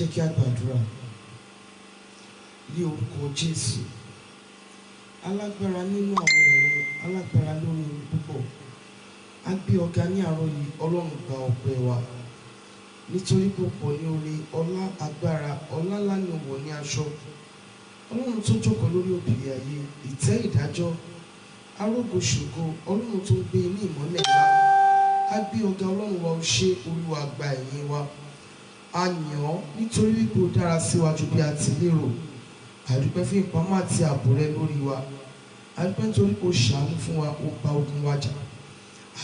jẹ́ kí a gbàdúrà ní orúkọ Jésù. Alágbára nínú àwọn ọ̀run, alágbára lórí ohun púpọ̀. A gbé ọ̀gá ní àárọ̀ yìí, Ọlọ́run gba ọpẹ́ wa. Nítorí púpọ̀ ní orí ọlá agbára, ọlá ńlá ni wọ̀ ní aṣọ. Ọlọ́run tó jókòó lórí òbí ayé, ìtẹ́ ìdájọ́, arógo ṣògo, Ọlọ́run tó gbé ní ìmọ́lẹ̀ ńlá. A gbé ọ̀gá Ọlọ́run wa, ó ṣe Olúwa gba ẹ̀yìn wa. A yìn ọ́ nítorí wípé ó dára síwájú bí a ti lérò. A dúpẹ́ fún ìpamọ́ àti ààbò rẹ lórí wa. A dúpẹ́ nítorí pé ó ṣàánú fún wa, ó bá ogun wa jà.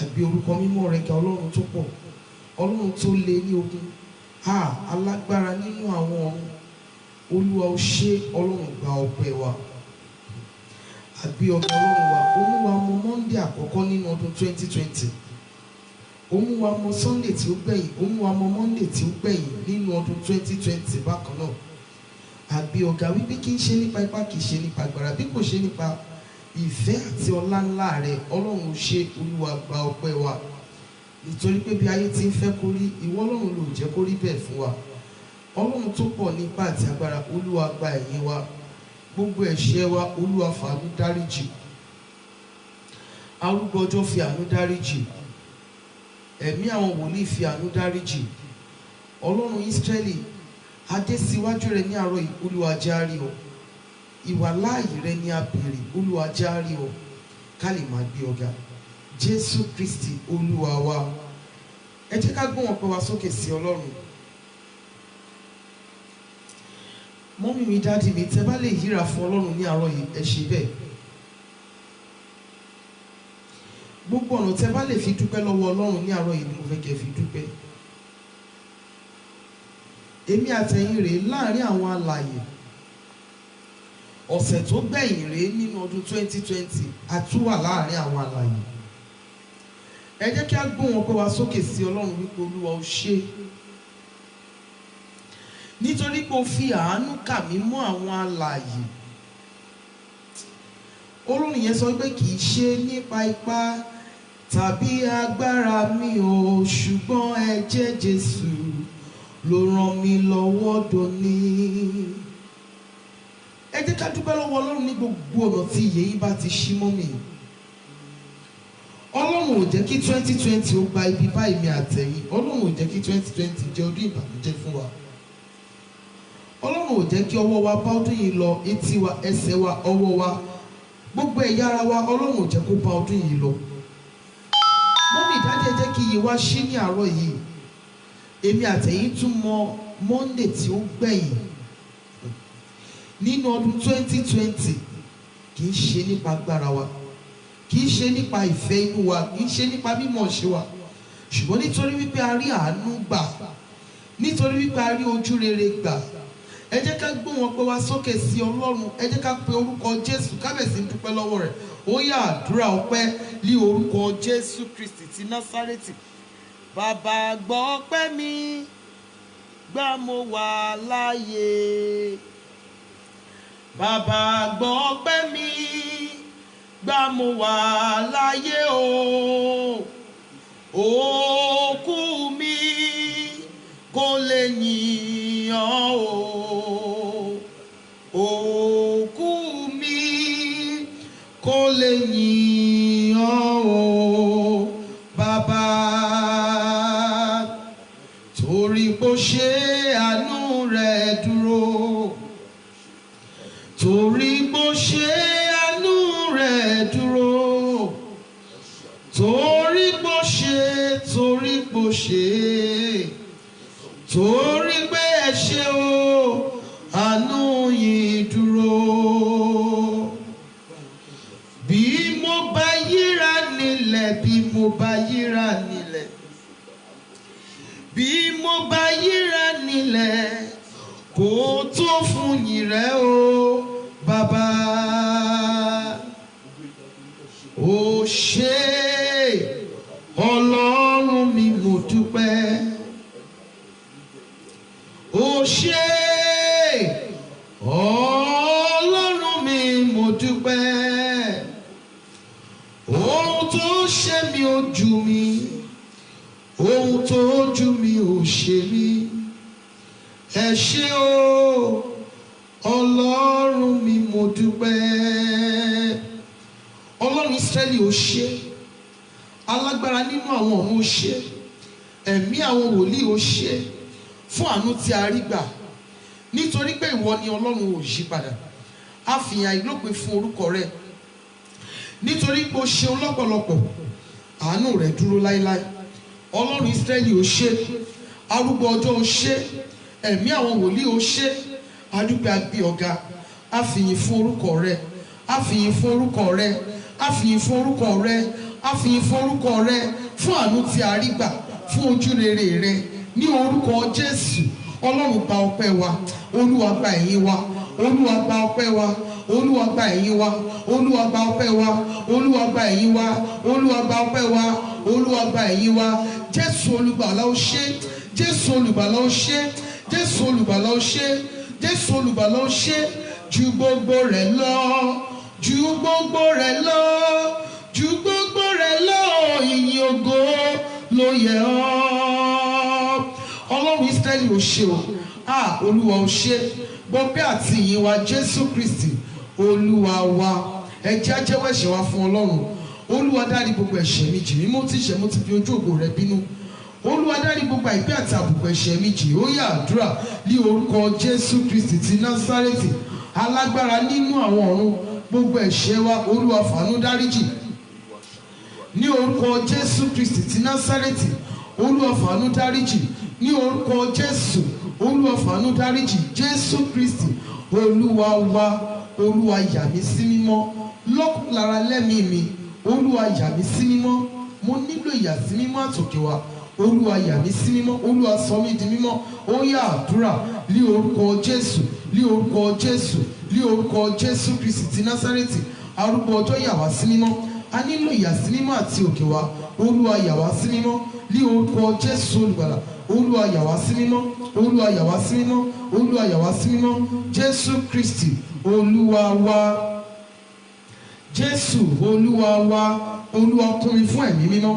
A gbé orúkọ mímọ́ rẹ ga, Ọlọ́run tó pọ̀, Ọlọ́run tó lé ní ogun. Alágbára nínú àwọn ọ̀run, Olúwa ó ṣe, Ọlọ́run gba ọpẹ́ wa. A gbé ọ̀gá Ọlọ́run wa, ó mú wa mọ Monday àkọ́kọ́ nínú ọdún 2020. Ó mú wa mọ Sunday tí ó gbẹ̀yìn, ó mú wa mọ Monday tí ó gbẹ̀yìn nínú ọdún 2020 bákan náà. A gbé ọ̀gá wípé kì í ṣe nípa ipá, kì í ṣe nípa agbára, bí kò ṣe nípa ìfẹ́ àti ọlá ńlá rẹ. Ọlọ́run ṣe, Olúwa gba ọpẹ́ wa. Nítorí pé bí ayé ti ń fẹ́ kó rí, ìwọ Ọlọ́run ló jẹ́ kó rí bẹ́ẹ̀ fún wa. Ọlọ́run tó pọ̀ ní ipá àti agbára, Olúwa gba ẹ̀yìn wa. Gbogbo ẹ̀ṣẹ̀ wa, Olúwa fàánú dáríjì. Arúgbó ọjọ́ fi àánú dáríjì. Ẹ̀mí àwọn wòlíì fi àánú dáríjì. Ọlọ́run Ísírẹ́lì, a dé síwájú rẹ ní àárọ̀ yìí, Olúwa jẹ́ á rí ọ. Ìwà láàyè rẹ ni a béèrè, Olúwa jẹ́ á rí ọ. Ká lè máa gbé ọ̀gá. Jésù Kristi Olúwa wa. Ẹ jẹ́ ká gbóhùn ọpẹ́ wa sókè sí Ọlọ́run. Mọ́mí mi, dáàdì mi, tẹ́ bá lè yíra fún Ọlọ́run ní àárọ̀ yìí, ẹ ṣe bẹ́ẹ̀. Gbogbo ọ̀nà tẹ́ bá lè fi dúpẹ́ lọ́wọ́ Ọlọ́run ní àárọ̀ yìí ni mo fẹ́ kẹ́ fi dúpẹ́. Èmi àtẹ̀yin rèé láàrin àwọn alààyè. Ọ̀sẹ̀ tó gbẹ̀yìn rèé nínú ọdún 2020, a tún wà láàrin àwọn alààyè. Ẹ jẹ́ kí a gbóhùn ọpẹ́ wa sókè sí Ọlọ́run wípé Olúwa ó ṣe. Nítorí pé ó fi àánú kà mí mọ́ àwọn alààyè. Olórin yẹn sọ pé kì í ṣe nípa ipá tàbí agbára mi ò, ṣùgbọ́n ẹ̀jẹ̀ Jésù ló ràn mí lọ́wọ́ dòní. Ẹ jẹ́ ká dúpẹ́ lọ́wọ́ Ọlọ́run ní gbogbo ọ̀nà tí ìyè yín bá ti ṣí mọ́ mi. Ọlọ́run ò jẹ́ kí 2020 ó gba ibi bá èmi àtẹ̀yìn. Ọlọ́run ò jẹ́ kí 2020 jẹ́ ọdún ìbànújẹ́ fún wa. Ọlọ́run ò jẹ́ kí ọwọ́ wa bá ọdún yìí lọ, etí wa, ẹsẹ̀ wa, ọwọ́ wa, gbogbo ẹ̀yà ara wa, Ọlọ́run ò jẹ́ kó bá ọdún yìí lọ. Mọ́mí, dáàdì, ẹ jẹ́ kí iye wa ṣí ní àárọ̀ yìí. Èmi àtẹ̀yìn tún mọ Monday tí ó gbẹ̀yìn nínú ọdún 2020. Kì í ṣe nípa agbára wa, kì í ṣe nípa ìfẹ́ inú wa, kì í ṣe nípa mímọ̀ ṣe wa, ṣùgbọ́n nítorí wípé a rí àánú gbà, nítorí wípé a rí ojú rere gbà. Ẹ jẹ́ ká gbóhùn ọpẹ́ wa sókè sí Ọlọ́run. Ẹ jẹ́ ká pe orúkọ Jésù, ká bẹ̀rẹ̀ sí dúpẹ́ lọ́wọ́ rẹ̀. Ó yá àdúrà ọpẹ́ ní orúkọ Jésù Kristi ti Násárẹ́tì. Bàbá gbọ́ ọpẹ́ mi, gbà mo wà láàyè. Bàbá gbọ́ ọpẹ́ mi, gbà mo wà láàyè o. Òkú mi kò lè yìn ọ́ o. Òkú mi kò lè yìn ọ́ o. Bàbá, torí bó ṣe àánú rẹ̀ dúró, torí bó ṣe àánú rẹ̀ dúró, torí bó ṣe, torí bó ṣe, torí pé ẹ ṣé o, àánú yìí dúró. Bí mo bá yíra nílẹ̀, bí mo bá yíra nílẹ̀, bí mo bá yíra nílẹ̀, kò tó fún yín rẹ o, bàbá. Ó ṣé, Ọlọ́run mi, mo dúpẹ́. Ó ṣé, Ọlọ́run mi, mo dúpẹ́. Ohun tó ṣe mí ojú mi, ohun tó ojú mi ò ṣe mí. ẹ ṣé o Ọlọ́run mi mo dúpẹ́. Ọlọ́run Ísírẹ́lì ó ṣé, alágbára nínú àwọn ọ̀run ó ṣé, ẹ̀mí àwọn wòlíì ó ṣé fún àánú tí a rí gbà, nítorí pé ìwọ ni Ọlọ́run ò yí padà. A fìyàn ìlópin fún orúkọ rẹ, nítorí pé o ṣeun lọ́pọ̀lọpọ̀, àánú rẹ dúró láéláé. Ọlọ́run Ísírẹ́lì ó ṣé, arúgbó ọjọ́ ó ṣé, ẹ̀mí àwọn wòlíì ó ṣé. Adúpẹ́ agbé ọ̀gá, a fìyìn fún orúkọ rẹ, a fìyìn fún orúkọ rẹ, a fìyìn fún orúkọ rẹ, a fìyìn fún orúkọ rẹ fún àánú tí a rí gbà, fún ojú rere rẹ ní orúkọ Jésù. Ọlọ́run gba ọpẹ́ wa, Olúwa gba ẹ̀yìn wa, Olúwa gba ọpẹ́ wa, Olúwa gba ẹ̀yìn wa, Olúwa gba ọpẹ́ wa, Olúwa gba ẹ̀yìn wa, Olúwa gba ọpẹ́ wa, Olúwa gba ẹ̀yìn wa. Jésù olùgbàlà ó ṣé, Jésù olùgbàlà ó ṣé, Jésù olùgbàlà ó ṣé, Jésù olùgbàlà ó ṣé. Ju gbogbo rẹ̀ lọ, ju gbogbo rẹ̀ lọ, ju gbogbo rẹ̀ lọ, ìyìn ògo ló yẹ ọ́. Ọlọ́run Ísírẹ́lì ó ṣé o, Olúwa ó ṣé. Gbọpẹ́ àti ìyìn wa Jésù Kristi Olúwa wa. Ẹ jẹ́ á jẹ́wọ́ ẹ̀ṣẹ̀ wa fún Ọlọ́run. Olúwa dárí gbogbo ẹ̀ṣẹ̀ mi jì mí, mo ti ṣẹ̀, mo ti fi ojú ògo rẹ bínú. Olúwa dárí gbogbo àìpẹ́ àti àbùkù ẹ̀ṣẹ̀ mi jì. Ó yá àdúrà ní orúkọ Jésù Kristi ti Násárẹ́tì, alágbára nínú àwọn ọ̀run. Gbogbo ẹ̀ṣẹ̀ wa Olúwa fàánú dáríjì. Ní orúkọ Jésù Kristi ti Násárẹ́tì, Olúwa fàánú dáríjì. Ní orúkọ Jésù, Olúwa fàánú dáríjì. Jésù Kristi Olúwa wa. Olúwa yà mí sí mímọ́, lọ́kùn lára lẹ́mìí mi. Olúwa yà mí sí mímọ́, mo nílò ìyàsí mímọ́ àtòkè wá. Olúwa yà mí sí mímọ́, Olúwa sọ mí di mímọ́. Ó yá àdúrà ní orúkọ Jésù, ní orúkọ Jésù, ní orúkọ Jésù Kristi ti Násárẹ́tì. Arúgbó ọjọ́ yà wá sí mímọ́, a nílò ìyàsí mímọ́ àti òkè wá. Olúwa yà wá sí mímọ́ ní orúkọ Jésù olùgbàlà. Olúwa yà wá sí mímọ́, Olúwa yà wá sí mímọ́, Olúwa yà wá sí mímọ́. Jésù Kristi Olúwa wa. Jésù Olúwa wa. Olúwa kún mi fún ẹ̀mí mímọ́.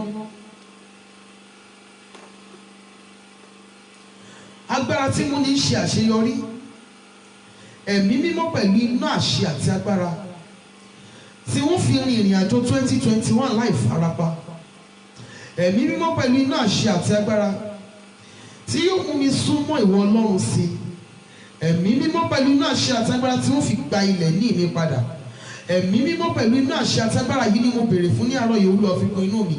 Agbára tí mo ní ṣe àṣeyọrí, ẹ̀mí mímọ́ pẹ̀lú iná àṣẹ àti agbára tí wọ́n fi rin ìrìn àjò 2021 láì farapa. Ẹ̀mí mímọ́ pẹ̀lú iná àṣẹ àti agbára tí yóò mú mi súnmọ́ ìwọ Ọlọ́run sí. Ẹ̀mí mímọ́ pẹ̀lú iná àṣẹ àti agbára tí wọ́n fi gba ilẹ̀ ní mi padà. Ẹ̀mí mímọ́ pẹ̀lú iná àṣẹ àti agbára yìí ni mo béèrè fún ní àárọ̀ yìí. Olúwa fi kún inú mi.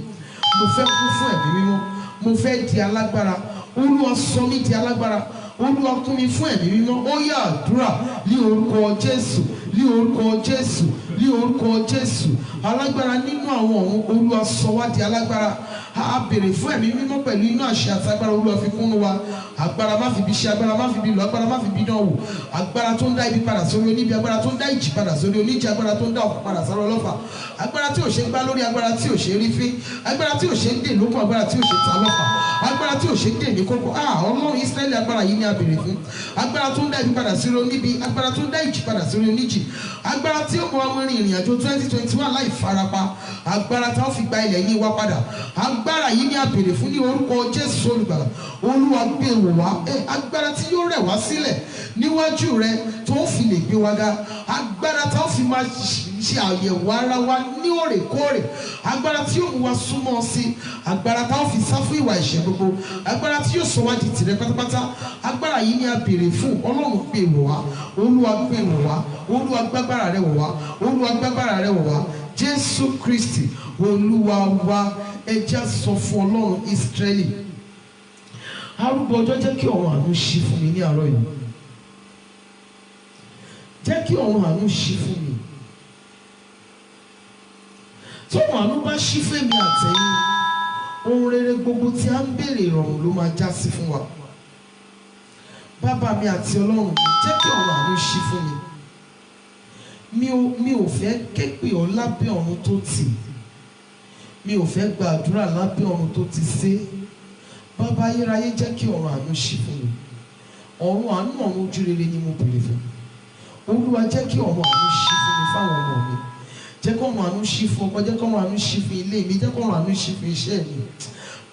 Mo fẹ́ kún fún ẹ̀mí mímọ́, mo fẹ́ di alágbára. Olúwa sọ mí di alágbára. Olúwa kún mi fún ẹ̀mí mímọ́. Ó yá àdúrà ní orúkọ Jésù, ní orúkọ Jésù, ní orúkọ Jésù. Alágbára nínú àwọn ọ̀run, Olúwa sọ wá di alágbára. A béèrè fún ẹ̀mí mímọ́ pẹ̀lú iná àṣẹ àti agbára. Olúwa fi kún wa. Agbára má fi bí ṣe, agbára má fi bí lọ, agbára má fi bí dán wò. Agbára tó ń dá ibi padà sórí oníbi, agbára tó ń dá ìjì padà sórí oníjì, agbára tó ń dá ọ̀pọ̀ padà sórí ọlọ́fà. Agbára tí ò ṣe gbá lórí, agbára tí ò ṣe rí fín, agbára tí ò ṣe dè lókun, agbára tí ò ṣe ta lọ́fà, agbára tí ò ṣe dè ní kókó. Ọlọ́run Ísírẹ́lì, agbára yìí ni a béèrè fún. Agbára tó ń dá ibi padà sórí oníbi, agbára tó ń dá ìjì padà sórí oníjì, agbára tí ó mú ọmọ ìrìn àjò 2021 láì farapa, agbára tá ó fi gba ilẹ̀ yìí wá padà. Agbára yìí ni a béèrè fún ní orúkọ Jésù olùgbàlà. Olúwa gbé wò wá. Agbára tí yóò rẹ̀ wá sílẹ̀ níwájú rẹ tó fi lè gbé wa ga. Agbára tá ó fi máa ṣe àyẹ̀wò ara wa ní òrèkóòrè. Agbára tí yóò mú wa súnmọ́ sí. Agbára tá ó fi sá fún ìwà ẹ̀ṣẹ̀ gbogbo. Agbára tí yóò sọ wá di tìrẹ pátápátá. Agbára yìí ni a béèrè fún. Ọlọ́run gbé wò wá. Olúwa gbé wò wá. Olúwa gbágbára rẹ wò wá. Olúwa gbágbára rẹ wò wá. Jésù Kristi Olúwa wa. Ẹ jẹ́ sọ fún Ọlọ́run Ísírẹ́lì. Arúgbó ọjọ́, jẹ́ kí ọ̀run àánú ṣí fún mi ní àárọ̀ yìí. Jẹ́ kí ọ̀run àánú ṣí fún mi. Tí ọ̀run àánú bá ṣí fún mi àtẹ̀yìn, ohun rere gbogbo tí a ń béèrè ìrọ̀rùn ló máa já sí fún wa. Bàbá mi àti Ọlọ́run mi, jẹ́ kí ọ̀run àánú ṣí fún mi. Mi ò fẹ́ ké pè ọ́ lábẹ́ ọ̀run tó tì. Mi ò fẹ́ gba àdúrà lábẹ́ ọ̀run tó ti sé. Bàbá ayérayé, jẹ́ kí ọ̀run àánú ṣí fún mi. Ọ̀run àánú, ọ̀run ojú rere ni mo béèrè fún. Olúwa jẹ́ kí ọ̀run àánú ṣí fún mi fáwọn ọmọ mi. Jẹ́ kí ọ̀run àánú ṣí fún ọkọ, jẹ́ kí ọ̀run àánú ṣí fún ilé mi, jẹ́ kí ọ̀run àánú ṣí fún iṣẹ́ mi.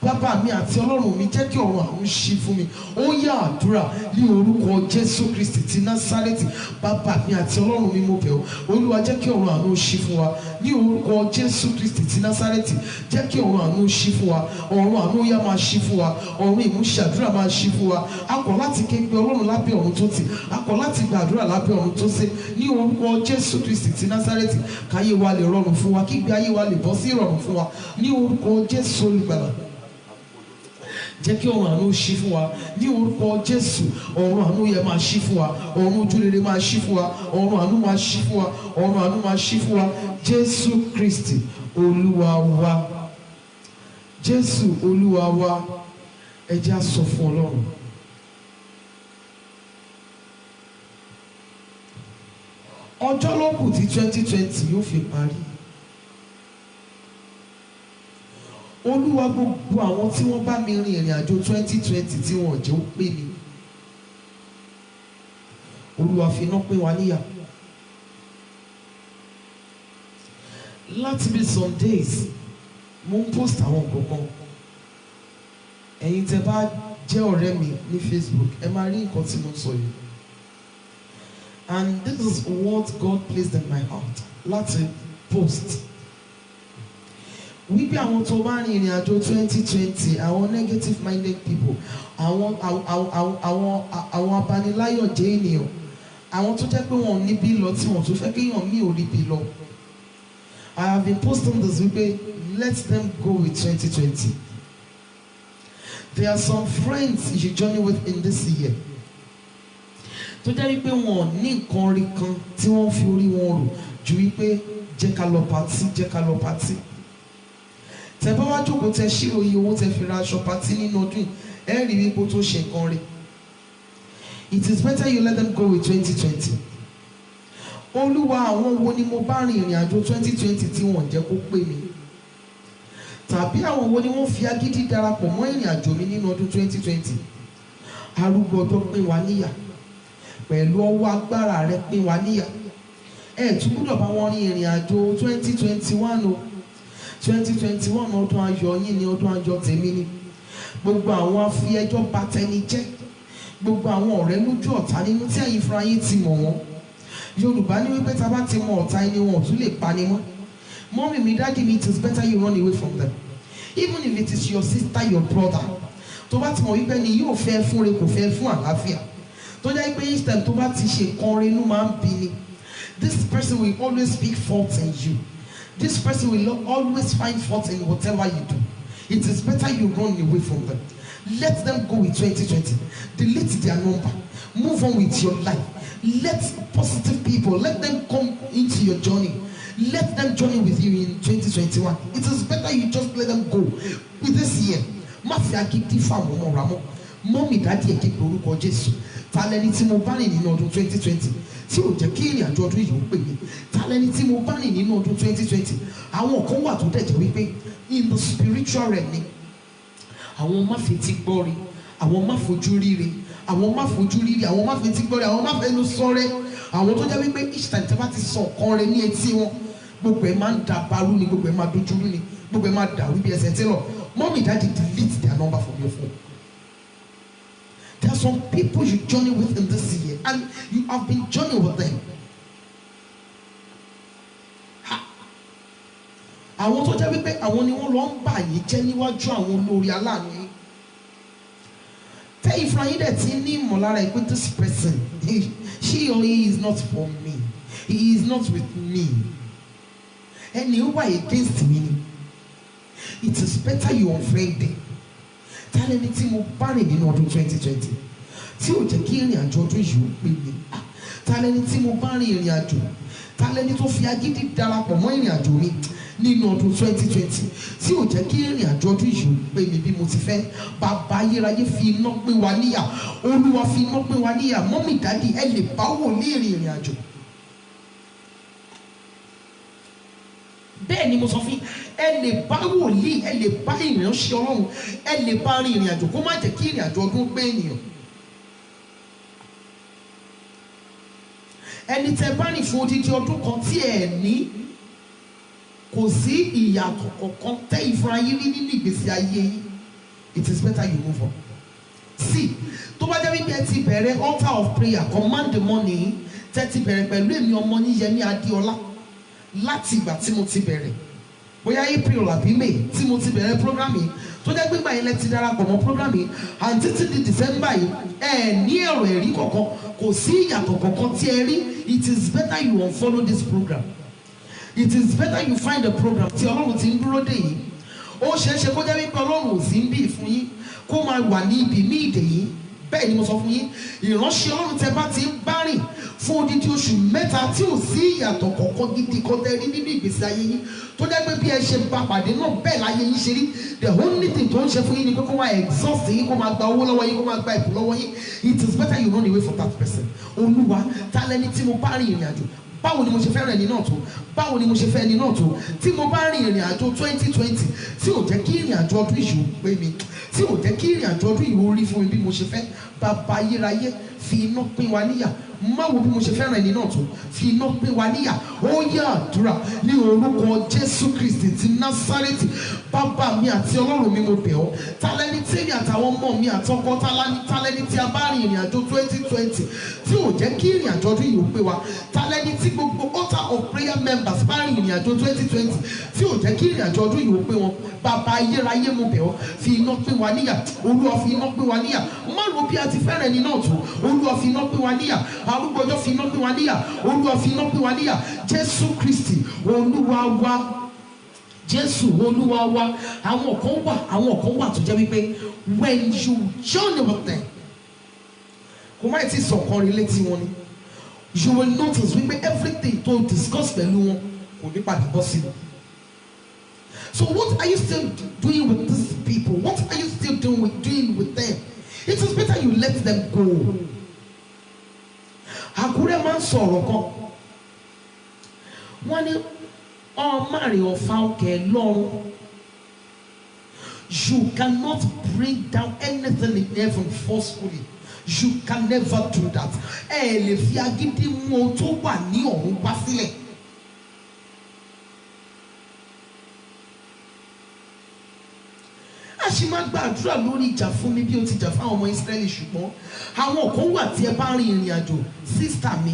bàbá mi àti ọlọ́run mi jẹ́ kí ọ̀run àánú ṣí fún mi. Ó yá àdúrà ní orúkọ Jésù Kristi ti Násárẹ́tì. Bàbá mi àti ọlọ́run mi mo bẹ̀ ọ́, Olúwa jẹ́ kí ọ̀run àánú ṣí fún wa ní orúkọ Jésù Kristi ti Násárẹ́tì. Jẹ́ kí ọ̀run àánú ṣí fún wa, ọ̀run àánú yá máa ṣí fún wa, ọ̀run ìmúṣẹ àdúrà máa ṣí fún wa. A kọ̀ láti ké pe ọlọ́run lábẹ́ ọ̀run tó tì, a kọ̀ láti gba àdúrà lábẹ́ ọ̀run tó sé ní orúkọ Jésù Kristi ti Násárẹ́tì. Káyé wa lè rọrùn fún wa, kígbe ayé wa lè bọ́ sí ìrọ̀rùn fún wa ní orúkọ Jésù olùgbàlà. Jẹ́ kí ọ̀run àánú ṣí fún wa ní orúkọ Jésù. Ọ̀run àánú yẹ máa ṣí fún wa, ọ̀run ojúrere máa ṣí fún wa, ọ̀run àánú máa ṣí fún wa, ọ̀run àánú máa ṣí fún wa. Jésù Kristi Olúwa wa, Jésù Olúwa wa. Ẹ jẹ́ á sọ fún Ọlọ́run. Ọjọ́ ló kù tí 2020 yóò fi parí. Olúwa, gbogbo àwọn tí wọ́n bá mi rin ìrìn àjò 2020 tí wọ́n jẹ́ ó pè mí, Olúwa fi iná pín wa níyà. Láti bí some days mo ń post àwọn nǹkan. Ẹ̀yin tẹ́ bá jẹ́ ọ̀rẹ́ mi ní Facebook ẹ máa rí nǹkan tí mo sọ yìí. And this is what God placed in my heart láti post. Wípé àwọn tó bá rin ìrìn àjò 2020, àwọn negative minded people, àwọn abaniláyọ̀jẹ́ ènìyàn, àwọn tó jẹ́ pé wọn ò ní bí lọ tí wọn tó fẹ́ kéèyàn mí ò rí bí lọ. I have been posting this wípé let them go with 2020. There are some friends you should journey with in this year. Tó jẹ́ wípé wọn ò ní nǹkan rí kan tí wọ́n fi orí wọn rò ju wípé jẹ́ ká lọ pàtí, jẹ́ ká lọ pàtí. Tẹ́ bá wá jókòó tẹ́ ṣírò iye owó tẹ́ fi ra aṣọ pàtí nínú ọdún ẹ rí wípé tó ṣe nǹkan rí. It is better you let them go with 2020. Olúwa, àwọn wo ni mo bá rin ìrìn àjò 2020 tí wọ́n jẹ́ kó pè mí? Tàbí àwọn wo ni wọ́n fi agídí darapọ̀ mọ́ ìrìn àjò mi nínú ọdún 2020? Arúgbó ọjọ́ pín wa níyà, pẹ̀lú ọwọ́ agbára rẹ pín wa níyà. Ẹ tún gbọ́dọ̀ bá wọn rin ìrìn àjò 2021 o. 2021 ọdún ayọ̀ yín ni, ọdún ayọ̀ tèmi ni. Gbogbo àwọn afi ẹjọ́ bà tẹni jẹ́, gbogbo àwọn ọ̀rẹ́ lójú ọ̀tá nínú tí ẹ̀yin fúnra yín ti mọ̀ wọ́n. Yorùbá ní wípé tá bá ti mọ ọ̀tá ẹni wọn ò tún lè pani mọ́. Mommy, mi, daddy, it is better you run away from them. Even if it is your sister, your brother. Tó bá ti mọ̀ wípé ni yóò fẹ́ fún re kò fẹ́ fún àlàáfíà. Tó jẹ́ pé each time tó bá ti ṣe nǹkan rẹ̀ inú máa ń bí ni. This person will always speak fault in you. This person will always find fault in whatever you do. It is better you run away from them. Let them go with 2020. Delete their number. Move on with your life. Let positive people, let them come into your journey. Let them journey with you in 2021. It is better you just let them go with this year. Má fi agídí fáwọn ọmọ rà mọ́. Mommy, daddy, ẹ ké pe orúkọ Jésù. Ta lẹni tí mo bá rìn nínú ọdún 2020 tí ò jẹ́ kí ìrìn àjò ọdún yìí ó pè mí? Ta lẹni tí mo bá rìn nínú ọdún 2020? Àwọn kan wà tó dẹ̀ jẹ́ wípé in the spiritual realm ni. Àwọn má fetí gbọ́ rí, àwọn má fojú ríre, àwọn má fojú ríre, àwọn má fetí gbọ́ rí, àwọn má fẹnu sọ́rẹ́. Àwọn tó jẹ́ wípé each time tí a bá ti sọ ọ̀kan rẹ̀ ní etí wọn, gbogbo ẹ̀ máa ń dàbàrú ni, gbogbo ẹ̀ máa dojúrú ni, gbogbo ẹ̀ máa dàrú bí ẹsẹ̀ tí lọ. Mommy, daddy, delete their number from your phone. There are some people you journey with in this year and you have been journeying with them. Àwọn tó jẹ́ wípé àwọn ni wọ́n lọ ń bà yín jẹ́ níwájú àwọn olórí aláàánú yín. Tẹ́ ìfúnra yín dẹ̀ ti ní ìmọ̀lára ìpín this person, she or he is not for me, he is not with me. Ẹni ó wà against me ni. It is better you unfriend them. Ta lẹni tí mo bá rìn nínú ọdún 2020 tí ò jẹ́ kí ìrìn àjò ọdún yìí ó pè mí? Ta lẹni tí mo bá rìn ìrìn àjò? Ta lẹni tó fi agídí darapọ̀ mọ́ ìrìn àjò mi nínú ọdún 2020 tí ò jẹ́ kí ìrìn àjò ọdún yìí ó pè mí bí mo ti fẹ́? Bàbá ayérayé fi iná pín wa níyà. Olúwa fi iná pín wa níyà. Mommy, daddy, ẹ lè bá wòlíì ìrìn àjò. Bẹ́ẹ̀ ni mo sọ fún yín, ẹ lè bá wòlíì, ẹ lè bá ìránṣẹ́ Ọlọ́run, ẹ lè bá rin ìrìn àjò kó má jẹ́ kí ìrìn àjò ọdún pé ènìyàn. Ẹni tẹ́ bá rìn fún odidi ọdún kan tí ẹ ní, kò sí ìyàtọ̀ kankan tẹ́ ìfúnra yín rí nínú ìgbésí ayé yín. it is better you move on. See, tó bá jẹ́ wípé ẹ ti bẹ̀rẹ̀ altar of prayer command the morning tẹ́ ti bẹ̀rẹ̀ pẹ̀lú èmi ọmọ yín Yẹmí Adéọlá láti ìgbà tí mo ti bẹ̀rẹ̀ bóyá April àbí May tí mo ti bẹ̀rẹ̀ program yìí tó jẹ́ gbígbà yín lẹ ti darapọ̀ mọ́ program yìí and títí di December yìí ẹ ní ẹ̀rọ ẹ̀rí kankan kò sí ìyàtọ̀ kankan tí ẹ rí. It is better you unfollow this program. It is better you find a program tí Ọlọ́run ti ń dúró dè yìí. Ó ṣeé ṣe kó jẹ́ wípé Ọlọ́run ò sí ń bì fún yín kó máa wà ní ibi mí ìdè yìí. Bẹ́ẹ̀ ni mo sọ fún yín ìránṣẹ́ Ọlọ́run tẹ bá ti ń bá rìn fún odidi oṣù mẹ́ta tí ò sí ìyàtọ̀ kọ̀ọ̀kan gidi kan tẹ́ rí nínú ìgbésí ayé yín tó jẹ́ pé bí ẹ ṣe bá pàdé náà bẹ́ẹ̀ láyé yín ṣe rí. The only thing tó ń ṣe fún yín ni pé kó máa exhaust yín kó máa gba owó lọ́wọ́ yín kó máa gba ìbò lọ́wọ́ yín. It is better you run away from that person. Olúwa ta lẹni tí mo bá rìn ìrìn àjò báwo ni mo ṣe fẹ́ rẹ̀ ẹni náà tó báwo ni mo ṣe fẹ́ ẹni náà tó tí mo bá rìn ìrìn àjò 2020 tí ò jẹ́ kí ìrìn àjò ọdún yìí ò pé mi tí ò jẹ́ kí ìrìn àjò ọdún yìí ó rí fún mi bí mo ṣe fẹ́. Bàbá ayérayé fi iná pín wa níyà má wo bí mo ṣe fẹ́ràn ẹni náà tó fi iná pín wa níyà. Ó yá àdúrà ní orúkọ Jésù Kristi ti Násárẹ́tì. Bàbá mi àti Ọlọ́run mi mo bẹ̀ ọ́ tálẹ́ni tèmi àtàwọn ọmọ mi àtọkọ tálẹ́ni tí a bá rìn ìrìn àjò 2020 tí ò jẹ́ kí ìrìn àjò ọdún yìí ó pé wa tálẹ́ni tí gbogbo altar of prayer members bá rìn ìrìn àjò 2020 tí ò jẹ́ kí ìrìn àjò ọdún yìí ó pé wọn. Bàbá ayérayé mo bẹ̀ ọ́ fi iná pín wa níyà. Olúwa fi iná pín wa níyà. Má ro bí a ti fẹ́ràn ẹni náà tó. Olúwa fi iná pín wa níyà. Arúgbó ọjọ́ fi iná pín wa níyà. Olúwa fi iná pín wa níyà. Jésù Kristi Olúwa wa. Jésù Olúwa wa. Àwọn kan wà tó jẹ́ wípé when you journey with them kò má ti sọ̀kan rí létí wọn ni you will notice wípé everything to discuss pẹ̀lú wọn kò ní padà bọ́ sí i. So what are you still doing with these people? What are you still doing with them? It is better you let them go. Àkúrẹ́ máa ń sọ̀rọ̀ kan wọ́n ní ọmọrin ọ̀fà òkè lọ́run. You cannot bring down anything in heaven forcefully. You can never do that. Ẹ lè fi agídí mú ohun tó wà ní ọ̀run wá sílẹ̀. A sì máa gbàdúrà lórí ìjà fún mi bí o ti jà fún àwọn ọmọ Ísírẹ́lì ṣùgbọ́n àwọn kan wà tí ẹ bá rin ìrìn àjò sísítà mi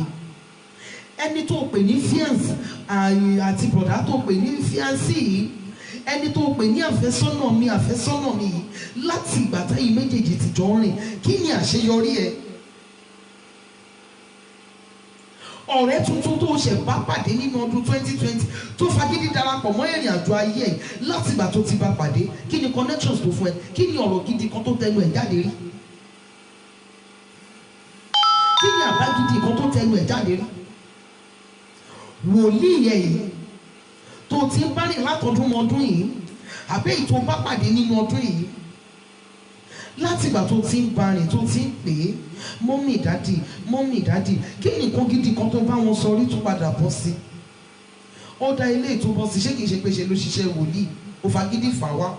ẹni tó pè ní fiance àti bọ̀dá tó pè ní fiancé yìí ẹni tó pè ní àfẹ́sọ́nà mi yìí láti ìgbà táyì méjèèjì ti jọ rìn kí ni àṣeyọrí ẹ? Ọ̀rẹ́ tuntun tó ṣẹ̀ bá pàdé nínú ọdún 2020 tó fagídí darapọ̀ mọ́ ìrìn àjò ayé ẹ̀ láti ìgbà tó ti bá pàdé kí ni connections tó fún ẹ? Kí ni ọ̀rọ̀ gidi kan tó tẹnu ẹ̀ jáde rí? Kí ni àbá gidi kan tó tẹnu ẹ̀ jáde rí? Wòlíì ẹ̀ yìí tó ti ń bá rìn látọdún ọdún yìí àbẹ́ èyí tó bá pàdé nínú ọdún yìí láti ìgbà tó ti ń bá rìn tó ti ń pè é mọ́mì dádì kí ni nǹkan gidi kan tó bá wọn sọ rí tó padà bọ́ sí? Ó dá ilé ètò bọ́ sí ṣé kìí ṣe pé ṣe ló ṣiṣẹ́ wòlíì ó fagídí fà wá.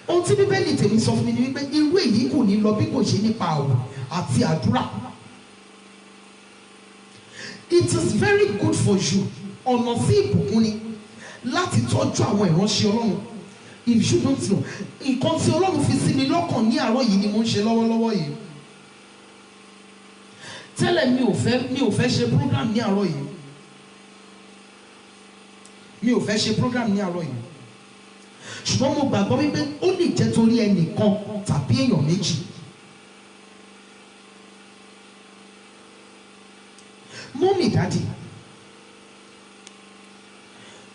Ohun tí Bíbélì tèmi sọ fún mi ni wípé irú èyí kò ní lọ bí kò ṣe nípa àwọ̀ àti àdúrà. It is very good for you ọ̀nà sí ìbùkún ni láti tọ́jú àwọn ìránṣẹ́ Ọlọ́run. If you don't know nǹkan tí Ọlọ́run fi sí mi lọ́kàn ní àárọ̀ yìí ni mo ń ṣe lọ́wọ́lọ́wọ́ yìí. Tẹ́lẹ̀ mi ò fẹ́ ṣe program ní àárọ̀ yìí. Ṣùgbọ́n mo gbàgbọ́ wípé ó lè jẹ́ torí ẹnìkan tàbí èèyàn méjì. Mọ́mì dádì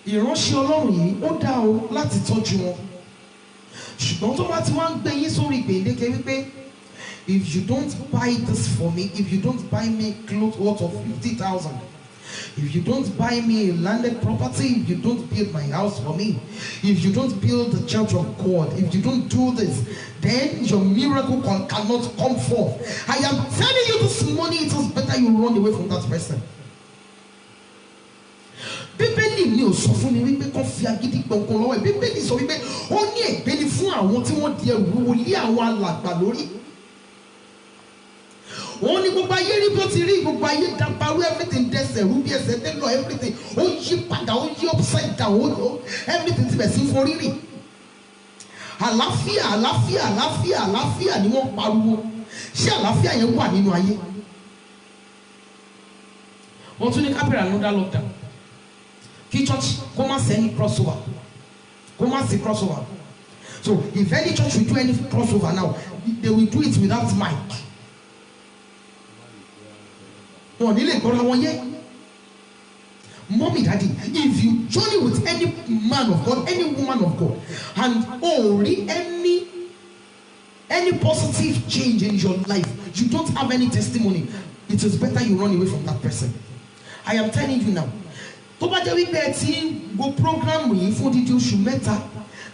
ìránṣẹ́ Ọlọ́run yìí ó dá o láti tọ́jú wọn ṣùgbọ́n tó bá ti wá ń gbé yín sórí gbèǹdéke wípé if you don't buy this for me, if you don't buy me clothes worth of 50,000, if you don't buy me a landed property, if you don't build my house for me, if you don't build the church of God, if you don't do this, then your miracle cannot come forth. I am telling you this morning, it is better you run away from that person. Bíbélì mi ò sọ fún mi wípé kán fi agídí gbọ̀ngàn lọ́wọ́ ẹ̀. Bíbélì sọ wípé ó ní ègbé ni fún àwọn tí wọ́n di ẹrù wúwo lé àwọn alàgbà lórí. Wọ́n ní gbogbo ayé rí bó ti rí, gbogbo ayé dàbàrú, everything dẹsẹ̀ rú bí ẹsẹ̀ tẹ́lọ̀, everything ó yí padà, ó yí upside down, everything ti bẹ̀ sí forí rì. àlàáfíà àlàáfíà àlàáfíà àlàáfíà ni wọ́n pariwo. Ṣé àlàáfíà yẹn wà nínú ayé? Wọ́n tún ní kábẹ̀rẹ̀ another lockdown. Kí church kó má ṣe any crossover. Kó má ṣe crossover. So if any church will do any crossover now, they will do it without mic. Wọ́n ní lè gbọ́ra wọn yẹ. Mommy, daddy, if you journey with any man of God, any woman of God, and any positive change in your life, you don't have any testimony, it is better you run away from that person. I am telling you now. Tó bá jẹ́ wípé ẹ ti go program yìí fún dídí oṣù mẹ́ta,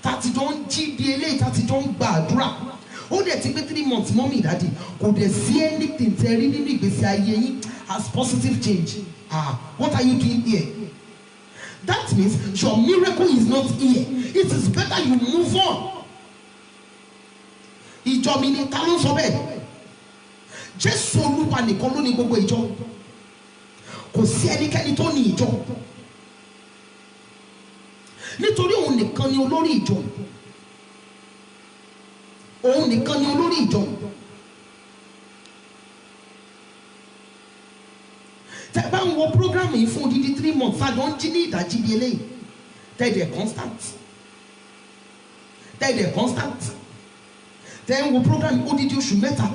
tàti jọ ń jí bí eléyìí, tàti jọ ń gba àdúrà. Ó dẹ̀ ti pé 3 months, mommy, daddy, kò dẹ̀ sí anything tẹ́ rí nínú ìgbésí ayé yín as positive change. What are you doing here? That means your miracle is not here. It is better you move on. Ìjọ mi ni ta ló ń sọ bẹ́ẹ̀? Jésù Olúwa nìkan ló ní gbogbo ìjọ. Kò sí ẹnikẹ́ni tó ní ìjọ. Nítorí òun nìkan ni olórí ìjọ. Òun nìkan ni olórí ìjọ. Tẹ́ bá ń wo program yìí fún odidi 3 months, àjọ ń jí ní ìdájí bí eléyìí. Tẹ́ dẹ̀ constant. Tẹ́ ń wo program odidi oṣù mẹ́ta.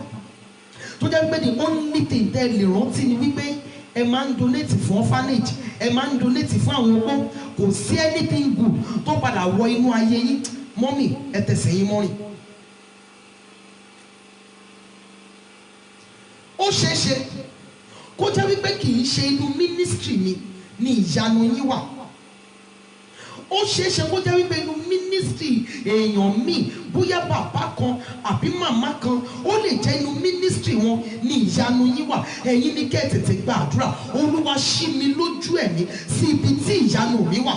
Tó jẹ́ wípé the only thing tẹ́ lè rántí ni wípé ẹ máa ń donate fún orphanage, ẹ máa ń donate fún àwọn ọmọ. Kò sí anything good tó padà wọ inú ayé yín. Mọ́mì, ẹ tẹ̀sẹ̀ yín mọ́rin. Ó ṣeéṣe kó jẹ́ wípé kì í ṣe inú ministry mi ni ìyanu yín wà. Ó ṣeéṣe kó jẹ́ wípé inú ministry èèyàn míì, bóyá bàbá kan àbí màmá kan, ó lè jẹ́ inú ministry wọn ni ìyanu yín wà. Ẹ̀yin ní kẹ́ tètè gba àdúrà. Olúwa ṣí mi lójú ẹ̀mí sí ibi tí ìyanu mi wà.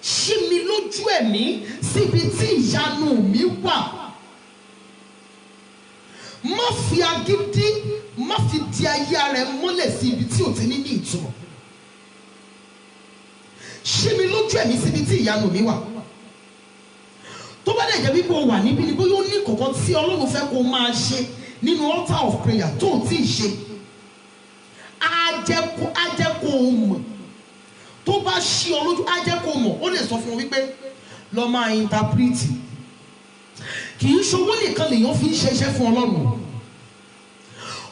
Ṣí mi lójú ẹ̀mí sí ibi tí ìyanu mi wà. Má fi agídí, má fi di ayé ara ẹ mọ́lẹ̀ sí ibi tí ò ti ní ìtumọ̀. Ṣí mi lójú ẹ̀mí síbi tí ìyanu mi wà. Tó bá dẹ̀ jẹ́ wípé o wà níbí ni bóyá ó ní kọ̀ọ̀kan tí Ọlọ́run fẹ́ kó máa ṣe nínú altar of prayer tó ò tí ì ṣe. Á jẹ́ kó o mọ̀. Tó bá ṣí ọ lójú, á jẹ́ kó o mọ̀. Ó lè sọ fún ọ wípé lọ máa interpret. Kì í ṣowó nìkan lèèyàn fi ń ṣiṣẹ́ fún Ọlọ́run.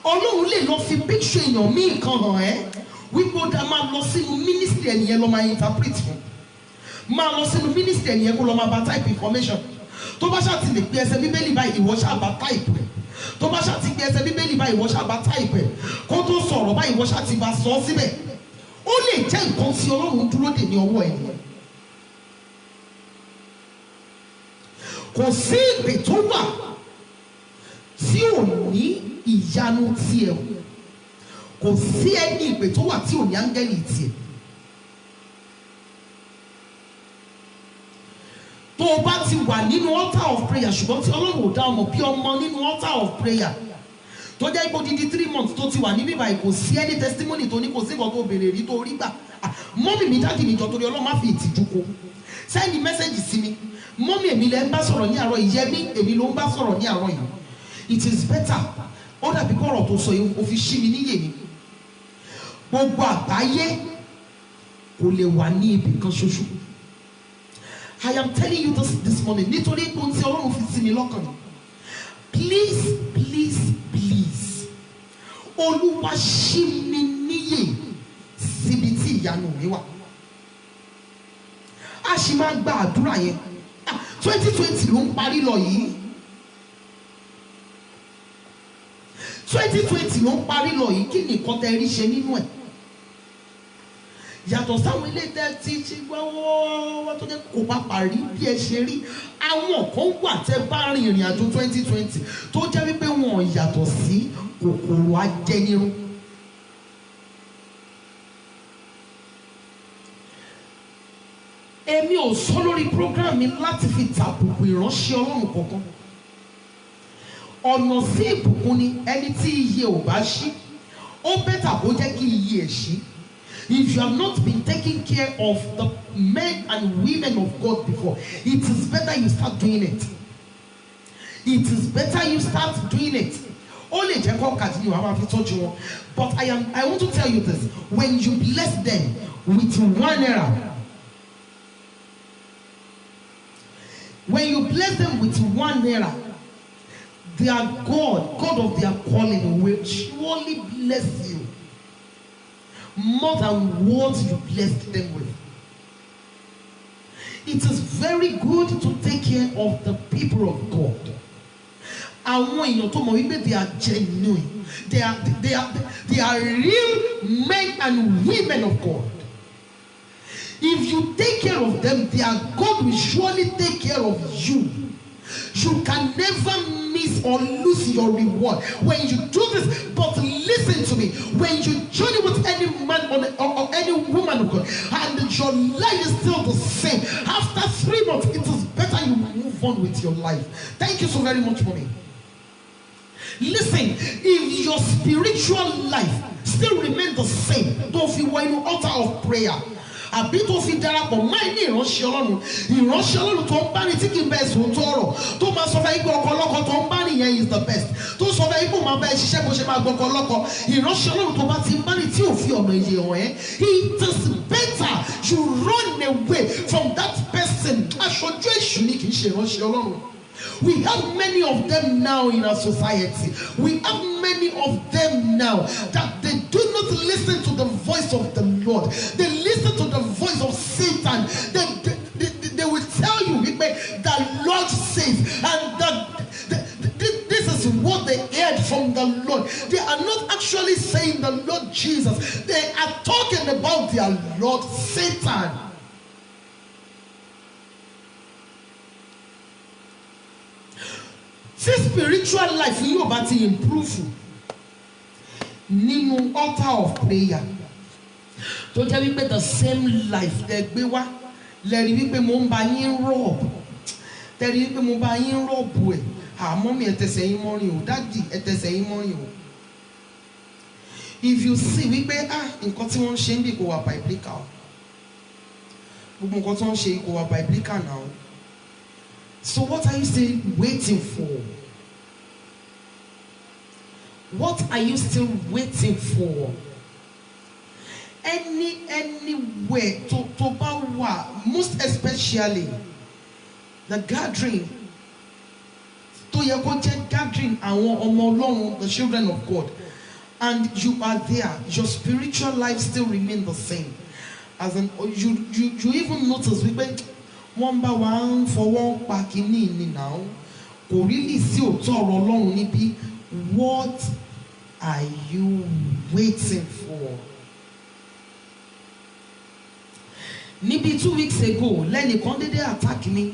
Ọlọ́run lè lọ fi picture èèyàn míì kan hàn ẹ́ wípé ó dá máa lọ sínú ministry ẹnìyẹn lọ máa interpret fún. Máa lọ sínú ministry ẹnìyẹn kó lọ máa bá type information. Tó bá ṣáà ti lè pe ẹsẹ̀ Bíbélì báyìí, ìwọ ṣáà bá type ẹ̀. Tó bá ṣáà ti pe ẹsẹ̀ Bíbélì báyìí, ìwọ ṣáà bá type ẹ̀. Kó tó sọ̀rọ̀ báyìí, ìwọ ṣáà ti bá sọ síbẹ̀. Ó lè jẹ́ nǹkan tí Ọlọ́run dúró dè ní ọwọ́ ẹ̀. Kò sí ìpè tó wà tí ò ní ìyanu tiẹ̀ o. Kò sí ẹni ìpè tó wà tí ò ní áńgẹ́lì tiẹ̀. Tó o bá ti wà nínú altar of prayer ṣùgbọ́n tí Ọlọ́run ò dá ọmọ bí ọmọ nínú altar of prayer tó jẹ́ ipò dídí 3 months tó ti wà níbí báyìí, kò sí ẹni testimony tó ní, kò sí nǹkan tó béèrè rí tó rí gbà. Mọ́mì mi dájú níjọ torí Ọlọ́run má fi ìtìjú kó. Sẹ́ndì mẹ́sẹ̀gì sí mi. Mọ́mì èmi lẹ́ ń bá sọ̀rọ̀ ní àárọ̀ yìí, Yẹmí èmi ló ń bá sọ̀rọ̀ ní àárọ̀ yìí. It is better. Ó dàbí kọ̀rọ̀ tó sọ yìí ó fi ṣí mi níyè ni. Gbogbo àgbáyé kò lè wà ní ibì kan ṣoṣo. I am telling you this morning nítorí pé ohun tí Ọlọ́run fi sí mi lọ́kàn ni. Please Olúwa ṣí mi níyè síbi tí ìyanu mi wà. A sì máa gba àdúrà yẹn. 2020 ló ń parí lọ yìí. 2020 ló ń parí lọ yìí. Kí ni nǹkan tẹ́ rí ṣe nínú ẹ̀? Yàtọ̀ sáwọn ilé tẹ́ ti ṣe gbọ́wọ́ tó jẹ́ kó bá parí bí ẹ ṣe rí. Àwọn kan wà tẹ́ bá rin ìrìn àjò 2020 tó jẹ́ wípé wọn yàtọ̀ sí kòkòrò ajẹnirun. Èmi ò sọ lórí program mi láti fi tàbùkù ìránṣẹ́ Ọlọ́run kankan. Ọ̀nà sí ìbùkún ni ẹni tí iye ò bá ṣí, ó bẹ́tà kó jẹ́ kí iye ẹ̀ ṣí. If you have not been taking care of the men and women of God before, it is better you start doing it. It is better you start doing it. Only Jacob continue have told you. But I want to tell you this. When you bless them with 1 naira, when you bless them with 1 naira, their God of their calling, will surely bless you more than what you blessed them with. It is very good to take care of the people of God. They are genuine. They are real men and women of God. If you take care of them, their God will surely take care of you. You can never miss or lose your reward when you do this. But listen to me, when you journey with any man or any woman of God and your life is still the same, after 3 months it is better you move on with your life. Thank you so very much, mommy. Listen, if your spiritual life still remains the same, don't you in an altar of prayer, a bit of it darapọ̀ máa ní ìránṣẹ́ Ọlọ́run tó ń bá ní tí kì í bẹ́ẹ̀ sùn tọrọ tó máa sọ fẹ́ ipò ọkọ ọlọ́kọ tó ń bá nìyẹn is the best tó sọ fẹ́ ipò máa bá ẹ ṣiṣẹ́ bó ṣe máa gbọ́kọ ọlọ́kọ ìránṣẹ́ Ọlọ́run tó bá ti ń bá ní tí ò fi ọ̀nà ìyè hàn ẹ́, it is better you run away from that person. Aṣojú èṣù ni kì í ṣe ìránṣẹ́ Ọlọ́run. We have many of them now in our society. We have many of them now that they do not listen to the voice of the Lord. They listen to the voice of Satan. They will tell you, the Lord says, and this is what they heard from the Lord. They are not actually saying the Lord Jesus. They are talking about their Lord Satan. This spiritual life you about to improve nínú altar of prayer. Tó jẹ́ wípé the same life tẹ́ gbé wá lẹ́rìí wípé mo ń bá yín rọ́ọ̀bù tẹ́rìí wípé mo bá yín rọ́ọ̀bù ẹ̀ àmọ́ mi ẹ̀tẹ̀sẹ̀ yín mọ́rin o dádì ẹ̀tẹ̀sẹ̀ yín mọ́rin o. If you see wípé nǹkan tí wọ́n ń ṣe ń bí kò wà biblical, gbogbo nǹkan tí wọ́n ń ṣe kò wà biblical now. So what are you still waiting for? What are you still waiting for? Anywhere to bawa, most especially the gathering. To your gathering àwọn ọmọ Ọlọ́run, the children of God, and you are there. Your spiritual life still remains the same. As in, you even notice wọ́n bá wa ń fọwọ́ pa kínní ni now kò really sí òótọ́ ọ̀rọ̀ Ọlọ́run níbí. What are you waiting for? Níbi 2 weeks ago lẹ́nìkan dédé attack mi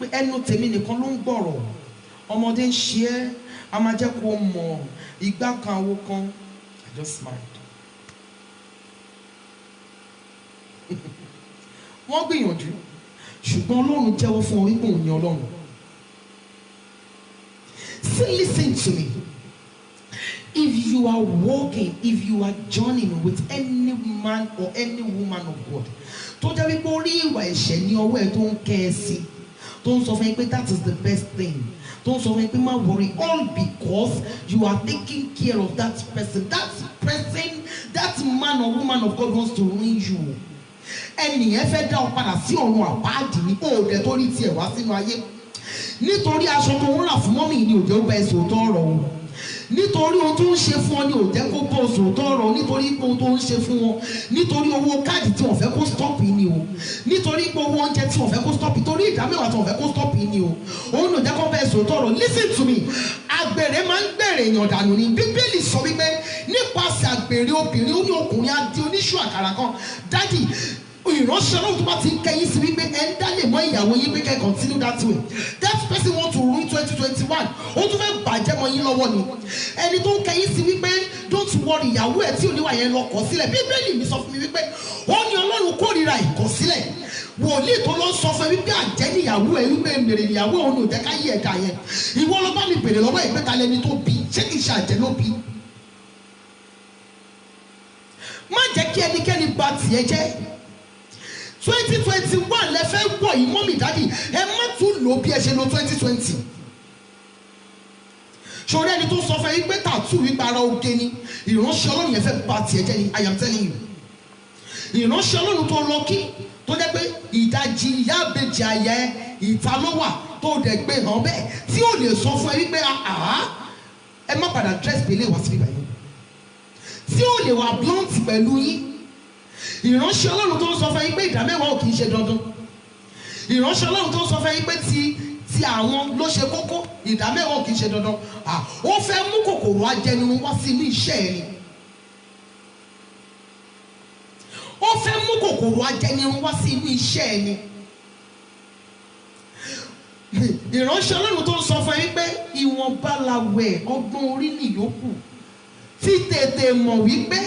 pé ẹnu tèmi nìkan ló ń gbọ̀rọ̀, ọmọdé ń ṣe é, a máa jẹ́ kó mọ̀ ìgbà kan àwo kan. I just smiled. Wọ́n gbìyànjú ṣùgbọ́n Ọlọ́run jẹ́wọ́ fún ọ wípé òun ni Ọlọ́run. See, listen to me. If you are walking, if you are journeying with any man or any woman of God, tó jẹ́ wípé orí ìwà ẹ̀ṣẹ̀ ní ọwọ́ ẹ̀ tó ń kẹ́ ẹ sí, tó ń sọ fún ẹ pé that is the best thing, tó ń sọ fún ẹ pé má worry, all because you are taking care of that person. That person, that man or woman of God wants to ruin you. Ẹnìyẹn fẹ́ dá ọ padà sí ọ̀run àpáàdì ní òòdẹ tó rí tiẹ̀ wá sínú ayé. Nítorí aṣọ tó ń rà fún mọ́mì ni òjò bá ẹ̀sùn tó ọ̀rọ̀ o. Nítorí ohun tó ń ṣe fún ọ ni òjẹ́ kó bọ́ ẹ̀sùn tó ọ̀rọ̀. Nítorí ohun tó ń ṣe fún wọn. Nítorí owó káàdì tí wọ́n fẹ́ kó stop ni o. Nítorí owó oúnjẹ tí wọ́n fẹ́ kó stop. Nítorí ìdámẹ́wàá tí wọ́n fẹ́ kó stop ni o. Òun ò jẹ́ kó bá ẹ̀sùn tó ọ̀rọ̀. Listen to me. Àgbèrè máa ń gbèrè èèyàn dànù ni. Bíbélì sọ wípé nípasẹ̀ àgbèrè obìnrin ó ní ọkùnrin á di oníṣù àkàrà kan. Dádì, ìránṣẹ́ Ọlọ́run tó bá ti ń kẹ́yìn sí wípé ẹ ń dálé mọ́ ìyàwó yín pé kẹ́ continue that way. That person want to ruin 2021. Ó tún fẹ́ bàjẹ́ mọ́ yín lọ́wọ́ ni. Ẹni tó ń kẹ́yìn sí wípé don't worry ìyàwó ẹ̀ tí oníwà yẹn lọ kọ̀ sílẹ̀. Bíbélì mi sọ fún mi wípé ó ní Ọlọ́run kórìíra ìkọ̀sílẹ̀. Wòlíì tó lọ sọ fún wípé àjẹ́ níyàwó ẹ̀ wípé mèrè ìyàwó òun ò jẹ́ ká yí ẹ̀dá yẹn. Ìwọ ló bá mi bèrè lọ́wọ́ ìgbékalẹ̀ ẹni tó bí ṣé kìí ṣe àjẹ́ ló bí. Má jẹ́ kí ẹnikẹ́ni bà tiẹ̀ jẹ́. 2021 lẹ fẹ́ wọ̀ yìí mọ́mì dádì, ẹ má tún lò bí ẹ ṣe lò 2020. ṣòro ẹni tó sọ fẹ́ yín pé tàtú wípé ara oge ni, ìránṣẹ́ Ọlọ́run yẹn fẹ́ bà tiẹ̀ jẹ́ ni. I am telling you. ìránṣẹ́ Ọlọ́run tó lọ kí tó jẹ́ pé ìdajì ìyá àbèjì àyà ẹ ìta ló wà tó dẹ̀ gbé hàn bẹ́ẹ̀ tí ò lè sọ fún ẹ wípé ẹ má padà dress pélé wá síbí báyìí, tí ò lè wà blunt pẹ̀lú yín. ìránṣẹ́ Ọlọ́run tó ń sọ fún yín pé ìdá mẹ́wàá ò kì í ṣe dandan. ìránṣẹ́ Ọlọ́run tó ń sọ fún yín pé ti àwọn ló ṣe kókó, ìdá mẹ́wàá ò kì í ṣe dandan. Ó fẹ́ mú kòkòrò ajẹnirun wá sí inú iṣẹ́ ẹ ni. ó fẹ́ mú kòkòrò ajẹnirun wá sí inú iṣẹ́ ẹ ni. ìránṣẹ́ Ọlọ́run tó ń sọ fún yín pé ìwọ̀nba làwẹ̀ ọgbọ́n orí nìyókù, tí tètè mọ̀ wípé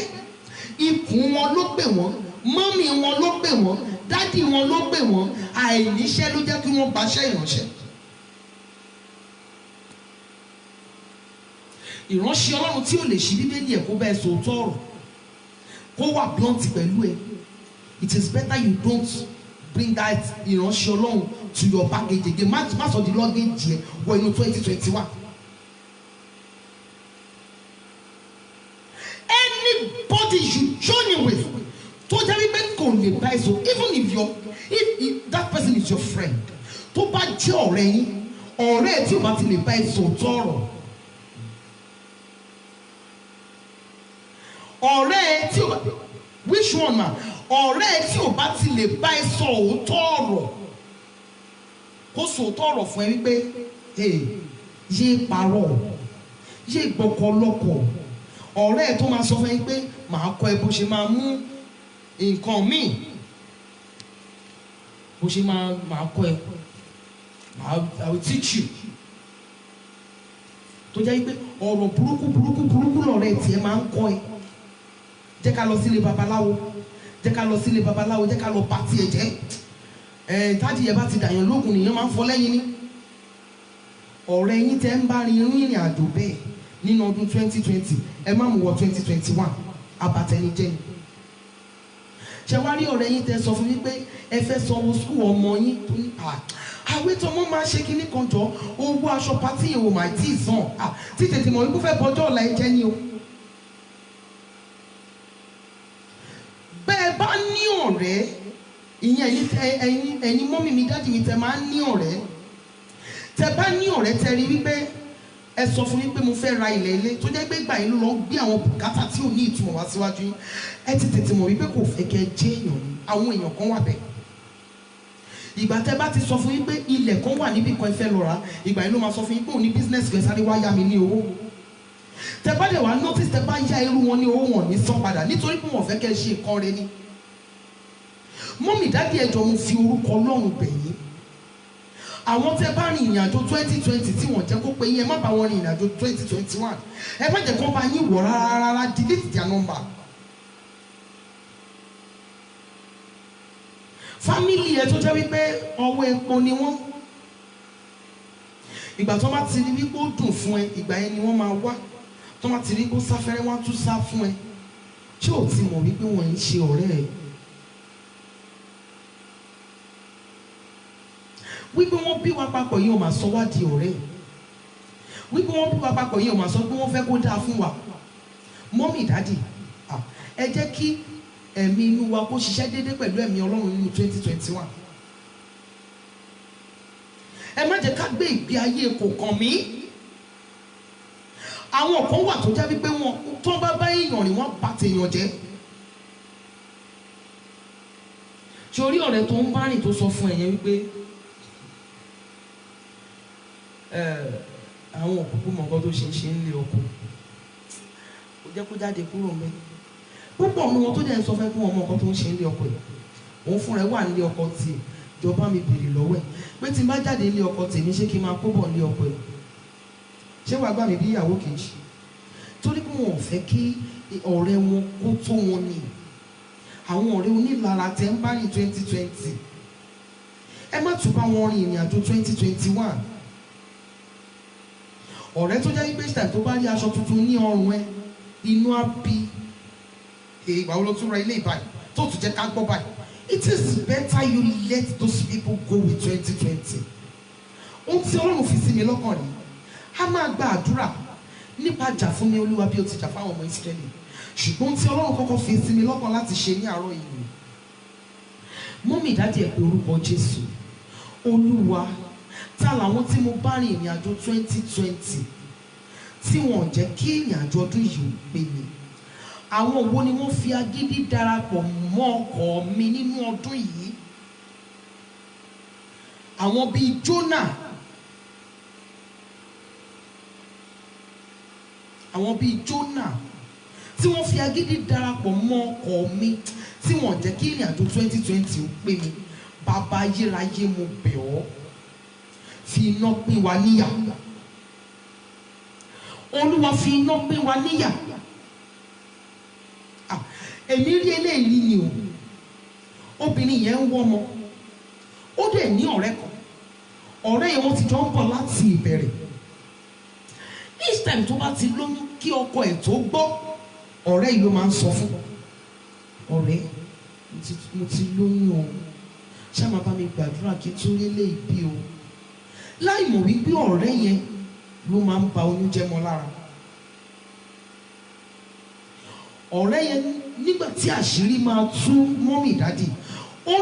ikùn wọn ló pè wọ́n, mọ́mì wọn ló pè wọ́n, dádì wọn ló pè wọ́n, àìníṣẹ́ ló jẹ́ kí wọ́n gbaṣẹ́ ìránṣẹ́. ìránṣẹ́ Ọlọ́run tí ò lè ṣí bíbélì ẹ̀ kó bẹ́ẹ̀ sòótọ́ ọ̀rọ̀, kó wà blunt pẹ̀lú ẹ. It is better you don't bring that ìránṣẹ́ Ọlọ́run to your baggage again. má sọ di luggage yẹn wọ inú 2021. Anybody you journey with tó jẹ́ wípé kò lè bá ẹ sọ, even if that person is your friend, tó bá jẹ́ ọ̀rẹ́ yín, ọ̀rẹ́ tí ò bá ti lè bá ẹ sọ tọ̀rọ̀, ọ̀rẹ́ tí ò bá, which one ma, ọ̀rẹ́ tí ò bá ti lè bá ẹ sọ òótọ́ ọ̀rọ̀, kó sọ òótọ́ ọ̀rọ̀ fún ẹ wípé yé parọ́, yé gbọ́kọ̀ lọ́kọ̀. ọ̀rẹ́ ẹ̀ tó máa sọ fún ẹ pé màá kọ́ ẹ bó ṣe máa mú nǹkan míì, bó ṣe máa kọ́ ẹ, I will teach you. tó jẹ́ pé ọ̀rọ̀ burúkú lọ̀rẹ́ tiẹ̀ máa ń kọ́ ẹ. jẹ́ ká lọ sílé babaláwo, jẹ́ ká lọ sílé babaláwo, jẹ́ ká lọ pa tiẹ̀ jẹ́. Tádì yẹn bá ti dàyàn lóògùn nìyẹn máa ń fọ lẹ́yìn ní. ọ̀rẹ́ yín tẹ́ ń bá rin ìrìn àjò bẹ́ẹ̀ nínú ọdún 2020, ẹ má mú wọ 2021, abatẹnijẹ́ ni. ṣé wá rí ọ̀rẹ́ yín tẹ́ sọ fún mi pé ẹ fẹ́ sanwó skul ọmọ yín tó ní àwé tó mọ́ máa ṣe kinní kan jọ, owó aṣọ pátí ìwò máa tí ì sàn, tí tètè mọ̀ wípé fẹ́ bọ́jọ́ ọ̀la ẹ jẹ́ ni o. bẹ́ẹ̀ bá ní ọ̀rẹ́, ìyẹn ẹ̀yin mọ́mì mi dádì mi tẹ́ máa ń ní ọ̀rẹ́, tẹ́ bá ní ọ̀rẹ́ tẹ́ rí wípé ẹ sọ fún mi pé mo fẹ́ ra ilé tó jẹ́ pé gbà yín ló lọ gbé àwọn bùkátà tí ò ní ìtumọ̀ wá síwájú yín, ẹ ti tètè mọ̀ wípé kò fẹ́ kẹ́ jẹ́ èèyàn ni. àwọn èèyàn kan wà bẹ́ẹ̀. ìgbà tẹ́ bá ti sọ fún yín pé ilẹ̀ kan wà níbi kan ẹ fẹ́ lọ rà, ìgbà yín ló máa sọ fún yín pé òun ní business kẹ́ sáré wá yá mi ní owó. tẹ́ bá dẹ̀ wá notice tẹ́ bá yá irú wọn ní owó wọn ní san padà nítorí pé wọ́n fẹ́ kẹ́ ṣe nǹkan rẹ ni. mọ́mì dádì ẹjọ́ mo fi orúkọ Ọlọ́run bẹ̀ yín, àwọn tẹ́ bá rin ìrìnàjò 2020 tí wọ́n jẹ́ kó pé yín, ẹ má bá wọn rin ìrìnàjò 2021, ẹ má jẹ́ kó bá yín wọ̀ rárá, delete their number. family ẹ tó jẹ́ wípé ọwọ́ epo ni wọ́n, ìgbà tó bá ti rí wípé ó dùn fún ẹ, ìgbà yẹn ni wọ́n máa wá, tó bá ti rí kó sáfẹ́rẹ́ wọ́n á tún sá fún ẹ. ṣé ò ti mọ̀ wípé wọ́n ń ṣe ọ̀rẹ́ ẹ? wípé wọ́n bí wa papọ̀ yìí ò máa sọ wá di ọ̀rẹ́, wípé wọ́n bí wa papọ̀ yìí ò máa sọ pé wọ́n fẹ́ kó dáa fún wa. mọ́mì dádì, ẹ jẹ́ kí ẹ̀mí inú wa kó ṣiṣẹ́ déédéé pẹ̀lú ẹ̀mí Ọlọ́run nínú 2021. ẹ má jẹ́ ká gbé ìgbé ayé kò kàn mí. àwọn kan wà tó jẹ́ wípé wọn tó bá èèyàn rìn wọ́n bá tèèyàn jẹ́. sórí ọ̀rẹ́ tó ń bá rìn tó sọ fún ẹ̀yẹn wípé àwọn òkúkú mọ̀ nǹkan tó ṣe ń lé ọkọ, kò jẹ́ kó jáde kúrò mẹ́. púpọ̀ ní wọn tó dẹ̀ sọ fẹ́ fún ọmọ nǹkan tó ń ṣe ń lé ọkọ yìí, òun fún rẹ̀ wà nílé ọkọ tiẹ̀, jọba mi bèrè lọ́wọ́ ẹ̀ pé tí n bá jáde nílé ọkọ tèmi ṣé kí n máa kó bọ̀ nílé ọkọ yìí, ṣé wàá gbà mí bí ìyàwó kejì? torí pé wọn ò fẹ́ kí ọ̀rẹ́ wọn kó tó wọn ni. àwọn ọ̀rẹ́ onílara tẹ́ ń bá rìn 2020, ẹ má tún bá wọn rin ìrìn àjò 2021. ọ̀rẹ́ tó jẹ́ wípé ṣàì tó bá rí aṣọ tuntun ní ọrùn ẹ, inú á bí. ìgbà wo ló tún ra ilé ìbáyìí tó tún jẹ́ ká gbọ́ báyìí. It is better you let those people go with 2020. Ohun tí Ọlọ́run fi sí mi lọ́kàn rí, a máa gba àdúrà nípa jà fún mi Olúwa bí o ti jà fáwọn ọmọ Ísírẹ́lì. Ṣùgbọ́n ohun tí Ọlọ́run kọ́kọ́ fi sí mi lọ́kàn láti ṣe ní àárọ̀ yìí, mọ́mì dáàdì ẹ̀ pé orúkọ Jésù. Olúwa, ta làwọn tí mo bá rìn ìrìn àjò 2020 tí wọn ò jẹ́ kí ìrìn àjò ọdún yìí ó pé mi? Àwọn wo ni wọ́n fi agídí darapọ̀ mọ́ ọkọ̀ mi nínú ọdún yìí? Àwọn bíi Jónà, àwọn bíi Jónà tí wọ́n fi agídí darapọ̀ mọ́ ọkọ̀ mi tí wọ́n jẹ́ kí ìrìn àjò 2020 ó pé mi. Bàbá ayérayé, mo bẹ̀ ọ́, fi iná pín wa níyà. Olúwa, fi iná pín wa níyà. Èmi rí eléyìí ni o. Obìnrin yẹn ń wọ́mọ, ó dẹ̀ ní ọ̀rẹ́ kan. Ọ̀rẹ́ yẹn wọ́n ti jọ ń bọ̀ láti ìbẹ̀rẹ̀. Each time tó bá ti lóyún kí ọkọ ẹ̀ tó gbọ́, ọ̀rẹ́ yìí ló máa ń sọ fún ọ̀rẹ́, mo ti lóyún o, ṣá máa bá mi gbàdúrà kí tó lélẹ̀ ìbí o. Láì mọ̀ wípé ọ̀rẹ́ yẹn ló máa ń ba oyún jẹ́ mọ́ lára. Ọ̀rẹ́ yẹn nígbà tí àṣírí máa tú mọ́mì dádì, ó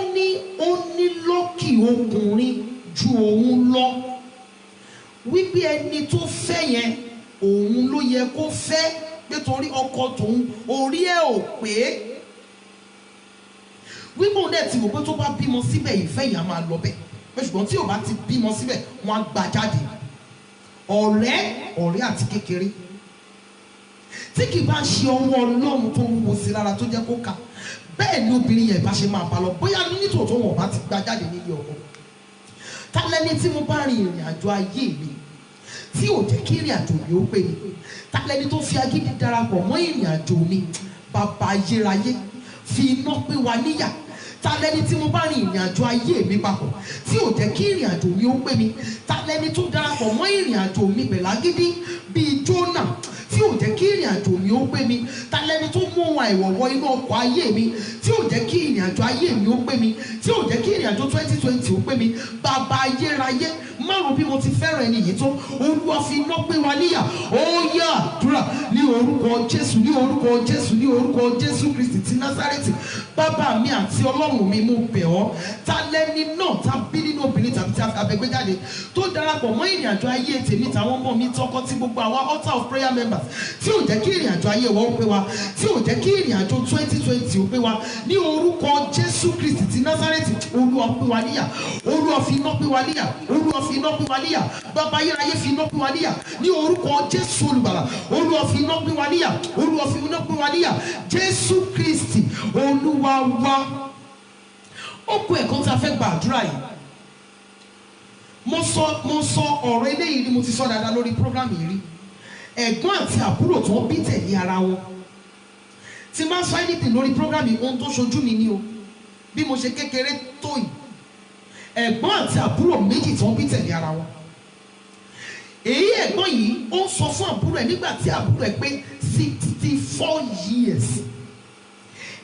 ní lọ́kì ọkùnrin ju òun lọ, wípé ẹni tó fẹ́ yẹn òun ló yẹ kó fẹ́, nítorí ọkọ tòun orí ẹ̀ ò pé. Wípé òun dẹ̀ ti wò pé tó bá bímọ síbẹ̀ ìfẹ́ yẹn á máa lọ bẹ̀, pé ṣùgbọ́n tí ò bá ti bímọ síbẹ̀ wọ́n á gbà jáde. Ọ̀rẹ́ àti kékeré tí kì bá ń ṣe ọwọ́ Ọlọ́run tó wúwo sí lára tó jẹ́ kó kà, bẹ́ẹ̀ ni obìnrin yẹn bá ṣe máa bá lọ, bóyá nítòótọ́ wọn bá ti gbà jáde nílé ọkọ. Ta lẹni tí mo bá rin ìrìn àjò ayé mi tí ò jẹ́ kí ìrìn àjò mi ó pé mi? Ta lẹni tó fi agídí darapọ̀ mọ́ ìrìn àjò mi? Bàbá ayérayé, fi iná pín wa níyà. Ta lẹni tí mo bá rin ìrìn àjò ayé mi papọ̀ tí ò jẹ́ kí ìrìn àjò mi ó pé mi? Ta lẹni tó darapọ̀ mọ́ ìrìn àjò mi pẹ̀lú agídí bíi Jónà tí ò jẹ́ kí ìrìn àjò mi ó pé mi? Ta lẹni tó mú ohun àìwọ̀wọ́ inú ọkọ̀ ayé mi tí ò jẹ́ kí ìrìn àjò ayé mi ó pé mi, tí ò jẹ́ kí ìrìn àjò 2020 ó pé mi? Bàbá ayérayé, márùn bí mo ti fẹ́ràn ẹni yìí tó, Olúwa fi iná pín wa níyà. Ó yá àdúrà ní orúkọ Jésù, ní orúkọ Jésù, ní orúkọ Jésù Kristi ti Násárẹ́tì. Bàbá mi àti Ọlọ́run mi, mo bẹ̀ ọ́, ta lẹni náà tá bí nínú obìnrin tàbí tí a fẹ́ gbé jáde tó darapọ̀ mọ́ ìrìn àjò ayé tèmi tàwọn ọmọ mi tọkọ tí gbogbo àwa altar of prayer members tí ò jẹ́ kí ìrìn àjò ayé wa ó pé wa, tí ò jẹ́ kí ìrìn àjò 2020 ó pé wa, ní orúkọ Jésù Kristi ti Násárẹ́tì. Olúwa pín wa níyà, Olúwa fi iná pín wa níyà, Olúwa fi iná pín wa níyà. Bàbá ayérayé, fi iná pín wa níyà ní orúkọ Jésù olùgbàlà. Olúwa fi iná pín wa níyà, Olúwa fi iná pín wa níyà. Jésù Kristi Olúwa wa. Ó kù ẹ̀kọ́ tí a fẹ́ gba àdúrà yìí. Mo sọ ọ̀rọ̀ eléyìí ni mo ti sọ dáadáa lórí program yìí rí. Ẹ̀gbọ́n àti àbúrò tó ń bí tẹ̀lé ara wọn. Tí máa sọ anything lórí program yìí, ohun tó ṣojú mi ni o. Bí mo ṣe kékeré tó yìí. Ẹ̀gbọ́n àti àbúrò méjì tó ń bí tẹ̀lé ara wọn. Èyí ẹ̀gbọ́n yìí ó ń sọ fún àbúrò ẹ̀ nígbà tí àbúrò ẹ̀ pé 64 years.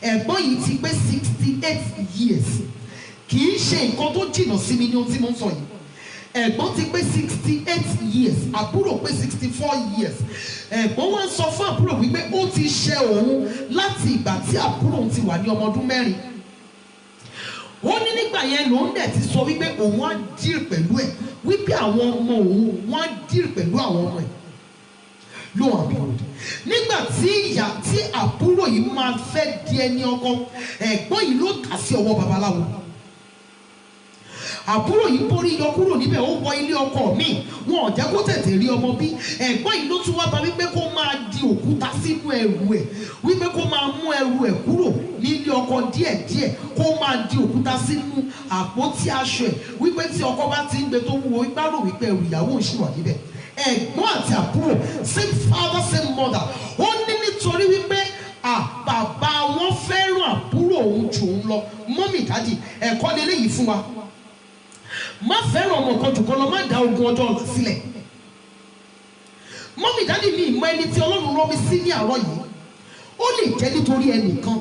Ẹ̀gbọ́n yìí ti pé 68 years. Kì í ṣe nǹkan tó jìnnà sí mi ní ohun tí mo ń sọ yìí. Ẹ̀gbọ́n ti pé 68 years, àbúrò pé 64 years. Ẹ̀gbọ́n wá ń sọ fún àbúrò wípé ó ti ṣe òun láti ìgbà tí àbúrò òun ti wà ní ọmọ ọdún 4. Ó ní nígbà yẹn lòun dẹ̀ ti sọ wípé òun á díìrì pẹ̀lú ẹ̀, wípé àwọn ọmọ òun wọ́n á díìrì pẹ̀lú àwọn ọmọ ẹ̀. Lo and behold, nígbà tí ìyá tí àbúrò yìí máa fẹ́ di ẹni ọkọ, ẹ̀gbọ́n yìí ló kà sí ọwọ́ babaláwo. Àbúrò yìí borí yọ kúrò níbẹ̀, ó wọ ilé ọkọ mi, wọn ò jẹ́ kó tètè rí ọmọ bí. Ẹ̀gbọ́n yìí ló tún wá bá wípé kó máa di òkúta sínú ẹrù ẹ̀, wípé kó máa mú ẹrù ẹ̀ kúrò nílé ọkọ díẹ̀díẹ̀, kó máa di òkúta sínú àpótí aṣọ ẹ̀, wípé tí ọkọ bá ti ń gbé tó wúwo ipá rò wípé ẹrù ìyàwó ò ṣì wà níbẹ̀. Ẹ̀gbọ́n àti àbúrò, same father same mother. Ó ní nítorí wípé bàbá wọn fẹ́ràn àbúrò òun jù òun lọ. Mọ́mì dádì, ẹ̀kọ́ lélẹ́yìí fún wa. Má fẹ́ràn ọmọ kan jù kan lọ, má dá ogun ọjọ́ ọ̀la sílẹ̀. Mọ́mì dádì, mi ìmọ̀ ẹni tí Ọlọ́run rán mi sí ní àárọ̀ yìí. ó lè jẹ́ nítorí ẹnìkan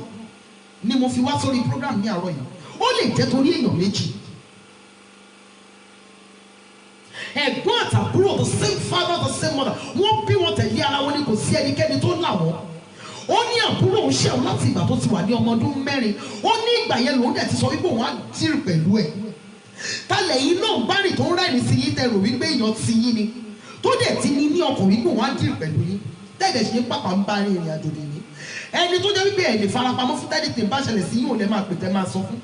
ni mo fi wá sórí program ní àárọ̀ yìí, ó lè jẹ́ torí èèyàn méjì. Ẹ̀gbọ́n àtàbúrò, the same father, the same mother, wọ́n bí wọn tẹ̀lé ara wọn ni, kò sí ẹnikẹ́ni tó là wọ́n. Ó ní àbúrò òun ṣẹ̀wọ̀n láti ìgbà tó ti wà ní ọmọ ọdún 4. Ó ní ìgbà yẹn lòun dẹ̀ ti sọ wípé òun á dìrì pẹ̀lú ẹ̀. Tálẹ̀ yìí náà bá rìn tó ń rẹ́rìn sí yín tẹ̀rù wípé èèyàn ti yín ni, tó dẹ̀ ti ní ọkàn wípé òun á dìrì pẹ̀lú yín, tẹ́lẹ̀ ṣe pàpà ń bá rìn ìrìn àjò nìyí. Ẹni tó jẹ́ wípé ẹ̀ lè farapamọ́ fún tẹ́lẹ̀ tí ń bá ṣẹlẹ̀ sí yín ò lè máa pè tẹ́ máa sọ fún.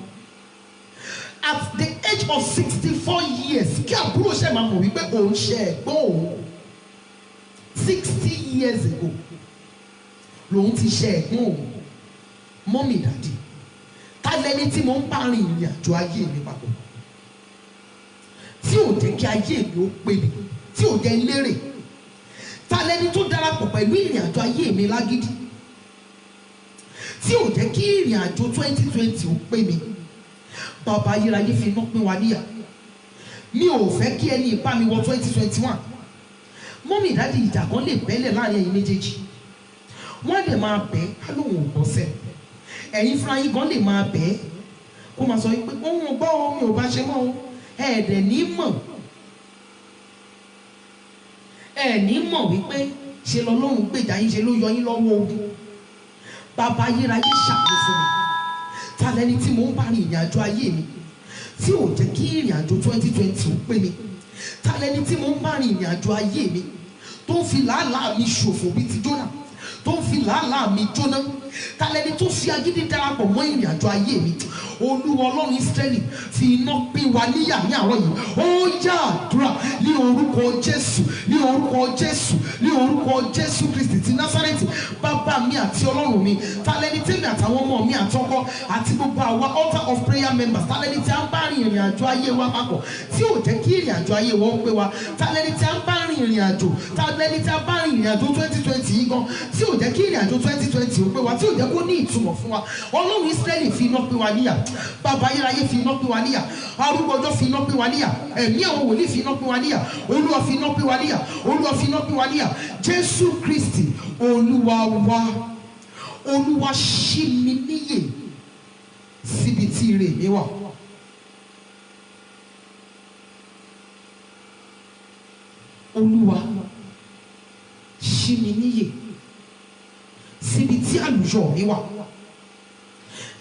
At the age of 64 years, kí àbúrò ṣe máa mọ̀ wípé òun ṣe ẹ̀gbọ́n òun. 60 years ago lòun ti ṣe ẹ̀gbọ́n òun. Mọ́mì dàdí, ta lẹni tí mo ń bá rìn ìrìn àjò ayé mi papọ̀, tí ò jẹ́ kí ayé mi ó pé mi, tí ò jẹ́ lérè? Ta lẹni tó darapọ̀ pẹ̀lú ìrìn àjò ayé mi lágídí, tí ò jẹ́ kí ìrìn àjò 2020 ó pé mi? Bàbá ayérayé fi iná pín wa níyà. Mi ò fẹ́ kí ẹni ìbá mi wọ 2021. Mọ́mì dádì, ìjà kan lè bẹ́lẹ̀ láàrin ẹ̀yin méjèèjì. Wọ́n á dẹ̀ máa bẹ́ á lóun ò gbọ́ sẹ́. Ẹ̀yin fúnra yín gan lè máa bẹ́ kó máa sọ pé òun ò gbọ́ o, mi ò bá ṣe mọ́ o. Ẹ̀ẹ̀dẹ̀ ní mọ̀. Ẹ̀ ní mọ̀ wípé ṣe lọ́lọ́run gbèjà yín, ṣe ló yọ yín lọ́wọ́ ogun. Bàbá ayérayé ṣàánú fún mi. Ta lẹni tí mo ń bá rìn ìrìn àjò ayé mi tí ò jẹ́ kí ìrìn àjò 2020 ó pé mi? Ta lẹni tí mo ń bá rìn ìrìn àjò ayé mi tó ń fi làálàá mi ṣòfò bíi ti Jónà, tó ń fi làálàá mi jóná? Ta lẹni tó fi agídí darapọ̀ mọ́ ìrìn àjò ayé mi? Olúwa Ọlọ́run Ísírẹ́lì fi iná pín wa níyà ní àárọ̀ yìí. Ó yá àdúrà ní orúkọ Jésù, ní orúkọ Jésù, ní orúkọ Jésù Kristi ti Násárẹ́tì. Bàbá mi àti Ọlọ́run mi, ta lẹni tèmi àtàwọn ọmọ mi àtọkọ àti gbogbo àwa altar of prayer members, ta lẹni tí a ń bá rìn ìrìn àjò ayé wa papọ̀ tí ò jẹ́ kí ìrìn àjò ayé wa ó pé wa? Ta lẹni tí a ń bá rìn ìrìn àjò, ta lẹni tí a bá rìn ìrìn àjò 2020 yìí gan tí ò jẹ́ kí ìrìn àjò 2020 ó pé wa, tí ò jẹ́ kó ní ìtumọ̀ fún wa? Ọlọ́run Ísírẹ́lì fi iná pín wa níyà. Bàbá ayérayé fi iná pín wa níyà. Arúgbó ọjọ́ fi iná pín wa níyà. Ẹ̀mí àwọn wòlíì fi iná pín wa níyà. Olúwa fi iná pín wa níyà. Olúwa fi iná pín wa níyà. Jésù Kristi Olúwa wa. Olúwa ṣí mi níyè síbi tí ire mi wà. Olúwa ṣí mi níyè síbi tí àlùyọ mi wà.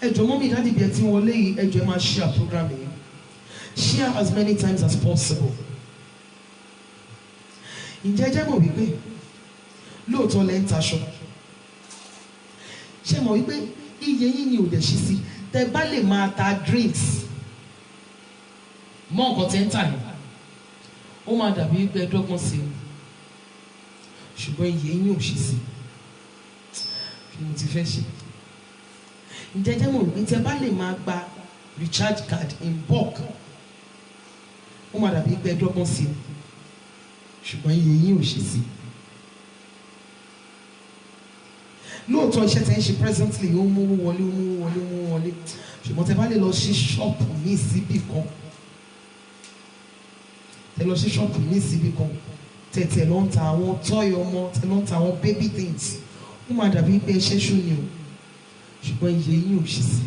Ẹ jọ̀ọ́ mọ́mí dáàdì bí ẹ ti wọlé yìí, ẹ jọ̀ọ́ ẹ máa share program yìí. Share as many times as possible. Ǹjẹ́ ẹ jẹ́ mọ̀ wípé lóòótọ́ lẹ́ ń taṣọ? Ṣé mọ̀ wípé iye yín ni ò dẹ̀ ṣí sí? Tẹ bá lè máa ta drinks mọ́ nǹkan tẹ́ ń tà yẹn, ó máa dàbí wípé ẹdọ́gbọ́n sí i, ṣùgbọ́n iye yín ò ṣí sí. Kí ni mo ti fẹ́ ṣe? Ǹjẹ́ ẹ jẹ́ mọ̀ wípé tẹ bá lè máa gba recharge card in bulk, ó máa dàbí wípé ẹdọ́gbọ́n sí i, ṣùgbọ́n iye yín ò ṣí sí. Lóòótọ́ iṣẹ́ tẹ́ ń ṣe presently ó mú wọlé, ó mú wọlé, ó mú wọlé, ṣùgbọ́n tẹ bá lè lọ sí ṣọ́ọ̀pù ní síbì kan, tẹ lọ sí ṣọ́ọ̀pù ní síbì kan, tẹ lọ ń ta àwọn toy ọmọ, tẹ lọ ń ta àwọn baby things, ó máa dàbí pé ẹṣẹ́ ṣú ni o, ṣùgbọ́n iye yín ò ṣí sí.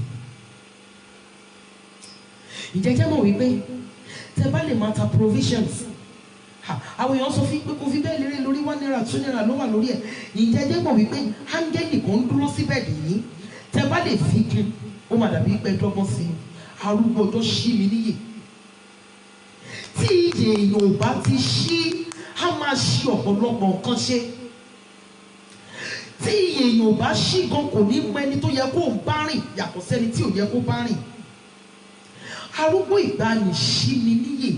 Ǹjẹ́ jẹ́ mọ̀ wípé tẹ bá lè máa ta provisions, àwọn èèyàn sọ fún pé kò fi bẹ́ẹ̀ lérè lórí 1 naira 2 naira ló wà lórí ẹ̀. Ǹjẹ́ jẹ́ mọ̀ wípé áńgẹ́lì kan dúró síbẹ̀ nìyí, tẹ bá lè fi kún, ó máa dàbí pé dọ́gbọ́n sí i. Arúgbó ọjọ́ ṣí mi níyè. Tí iye èèyàn ò bá ti ṣí, á máa ṣí ọ̀pọ̀lọpọ̀ nǹkan ṣe. Tí iye èèyàn ò bá ṣí gan, kò ní mọ ẹni tó yẹ kó bá rìn yàtọ̀ sẹ́ni tí ò yẹ kó bá rìn. Arúgbó ìgbàanì ṣí mi níyè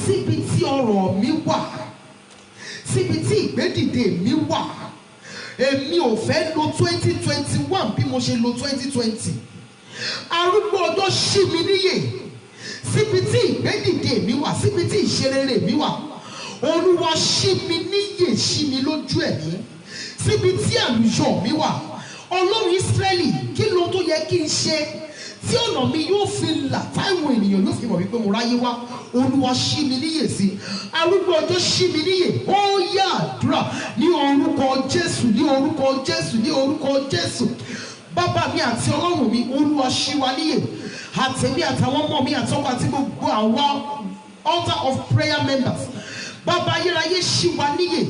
síbi tí ọrọ̀ mi wà, síbi tí ìgbédìde mi wà. Èmi ò fẹ́ lo 2021 bí mo ṣe lo 2020. Arúgbó ọjọ́ ṣí mi níyè síbi tí ìgbédìde mi wà, síbi tí ìṣerere mi wà. Olúwa ṣí mi níyè, ṣí mi lójú ẹ̀mí síbi tí àlùyọ mi wà. Ọlọ́run Ísírẹ́lì, kí ló tó yẹ kí n ṣe tí ọ̀nà mi yóò fi là, táwọn ènìyàn yóò fi mọ̀ wípé mo ráyé wá? Olúwa ṣí mi níyè sí. Arúgbó ọjọ́ ṣí mi níyè. Ó yá àdúrà ní orúkọ Jésù, ní orúkọ Jésù, ní orúkọ Jésù. Bàbá mi àti Ọlọ́run mi, Olúwa ṣí wa níyè. Àtẹ̀mí àtàwọn ọmọ mi àtọkọ àti gbogbo àwọn altar of prayer members. Bàbá ayérayé ṣí wa níyè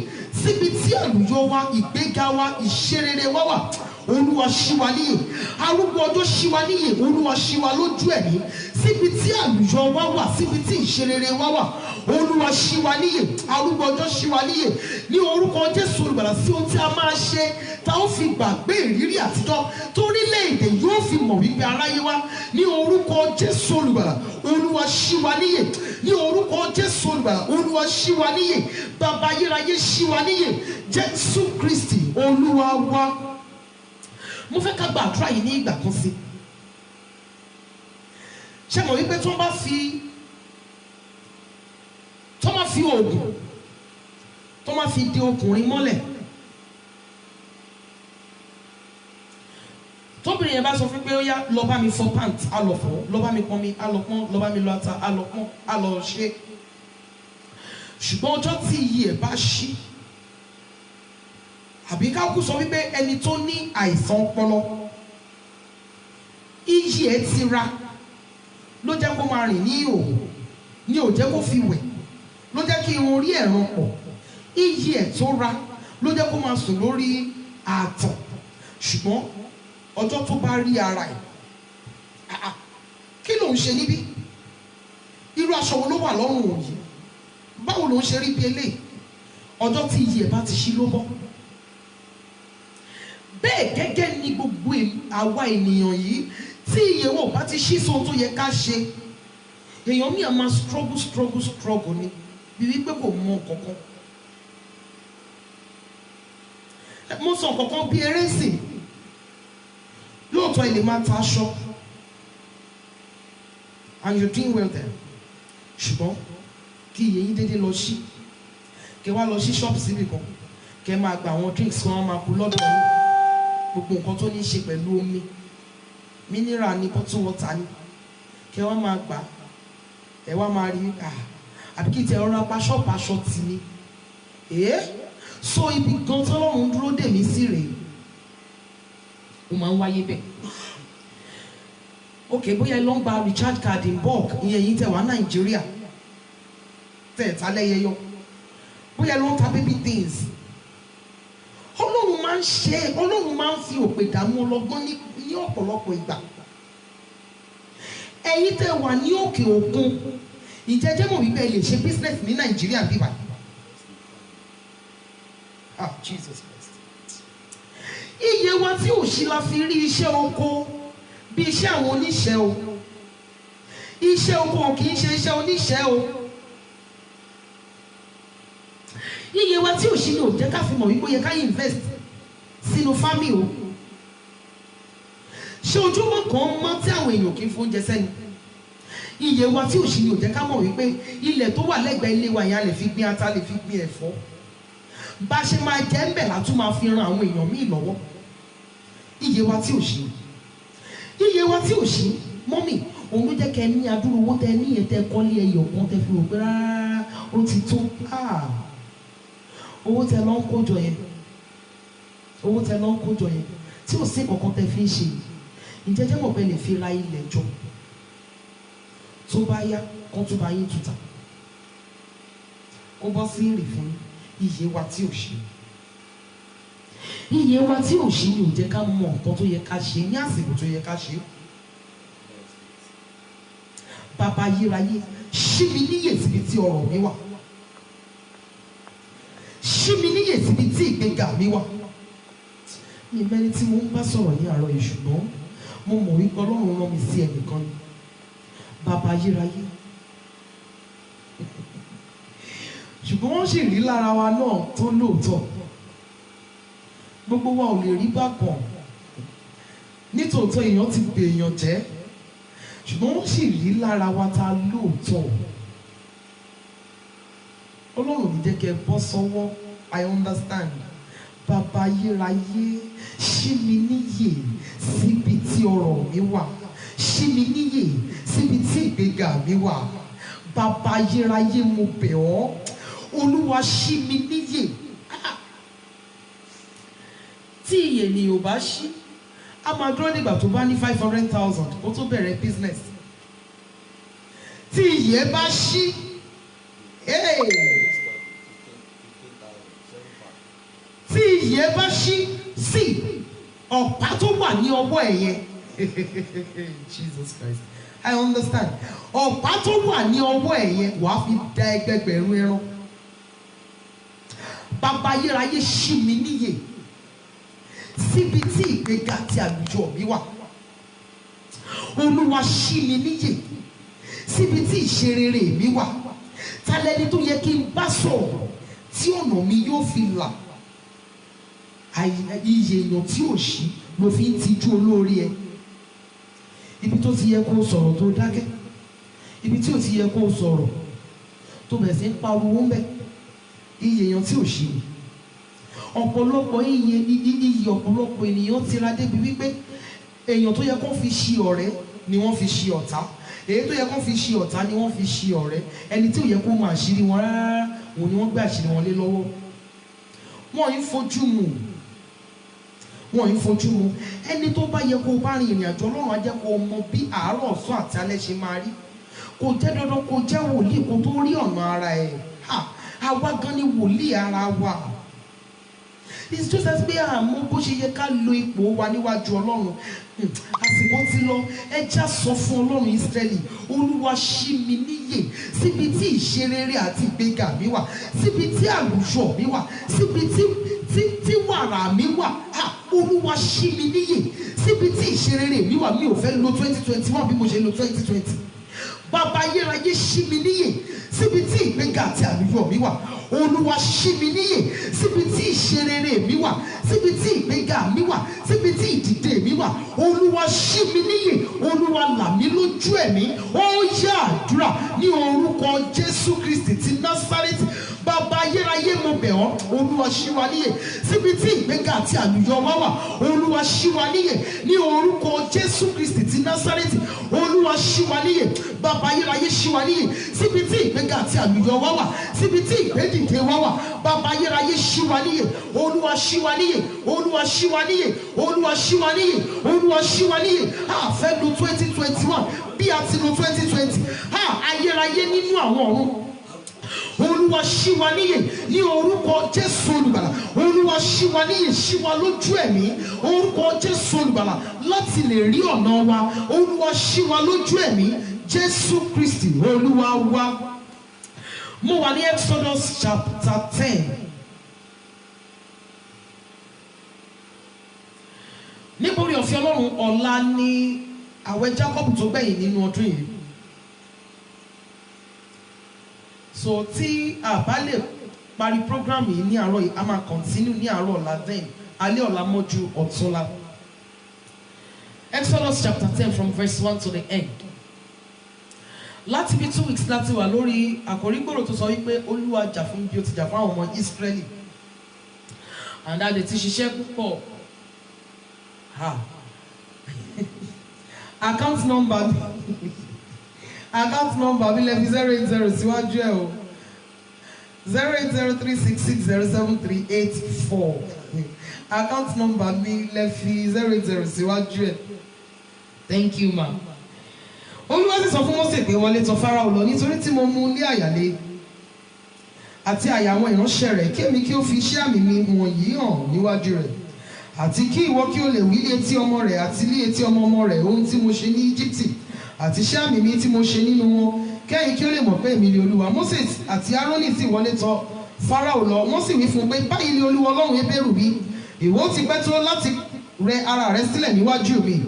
síbi tí àlùyọ wa, ìgbéga wa, ìṣerere wa wà. Olúwa ṣí wa níyè. Arúgbó ọjọ́ ṣí wa níyè. Olúwa ṣí wa lójú ẹ̀mí síbi tí àlùyọ wa wà, síbi tí ìṣerere wa wà. Olúwa ṣí wa níyè. Arúgbó ọjọ́ ṣí wa níyè ní orúkọ Jésù Olùgbàlà. Sí ohun tí a máa ṣe tá ó fi gbàgbé ìrírí àtijọ́ torílẹ̀-èdè yóò fi mọ̀ wípé aráyé wá ní orúkọ Jésù Olùgbàlà. Olúwa ṣí wa níyè ní orúkọ Jésù Olùgbàlà. Olúwa ṣí wa níyè. Bàbá ayérayé ṣí wa níyè. Jésù Kristi Olúwa wa. Mo fẹ́ ká gbàdúrà yìí ní ìgbà kan sí. Ṣé mọ̀ wípé tó bá fi oògùn tó máa fi di ọkùnrin mọ́lẹ̀, tóbìnrin yẹn bá sọ fún pé ó yá lọ bá mi fọ pant, á lọ fọ, lọ bá mi pọn mi, á lọ pọn, lọ bá mi lọ ata, á lọ pọn, á lọ ṣe. Ṣùgbọ́n ọjọ́ tí iyì ẹ̀ bá ṣí, àbí ká kú sọ wípé ẹni tó ní àìsàn ọpọlọ iyì ẹ̀ ti ra, ló jẹ́ kó máa rìn ní ìhòòhò, ní ò jẹ́ kó fi wẹ̀, ló jẹ́ kí irun orí ẹ̀ ràn pọ̀, iyì ẹ̀ tó ra ló jẹ́ kó máa sùn lórí ààtàn. Ṣùgbọ́n ọjọ́ tó bá rí ara ẹ̀, kí ló ń ṣe níbí? Irú aṣọ wo ló wà lọ́rùn òyì? Báwo ló ń ṣe rí bí eléyìí? Ọjọ́ tí iyì ẹ̀ bá ti ṣí ló bọ́. Bẹ́ẹ̀ gẹ́gẹ́ ni gbogbo àwa ènìyàn yìí tí iye wọn bá ti ṣí sóhun tó yẹ ká ṣe, èèyàn mi à máa struggle ni bí wípé kò mọ kankan. Mo sọ kankan bí eré sìn, lóòótọ́ ilé máa ta aṣọ and you doing well there, ṣùgbọ́n kí iye yín dédé lọ sí, kẹ wá lọ sí ṣọ́ọ̀bù síbì kan, kẹ máa gba àwọn drinks kan, wọ́n máa kú lọ́dọ̀ yín, gbogbo nǹkan tó ní í ṣe pẹ̀lú omi, mineral ni, bottle water ni, kẹ wá máa gbà, ẹ wá máa rí àbí kí tẹ ọ̀rọ̀ apá ṣọ́ọ̀bù aṣọ tì ní. So ibi gan tọ́lọ́run dúró dè mí sí rèé, ó máa ń wáyé bẹ́ẹ̀. Ok, bóyá ẹ lọ ń gba recharge card in bulk, ìyẹn yìí tẹ wá Nàìjíríà tẹ̀ ta lẹ́yẹyọ, bóyá ẹ lọ ń ta baby things. Ọlọ́run máa ń ṣe, Ọlọ́run máa ń fi òpè dààmú ọlọ́gbọ́n ní ọ̀pọ̀lọpọ̀ ìgbà. Ẹ̀yin tẹ́ wà ní òkè òkun, ìjẹ́jẹ́ mọ̀ wípé ẹ lè ṣe business ní Nàìjíríà bíbá. Jesus Christ. Iye wa tí ò ṣí la fi rí iṣẹ́ oko bí iṣẹ́ àwọn oníṣẹ́ o. Iṣẹ́ oko kì í ṣe iṣẹ́ oníṣẹ́ o. Iye wa tí ò ṣí ni ò jẹ́ ká fi mọ̀ wípé ó yẹ ká invest sínú family o. Ṣé ojúmọ́ kan mọ́ tí àwọn èèyàn kì í fún oúnjẹ sẹ́nu? Iye wa tí ò ṣí ni ò jẹ́ ká mọ̀ wípé ilẹ̀ tó wà lẹ́gbẹ̀ẹ́ ilé wa yẹn a lè fi gbin ata, lè fi gbin ẹ̀fọ́. Bá ṣe máa jẹ́ ń bẹ̀ látún máa fi ran àwọn èèyàn míì lọ́wọ́. Iye wa tí ò ṣí. Iye wa tí ò ṣí, mọ́mì, òun ló jẹ́ kẹ́ ní adúrú owó tẹ ní yẹn tẹ kọ́lé ẹyọ kan tẹ fi rò pé rárá ó ti tó. Owó tẹ lọ ń kójọ yẹn, owó tẹ lọ ń kójọ yẹn tí ò sí kankan tẹ fi ń ṣe, ìjẹ́jẹ́ mọ̀ pé lè fi ra ilẹ̀ jọ tó bá yá kó tó bá yín tuta kó bọ́ sí èrè fún iye wa tí ò ṣe. Iye wa tí ò ṣe ni ò jẹ́ ká mọ nǹkan tó yẹ ká ṣe ní àsìkò tó yẹ ká ṣe. Bàbá ayérayé ṣí mi níyè síbi tí ọrọ̀ mi wà, ṣí mi níyè síbi tí ìgbéga mi wà. Mi mẹ́ni tí mo ń bá sọ̀rọ̀ ní àárọ̀ yìí, ṣùgbọ́n mo mọ̀ wípé Ọlọ́run rán mi sí ẹnìkan ni. Bàbá ayérayé, ṣùgbọ́n wọ́n sì rí lára wa náà tó lóòótọ́. Gbogbo wa ò lè rí bákan, nítòótọ́ èèyàn ti bè èèyàn jẹ́, ṣùgbọ́n wọ́n sì rí lára wa ta lóòótọ́. Ọlọ́run ní jẹ́ kẹ́ bọ́ sọ́wọ́, I understand. Bàbá ayérayé ṣí mi níyè síbi tí ọrọ̀ mi wà, ṣí mi níyè síbi tí ìgbéga mi wà. Bàbá ayérayé mo bẹ̀ ọ́, Olúwa ṣí mi níyè. tí iye ni ò bá ṣí a máa dúró nígbà tó bá ní 500,000 ó tó bẹ̀rẹ̀ business. Tí iye bá ṣí tí iye bá ṣí sí ọ̀pá tó wà ní ọwọ́ ẹ̀ yẹn Jesus Christ, I understand. Ọ̀pá tó wà ní ọwọ́ ẹ̀ yẹn wàá fi da ẹgbẹgbẹ̀rún ẹran. Bàbá ayérayé ṣí mi níyè síbi tí ìgbéga àti àlùjọ mi wà. Olúwa ṣí mi níyè síbi tí ìṣerere mi wà. Ta lẹni tó yẹ kí n bá sọ̀rọ̀ tí ọ̀nà mi yóò fi là? Iye èèyàn tí ò ṣí ló fi ń tijú olórí ẹ. Ibi tó ti yẹ kó sọ̀rọ̀ tó dákẹ́, ibi tí ò ti yẹ kó sọ̀rọ̀ tó bẹ̀rẹ̀ sí ń pariwo ń bẹ̀. Iye èèyàn tí ò ṣí ni. Ọ̀pọ̀lọpọ̀ iye ọ̀pọ̀lọpọ̀ ènìyàn ti ra débi wípé èèyàn tó yẹ kó fi ṣí ọ̀rẹ́ ni wọ́n fi ṣí ọ̀tá, èyí tó yẹ kó fi ṣí ọ̀tá ni wọ́n fi ṣí ọ̀rẹ́, ẹni tí ò yẹ kó mọ àṣírí wọn rárá òun ni wọ́n gbé àṣírí wọn lé lọ́wọ́. Wọ́n ń fojú mu, wọ́n ń fojú mu. Ẹni tó bá yẹ kó bá rin ìrìn àjò Ọlọ́run á jẹ́ kó mọ bí àárọ̀ ọ̀sán àti alẹ́ ṣe máa rí. Kò jẹ́ dandan kó jẹ́ wòlíì kó tó rí ọ̀nà ara ẹ̀. Àwa gan ni wòlíì ara wa. It's just as pé àmọ́ bó ṣe yẹ ká lo ipò wa níwájú Ọlọ́run. Àsìkò ti lọ, ẹ já sọ fún Ọlọ́run Ísírẹ́lì, Olúwa ṣí mi níyè síbi tí ìṣerere àti ìgbéga mi wà, síbi tí àlùjọ mi wà, síbi tí wàrà mi wà. Olúwa ṣí mi níyè síbi tí ìṣerere mi wà. Mi ò fẹ́ lo 2021 bí mo ṣe lo 2020. Bàbá ayérayé ṣí mi níyè síbi tí ìgbéga àti àlùyọ mi wà. Olúwa ṣí mi níyè síbi tí ìṣerere mi wà, síbi tí ìgbéga mi wà, síbi tí ìdìde mi wà. Olúwa ṣí mi níyè, Olúwa là mí lójú ẹ̀mí. Ó yá àdúrà ní orúkọ Jésù Kristi ti Násárẹ́tì. Bàbá ayérayé mo bẹ̀ ọ́, Olúwa ṣí wa níyè síbi tí ìgbéga àti àlùyọ wa wà. Olúwa ṣí wa níyè ní orúkọ Jésù Kristi ti Násárẹ́tì. Olúwa ṣí wa níyè, bàbá ayérayé ṣí wa níyè síbi tí ìgbéga àti àlùyọ wa wà, síbi tí ìgbédìde wa wà. Bàbá ayérayé ṣí wa níyè, Olúwa ṣí wa níyè, Olúwa ṣí wa níyè, Olúwa ṣí wa níyè, Olúwa ṣí wa níyè. A fẹ́ lo 2021 bí a ti lo 2020. Ayérayé nínú àwọn ọ̀run, Olúwa ṣí wa níyè ní orúkọ Jésù olùgbàlà. Olúwa ṣí wa níyè, ṣí wa lójú ẹ̀mí, orúkọ Jésù olùgbàlà, láti lè rí ọ̀nà wa. Olúwa ṣí wa lójú ẹ̀mí, Jésù Kristi Olúwa wa. Mo wà ní Exodus chapter 10. Nítorí ọ̀fẹ́ Ọlọ́run, ọ̀la ni àwẹ̀ Jacob tó gbẹ̀yìn nínú ọdún yìí. So tí a bá lè parí program yìí ní àárọ̀ yìí, a máa continue ní àárọ̀ ọ̀la, then alẹ́ ọ̀la mọ́jú ọ̀túnla. Exodus chapter 10 from verse 1 to the end. Láti bí 2 weeks láti wà lórí àkòrí gbòòrò tó sọ wípé Olúwa jà fún bí ó ti jà fún àwọn ọmọ Ísírẹ́lì. And a lè ti ṣiṣẹ́ púpọ̀. Account number mi lẹ́fi 080 síwájú ẹ̀ o. 08036607384. Account number mi lẹ́fi 080 síwájú ẹ̀. Thank you ma. Olúwa sì sọ fún Mósè pé wọlé tọ̀ Fáráò lọ, nítorí tí mo mú ní àyàlé àti àyà àwọn ìránṣẹ́ rẹ̀, kémi kí ó fi iṣẹ́ àmì mi wọ̀nyí hàn níwájú rẹ̀, àti kí ìwọ kí o lè wí lé etí ọmọ rẹ̀ àti lé etí ọmọ ọmọ rẹ̀ ohun tí mo ṣe ní Íjíbítì àti iṣẹ́ àmì mi tí mo ṣe nínú wọn, kẹ́yìn kí ó lè mọ̀ pé èmi ni Olúwa. Mósè àti Árónì sì wọlé tọ̀ Fáráò lọ, wọ́n sì wí fún un pé báyìí ni Olúwa Ọlọ́run Hébérù wí, ìwọ ti pẹ́ tó láti rẹ ara rẹ sílẹ̀ níwájú mi.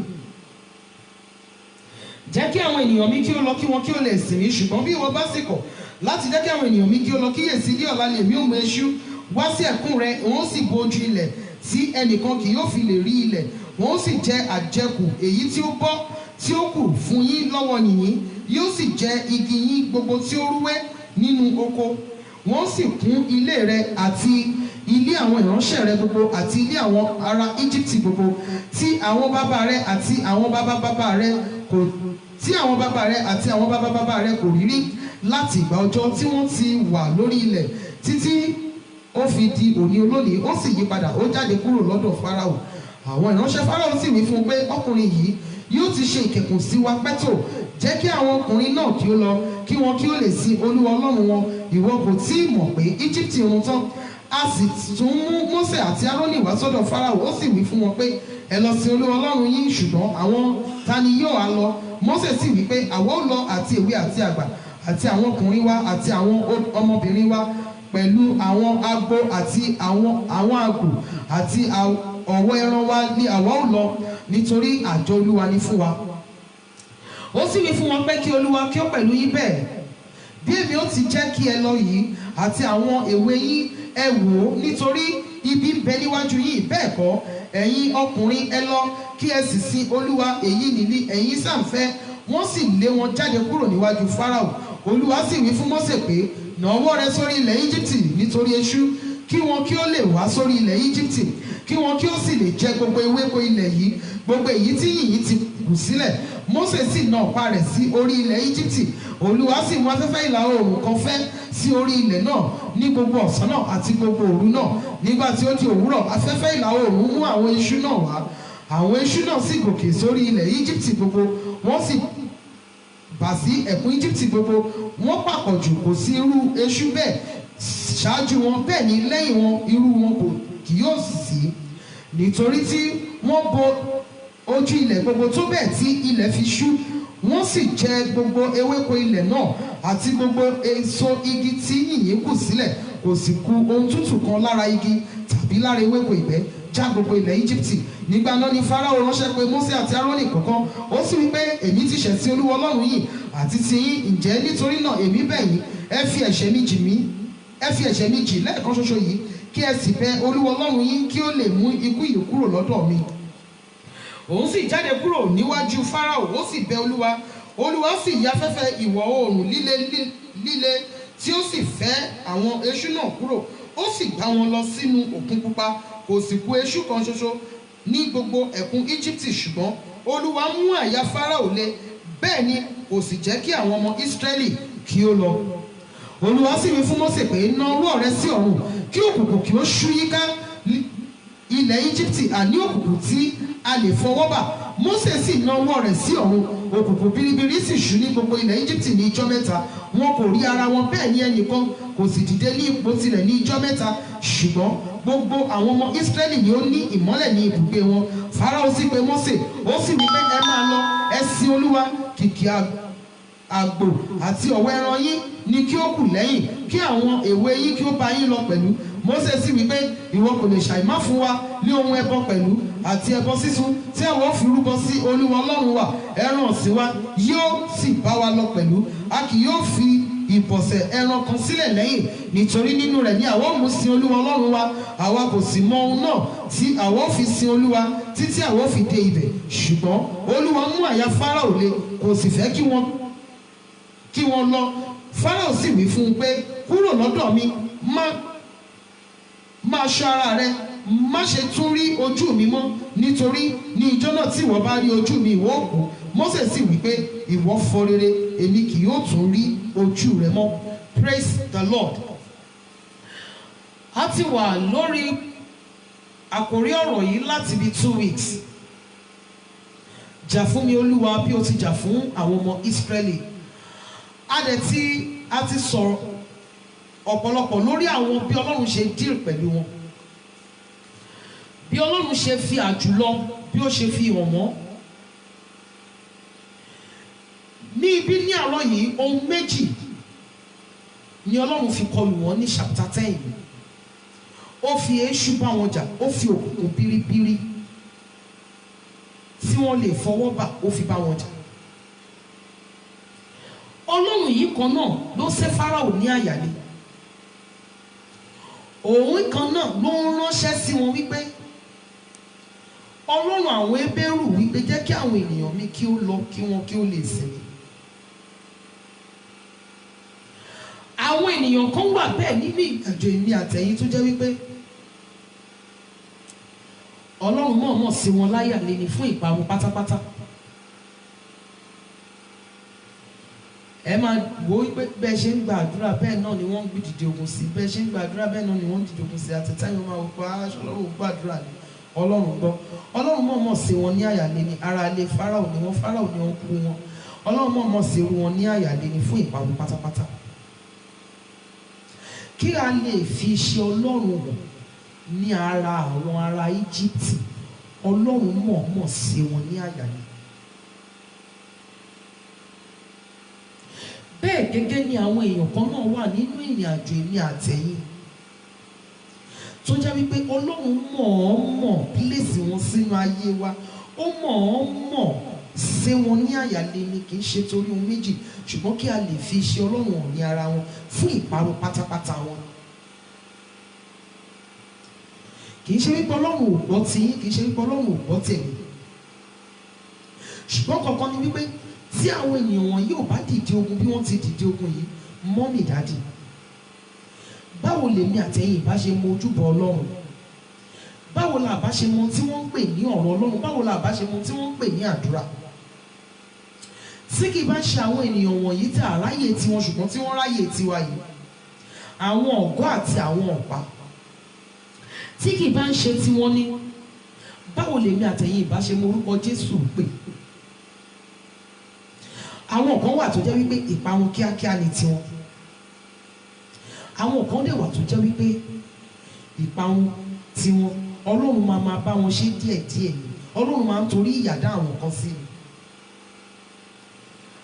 Jẹ́ kí àwọn ènìyàn mi kí ó lọ, kí wọn kí ó lè sìn mí, ṣùgbọ́n bí ìwọ bá sì kọ̀ láti jẹ́ kí àwọn ènìyàn mi kí ó lọ, kíyèsí ní ọ̀la lèmi ó mú eṣú wá sí ẹ̀kún rẹ, wọn ó sì bojú ilẹ̀ tí ẹnìkan kì yóò fi lè rí ilẹ̀, wọn ó sì jẹ àjẹkù èyí tí ó bọ́ tí ó kù fún yín lọ́wọ́ yìnyín, yóò sì jẹ igi yín gbogbo tí ó rúwé nínú oko, wọn ó sì kún ilé rẹ àti ilé àwọn ìránṣẹ́ rẹ gbogbo àti ilé àwọn ará Íjíbítì gbogbo tí àwọn bàbá rẹ àti àwọn bàbá rẹ kò rí rí láti ìgbà ọjọ́ tí wọ́n ti wà lórí ilẹ̀ títí ó fi di òní olónìí ó sì yí padà ó jáde kúrò lọ́dọ̀ Fáráò. Àwọn ìránṣẹ́ Fáráò sì wí fún un pé ọkùnrin yìí yóò ti ṣe ìkẹ̀kùn sí wa pẹ́tò, jẹ́ kí àwọn ọkùnrin náà kí ó lọ kí wọn kí ó lè sin Olúwa Ọlọ́run wọn. Ìwọ kò tí ì mọ̀ pé Íjíbítì run tán. A sì tún mú Mósè àti Árónì wá sọ́dọ̀ Fáráò, ó sì wí fún wọn pé ẹ lọ sin Olúwa Ọlọ́run yín. Ṣùgbọ́n àwọn ta ni yóò á lọ? Mósè sì wí pé àwa ó lọ àti èwe àti àgbà àti àwọn ọkùnrin wa àti àwọn ọmọbìnrin wa pẹ̀lú àwọn agbo àti àwọn àgbò àti ọ̀wọ́ ẹran wa ni àwa ó lọ, nítorí àjọ Olúwa ni fún wa. Ó sì wí fún wọn pé kí Olúwa kí ó pẹ̀lú yín bẹ́ẹ̀ bí èmi ó ti jẹ́ kí ẹ lọ yìí àti àwọn èwe yín ẹ wò ó, nítorí ibi ń bẹ níwájú yín. Bẹ́ẹ̀ kọ́ ẹ̀yin ọkùnrin ẹ lọ kí ẹ sì sin Olúwa, èyí nìní ẹ̀yin sàǹfẹ́. Wọ́n sì lé wọn jáde kúrò níwájú Fáráò. Olúwa sì wí fún Mósè pé nà ọwọ́ rẹ sórí ilẹ̀ Íjíbítì nítorí eṣú, kí wọn kí ó lè wá sórí ilẹ̀ Íjíbítì, kí wọn kí ó sì lè jẹ gbogbo ewéko ilẹ̀ yìí, gbogbo èyí tí yìnyín ti kù sílẹ̀. Mósè sì na ọ̀pá rẹ̀ sí orí ilẹ̀ Íjíbítì. Olúwa sì mú afẹ́fẹ́ ìlà oòrùn kan fẹ́ sí orí ilẹ̀ náà ní gbogbo ọ̀sán náà àti gbogbo òru náà. Nígbà tí ó di òwúrọ̀, afẹ́fẹ́ ìlà oòrùn mú àwọn eṣú náà wá. Àwọn eṣú náà sì gòkè sórí ilẹ̀ Íjíbítì gbogbo, wọ́n sì bà sí ẹ̀kún Íjíbítì gbogbo. Wọ́n pàpọ̀jù, kò sí irú eṣú bẹ́ẹ̀ ṣáájú wọn, bẹ́ẹ̀ ni lẹ́yìn wọn irú wọn kì yóò sí, nítorí tí wọ́n bo ojú ilẹ̀ gbogbo tó bẹ́ẹ̀ tí ilẹ̀ fi ṣú. Wọ́n sì jẹ gbogbo ewéko ilẹ̀ náà àti gbogbo èso igi tí yìnyín kù sílẹ̀, kò sì kù ohun tútù kan lára igi tàbí lára ewéko ìgbẹ́, já gbogbo ilẹ̀ Íjíbítì. Nígbà náà ni Fáráò ránṣẹ́ pé Mósè àti Árónì kọ̀ọ̀kan, ó sì wí pé èmi ti ṣẹ̀ sí Olúwa Ọlọ́run yìí àti ti yín. Ǹjẹ́ nítorí náà èmi bẹ̀ yín, ẹ fi ẹ̀ṣẹ̀ mi jì lẹ́ẹ̀kan ṣoṣo yìí, kí ẹ sì bẹ̀ Olúwa Ọlọ́run yín kí ó lè mú ikú yìí kúrò lọ́dọ̀ mi. Òun sì jáde kúrò níwájú Fáráò, ó sì bẹ̀ Olúwa. Olúwa sì ya afẹ́fẹ́ ìwọ̀ oòrùn líle tí ó sì fẹ́ àwọn eṣú náà kúrò, ó sì gbá wọn lọ sínú Òkun Pupa. Kò sì kù eṣú kan ṣoṣo ní gbogbo ẹ̀kún Íjíbítì. Ṣùgbọ́n Olúwa mú àyà Fáráò le, bẹ́ẹ̀ ni kò sì jẹ́ kí àwọn ọmọ Ísírẹ́lì kí ó lọ. Olúwa sì wí fún Mósè pé na ọwọ́ rẹ sí ọ̀run, kí òkùnkùn kí ó ṣú yíká ilẹ̀ Íjíbítì, àní òkùnkùn tí a lè fọwọ́ bà. Mósè sì na ọwọ́ rẹ̀ sí ọ̀run, òkùnkùn biribiri sì ṣú ní gbogbo ilẹ̀ Íjíbítì ní ijọ́ mẹ́ta. Wọn kò rí ara wọn, bẹ́ẹ̀ ni ẹnìkan kò sì dìde ní ipò tirẹ̀ ní ijọ́ mẹ́ta. Ṣùgbọ́n gbogbo àwọn ọmọ Ísírẹ́lì ni ó ní ìmọ́lẹ̀ ní ibùgbé wọn. Fáráò sì pè Mósè, ó sì wí pé ẹ máa lọ, ẹ sin Olúwa. Kìkì àgbò àti ọ̀wọ́ ẹran yín ni kí ó kù lẹ́yìn, kí àwọn èwe yín kí ó bá yín lọ pẹ̀lú. Mósè sì wí pé ìwọ kò lè ṣàìmá fún wa ní ohun ẹbọ pẹ̀lú àti ẹbọ sísun tí àwọn fi rúbọ sí Olúwa Ọlọ́run wa. Ẹran ọ̀sìn wa yóò sì bá wa lọ pẹ̀lú. A kì yóò fi ìbọ̀sẹ̀ ẹran kan sílẹ̀ lẹ́yìn, nítorí nínú rẹ̀ ni àwa mú sin Olúwa Ọlọ́run wa. Àwa kò sì mọ ohun náà tí àwa fi sin Olúwa títí àwa fi dé ibẹ̀. Ṣùgbọ́n Olúwa mú àyà Fáráò le, kò sì fẹ́ kí wọ́n lọ. Fáráò sì wí fún un pé kúrò lọ́dọ̀ mi, máa ṣọ́ ara rẹ, má ṣe tún rí ojú mi mọ́, nítorí ní ijọ́ náà tí ìwọ bá rí ojú mi ìwọ ó kú. Mósè sì wí pé ìwọ fọ rere, èmi kì yóò tún rí ojú rẹ mọ́. Praise the Lord. A ti wà lórí àkórí ọ̀rọ̀ yìí láti bí 2 weeks. Jà fún mi Olúwa bí o ti jà fún àwọn ọmọ Ísírẹ́lì. A ti sọ̀rọ̀ ọ̀pọ̀lọpọ̀ lórí àwọn bí Ọlọ́run ṣe deal pẹ̀lú wọn, bí Ọlọ́run ṣe fi àjùlọ bí ó ṣe fi hàn wọ́n. Ní ibi ní àárọ̀ yìí ohun méjì ni Ọlọ́run fi kọlù wọ́n ní chapter 10. Ó fi èṣù bá wọn jà, ó fi òkùnkùn biribiri tí wọ́n lè fọwọ́ bà, ó fi bá wọn jà. Ọlọ́run yìí kan náà ló ṣẹ́ Fáráò ní àyà ni. Òun kan náà ló ń ránṣẹ́ sí wọn wípé Ọlọ́run àwọn Hébérù wípé jẹ́ kí àwọn ènìyàn mi kí ó lọ, kí wọn kí ó lè sinmi. Àwọn ènìyàn kan wà bẹ́ẹ̀ nínú ìrìnàjò èmi àtẹ̀yìn tó jẹ́ wípé Ọlọ́run mọ̀ọ́mọ̀ sí wọn láyà lé ní fún ìparun pátápátá. ẹ máa wò ó pé bẹ́ẹ̀ ṣe ń gbàdúrà bẹ́ẹ̀ náà ni wọ́n ń dìde ogun sí, bẹ́ẹ̀ ṣe ń gbàdúrà bẹ́ẹ̀ náà ni wọ́n ń dìde ogun sí. àti táyọ̀ máa wò pé aṣọ ọlọ́run gbàdúrà ni ọlọ́run gbọ́. ọlọ́run mọ̀ọ́mọ̀ sí wọn ní àyàlé ni, ara ilé Fáráò ni wọ́n, Fáráò ni wọ́n kú wọn. ọlọ́run mọ̀ọ́mọ̀ sí wọn ní àyàlé ni fún ìparun pátápátá. kí a lè fi ṣe ọlọ́run hàn ní ara àwọn ará Íjíbítì, ọlọ́run mọ̀ọ́mọ̀ sí wọn ní àyàlé. bẹ́ẹ̀ gẹ́gẹ́ ni àwọn èèyàn kan náà wà nínú ìrìn àjò èmi àtẹ̀yìn tó jẹ́ wípé ọlọ́run mọ̀ọ́mọ̀ pílẹ̀sì wọn sínú ayé wa, ó mọ̀ọ́mọ̀ ṣe wọn ní àyàlé ni, kì í ṣe torí ohun méjì ṣùgbọ́n kí a lè fi ṣe ọlọ́run hàn ní ara wọn fún ìparun pátápátá wọn. kì í ṣe wípé ọlọ́run ò gbọ́ tiyín, kì í ṣe wípé ọlọ́run ò gbọ́ tèmi, ṣùgbọ́n kankan ni wípé tí àwọn ènìyàn wọn yóò bá dìde ogun bí wọ́n ti dìde ogun yìí, mọ́mì dádì, báwo lèmi àtẹ̀yìn bá ṣe mọ ojúbọ ọlọ́run? báwo la bá ṣe mọ tí wọ́n ń pè ní ọ̀rọ̀ ọlọ́run? báwo la bá ṣe mọ tí wọ́n ń pè ní àdúrà? tí kì í bá ṣe àwọn ènìyàn wọ̀nyí tí àráyè tiwọn ṣùgbọ́n tí wọ́n ráyè tiwa yìí, àwọn ọ̀gọ́ àti àwọn ọ̀pá, tí kì í bá ń ṣe tiwọn ní, báwo lèmi àtẹ̀yìn bá ṣe mọ orúkọ Jésù pè? àwọn kan wà tó jẹ́ wípé ìparun kíákíá ni tiwọn, àwọn kan dẹ̀ wà tó jẹ́ wípé ìparun tiwọn ọlọ́run máa bá wọn ṣe díẹ̀díẹ̀ ni, ọlọ́run máa ń torí ìyà dá àwọn kan sí ni.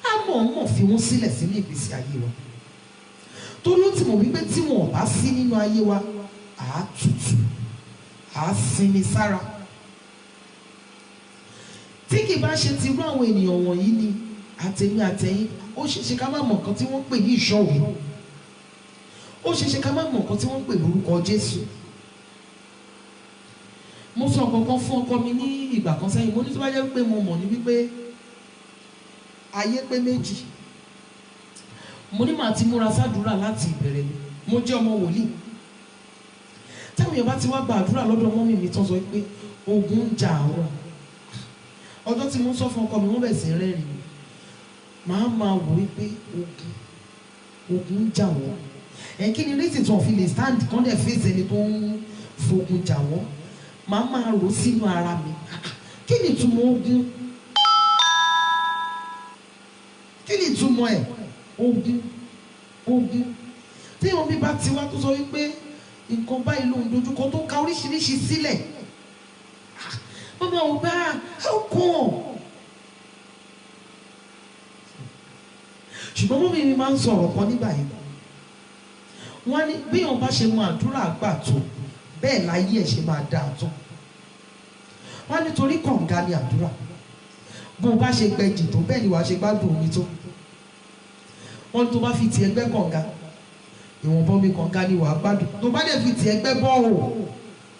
á mọ̀ọ́mọ̀ fi wọ́n sílẹ̀ sínú ìgbésí ayé wa torí ó ti mọ̀ wípé tí wọn ò bá sí nínú ayé wa, àá tutù, àá sinmi sára. tí kì í bá ṣe ti rú àwọn ènìyàn wọ̀nyí ni àtẹ̀mí àtẹ̀yìn, ó ṣeéṣe ká má mọ̀ nǹkan tí wọ́n ń pè ní ìṣọ́wò, ó ṣeéṣe ká má mọ̀ nǹkan tí wọ́n ń pè lórúkọ Jésù. mo sọ kankan fún ọkọ mi ní ìgbà kan sẹ́yìn, mo ní tó bá jẹ́ pé mo mọ̀ ní wípé ayé pé méjì, mo ní màá ti múra sádùúrà láti ìbẹ̀rẹ̀ mi, mo jẹ́ ọmọ wòlíì. táwọn èèyàn bá ti wá gba àdúrà lọ́dọ̀ mọ́mì mi tán sọ pé ogun ń jà àwọn, ọjọ́ tí mo sọ fún ọkọ mi wọ́n bẹ̀ sí rẹ́rìn-ín, màá máa wò wípé ogun ń jà wọ́n, kí ni reason tí wọ́n fi lè stand kán dẹ̀ face ẹni tó ń fogun jà wọ́n? màá máa rò sínú ara mi, kí ni ìtumọ̀ ogun? kí ni ìtumọ̀ ẹ̀? ogun tí wọn bí bá ti wá tó sọ wípé nǹkan báyìí ló ń dojúkọ, tó ka oríṣiríṣi sílẹ̀, wọ́n máa wò bá how come? ṣùgbọ́n mọ́mí mi máa ń sọ̀rọ̀ kan nígbà yìí, wọ́n ní bí wọn bá ṣe mọ àdúrà gbà tó bẹ́ẹ̀ láyé ẹ̀ ṣe máa dáa tó. wọ́n nítorí kànga ni àdúrà, bó o bá ṣe gbẹ̀jì tó bẹ́ẹ̀ ni wàá ṣe gbádùn omi tó. wọ́n ní tó bá fi ti ẹgbẹ́ kànga, ìwọ̀nba omi kànga ni wàá gbádùn, tó bá dẹ̀ fi ti ẹgbẹ́ bọ́ọ̀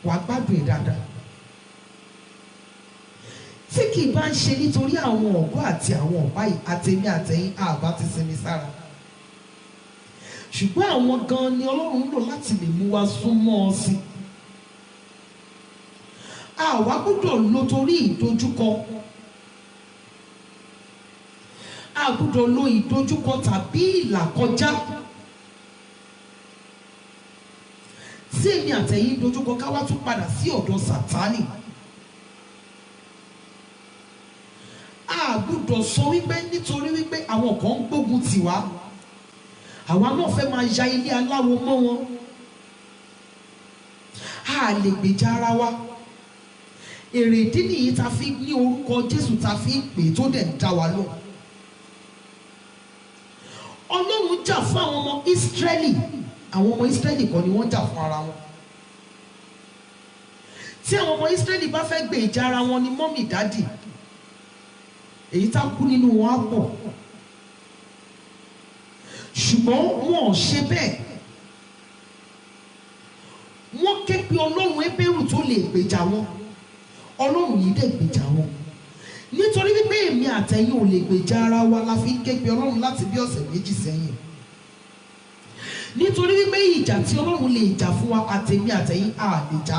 wàá gbádùn ẹ̀ dáadáa. tí kì í bá ń ṣe nítorí àwọn ọ̀gọ́ àti àwọn ọ̀pá yìí, àtẹ̀mí àtẹ̀yìn àbá ti sinmi sára. ṣùgbọ́n àwọn gan ni Ọlọ́run ń lò láti lè mú wa súnmọ́ ọ sí. àwa gbọ́dọ̀ lo torí ìdojúkọ, a gbọ́dọ̀ lo ìdojúkọ tàbí ìlàkọjá tí èmi àtẹ̀yìn dojúkọ ká wá tún padà sí ọ̀dọ̀ Sátánì. a gbọ́dọ̀ sọ wípé nítorí wípé àwọn kan ń gbógun tì wá, àwa náà fẹ́ máa ya ilé aláwo mọ́ wọn. a lè gbèjà ara wa. èrèdí nìyí ta fi ní orúkọ Jésù ta fi ń pè tó dẹ̀ ń dá wa lọ. Ọlọ́run jà fún àwọn ọmọ Ísírẹ́lì, àwọn ọmọ Ísírẹ́lì kan ni wọ́n jà fún ara wọn. tí àwọn ọmọ Ísírẹ́lì bá fẹ́ gbé ìjà ara wọn ni mọ́mì dádì, èyí tá kú nínú wọn á pọ̀. ṣùgbọ́n wọn ò ṣe bẹ́ẹ̀. wọ́n ké pe Ọlọ́run Hébérù tó lè gbèjà wọn, Ọlọ́run yìí dẹ̀ gbèjà wọn. nítorí wípé èmi àtẹ̀yìn ò lè gbèjà ara wa la fi ń ké pe Ọlọ́run láti bí ọ̀sẹ̀ méjì sẹ́yìn. nítorí wípé ìjà tí Ọlọ́run lè jà fún wa àtẹ̀mí àtẹ̀yìn á lè jà.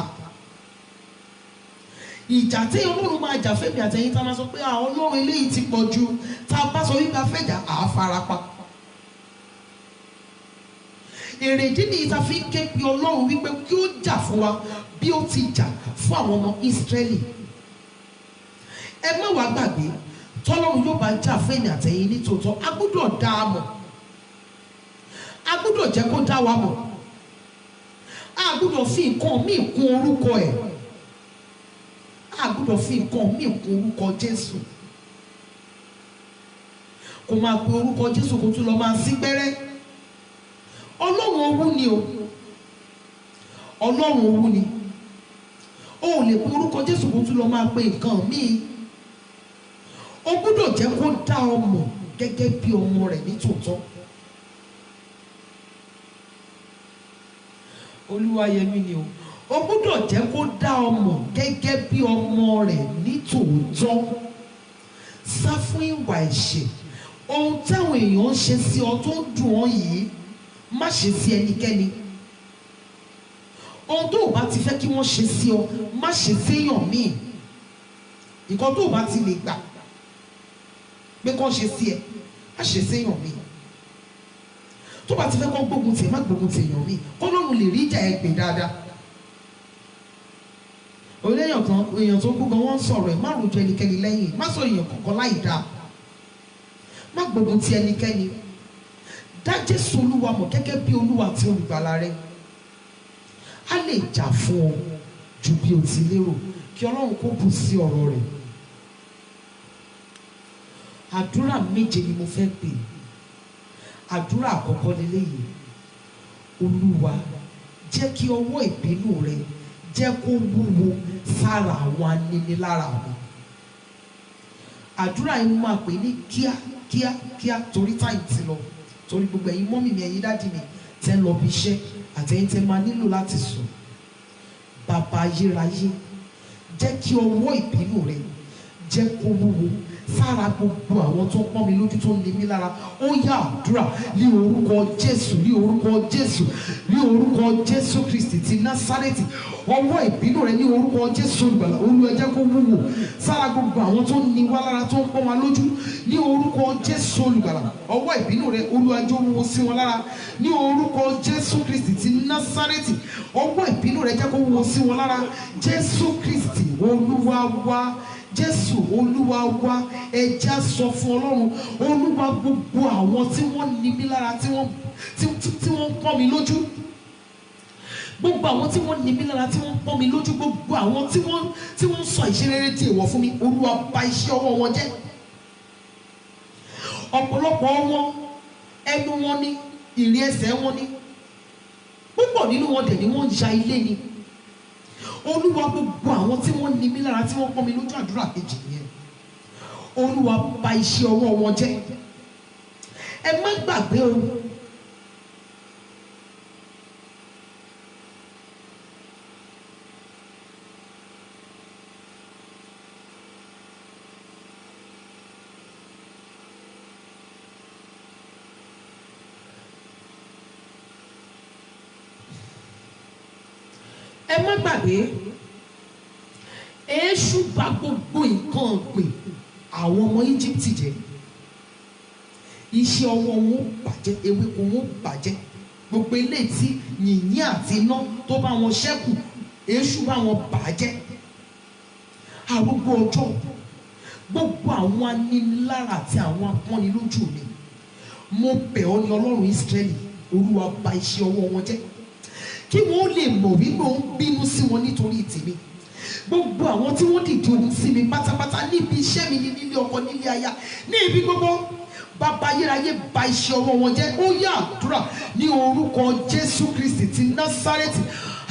ìjà tí Ọlọ́run máa jà fẹ́mi àtẹ̀yìn tá a máa sọ pé Ọlọ́run eléyìí ti pọ̀ jù, tá a bá sọ wípé a fẹ́ jà á farapa. èrèdí nìyí tá fi ń ké pe Ọlọ́run wípé kí ó jà fún wa bí ó ti jà fún àwọn ọmọ Ísírẹ́lì. Ẹ má wàá gbàgbé, tọ́lọ́run yóò bá jà fún èmi àtẹ̀yin ní tòótọ́, a gbọ́dọ̀ dá a mọ̀, a gbọ́dọ̀ jẹ́ kó dá wa mọ̀, a gbọ́dọ̀ fi nǹkan míì kún orúkọ ẹ̀, a gbọ́dọ̀ fi nǹkan míì kún orúkọ Jésù. Kò máa pe orúkọ Jésù kó tún lọ máa sí gbẹ́rẹ́. Ọlọ́run owú ni o, Ọlọ́run owú ni. O ò lè pe orúkọ Jésù kó tún lọ máa pe nǹkan míì. O gbọ́dọ̀ jẹ́ kó dá ọ mọ̀ gẹ́gẹ́ bí ọmọ rẹ̀ ní tòótọ́. Olúwayẹmí ni o. O gbọ́dọ̀ jẹ́ kó dá ọ mọ̀ gẹ́gẹ́ bí ọmọ rẹ̀ ní tòótọ́. Sá fún ìwà ẹ̀ṣẹ̀. Ohun táwọn èèyàn ń ṣe sí ọ tó ń dùn ọ yìí, má ṣe sí ẹnikẹ́ni. Ohun tó o bá ti fẹ́ kí wọ́n ṣe sí ọ, má ṣe séèyàn míì. Nǹkan tó o bá ti lè gbà pé kán ṣe sí ẹ, má ṣe séèyàn míì. Tó bá ti fẹ́ kán gbógun tì, má gbógun tì èèyàn míì. Kọ́lọ́run lè rí ìjà ẹ gbè dáadáa. Oléyàn kan, èèyàn tó gbógun wọn ń sọ̀rọ̀ ẹ̀, má rojọ́ ẹnikẹ́ni lẹ́yìn, má sọ èèyàn kankan láì dáa. Má gbógun ti ẹnikẹ́ni. Dá Jésù Olúwa mọ̀ gẹ́gẹ́ bí Olúwa àti olùgbàlà rẹ. A lè jà fún ọ ju bí o ti lérò. Kí Ọlọ́run kó bù sí ọ̀rọ̀ rẹ̀. Àdúrà méje ni mo fẹ́ pè. Àdúrà àkọ́kọ́ lélẹ́yìí. Olúwa, jẹ́ kí ọwọ́ ìbínú rẹ jẹ́ kó wúwo sára àwọn aninilára mi. Àdúrà yìí mo máa pè ní kíá torí táyì ti lọ. Torí gbogbo ẹ̀yin mọ́mì mi, ẹ̀yin dádì mi tẹ́ lọ bí iṣẹ́ àtẹ̀yin tẹ́ máa nílò láti sùn. Bàbá ayérayé, jẹ́ kí ọwọ́ ìbínú rẹ jẹ́ kó wúwo sára gbogbo àwọn tó ń pọ́n mi lójú tó ń ní mi lára. Ó yá àdúrà ní orúkọ Jésù, ní orúkọ Jésù, ní orúkọ Jésù Kristi ti Násárẹ́tì. Ọwọ́ ìbínú rẹ ní orúkọ Jésù Olùgbàlà, Olúwa jẹ́ kó wúwo sára gbogbo àwọn tó ń ní wá lára tó ń pọ́n wa lójú. Ní orúkọ Jésù Olùgbàlà, ọwọ́ ìbínú rẹ Olúwa jẹ́ ó wúwo sí wọn lára. Ní orúkọ Jésù Kristi ti Násárẹ́tì, ọwọ́ ìbínú rẹ jẹ́ kó wúwo sí wọn lára. Jésù Kristi Olúwa wa, Jésù Olúwa wa, ẹ jẹ́ á sọ fún Ọlọ́run, Olúwa, gbogbo àwọn tí wọ́n ní mi lára, tí wọ́n ń pọ́n mi lójú, gbogbo àwọn tí wọ́n ní mi lára, tí wọ́n ń pọ́n mi lójú, gbogbo àwọn tí wọ́n ń sọ ìṣerere tí èèwọ̀ fún mi, Olúwa bà iṣẹ́ ọwọ́ wọn jẹ́. Ọ̀pọ̀lọpọ̀ wọn ẹnu wọn ní, ìrì ẹsẹ̀ wọn ní, púpọ̀ nínú wọn dẹ̀ ni wọ́n ń ya ilé ni. Olúwa, gbogbo àwọn tí wọ́n ní mi lára, tí wọ́n pọ́n mi lójú, àdúrà kejì nìyẹn. Olúwa, bà iṣẹ́ ọwọ́ wọn jẹ́. Ẹ má gbàgbé o, ẹ má gbàgbé, Èṣù bà gbogbo nǹkan ọ̀gbìn àwọn ọmọ Íjíbítì jẹ́. Iṣẹ́ ọwọ́ wọn bàjẹ́, ewéko wọn bàjẹ́, gbogbo ilé tí yìnyín àti iná tó bá wọn ṣẹ́kù, Èṣù bá wọn bàjẹ́. Arúgbó ọjọ́, gbogbo àwọn anilára àti àwọn apọ́nilójú mi, mo bẹ̀ ọ́ ní Ọlọ́run Ísírẹ́lì, Olúwa bà iṣẹ́ ọwọ́ wọn jẹ́. Kí wọ́n lè mọ̀ wípé ó ń bínú sí wọn nítorí tèmi. Gbogbo àwọn tí wọ́n dìde ogun sí mi pátápátá, níbi iṣẹ́ mi, nílé ọkọ, nílé aya, ní ibi gbogbo, bàbá ayérayé bà iṣẹ́ ọwọ́ wọn jẹ́. Ó yá àdúrà ní orúkọ Jésù Kristi ti Násárẹ́tì,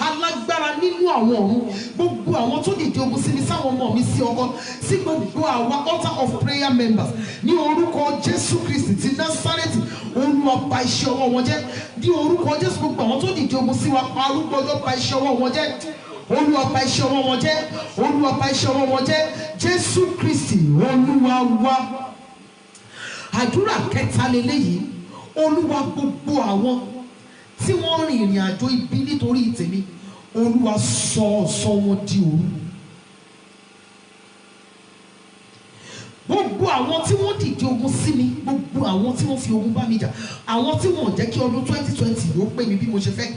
alágbára nínú àwọn ọ̀run. Gbogbo àwọn tó dìde ogun sí mi, sáwọn ọmọ mi, sí ọkọ, sí gbogbo àwa altar of prayer members, ní orúkọ Jésù Kristi ti Násárẹ́tì, Olúwa bà iṣẹ́ ọwọ́ wọn jẹ́. Ní orúkọ Jésù, gbogbo àwọn tó dìde ogun sí wa, arúgbó ọjọ́, bà iṣẹ́ ọwọ́ wọn jẹ́. Olúwa bà iṣẹ́ ọwọ́ wọn jẹ́. Olúwa bà iṣẹ́ ọwọ́ wọn jẹ́. Jésù Kristi Olúwa wa. Àdúrà kẹta lélẹ́yìí. Olúwa, gbogbo àwọn tí wọ́n rìn ìrìn àjò ibi nítorí tèmi, Olúwa sọ wọn di òru. Gbogbo àwọn àwọn tí wọ́n dìde ogun sí mi, gbogbo àwọn tí wọ́n fi ogun bá mi jà, àwọn tí wọ́n jẹ́ kí ọdún 2020 yóò pé mi bí mo ṣe fẹ́,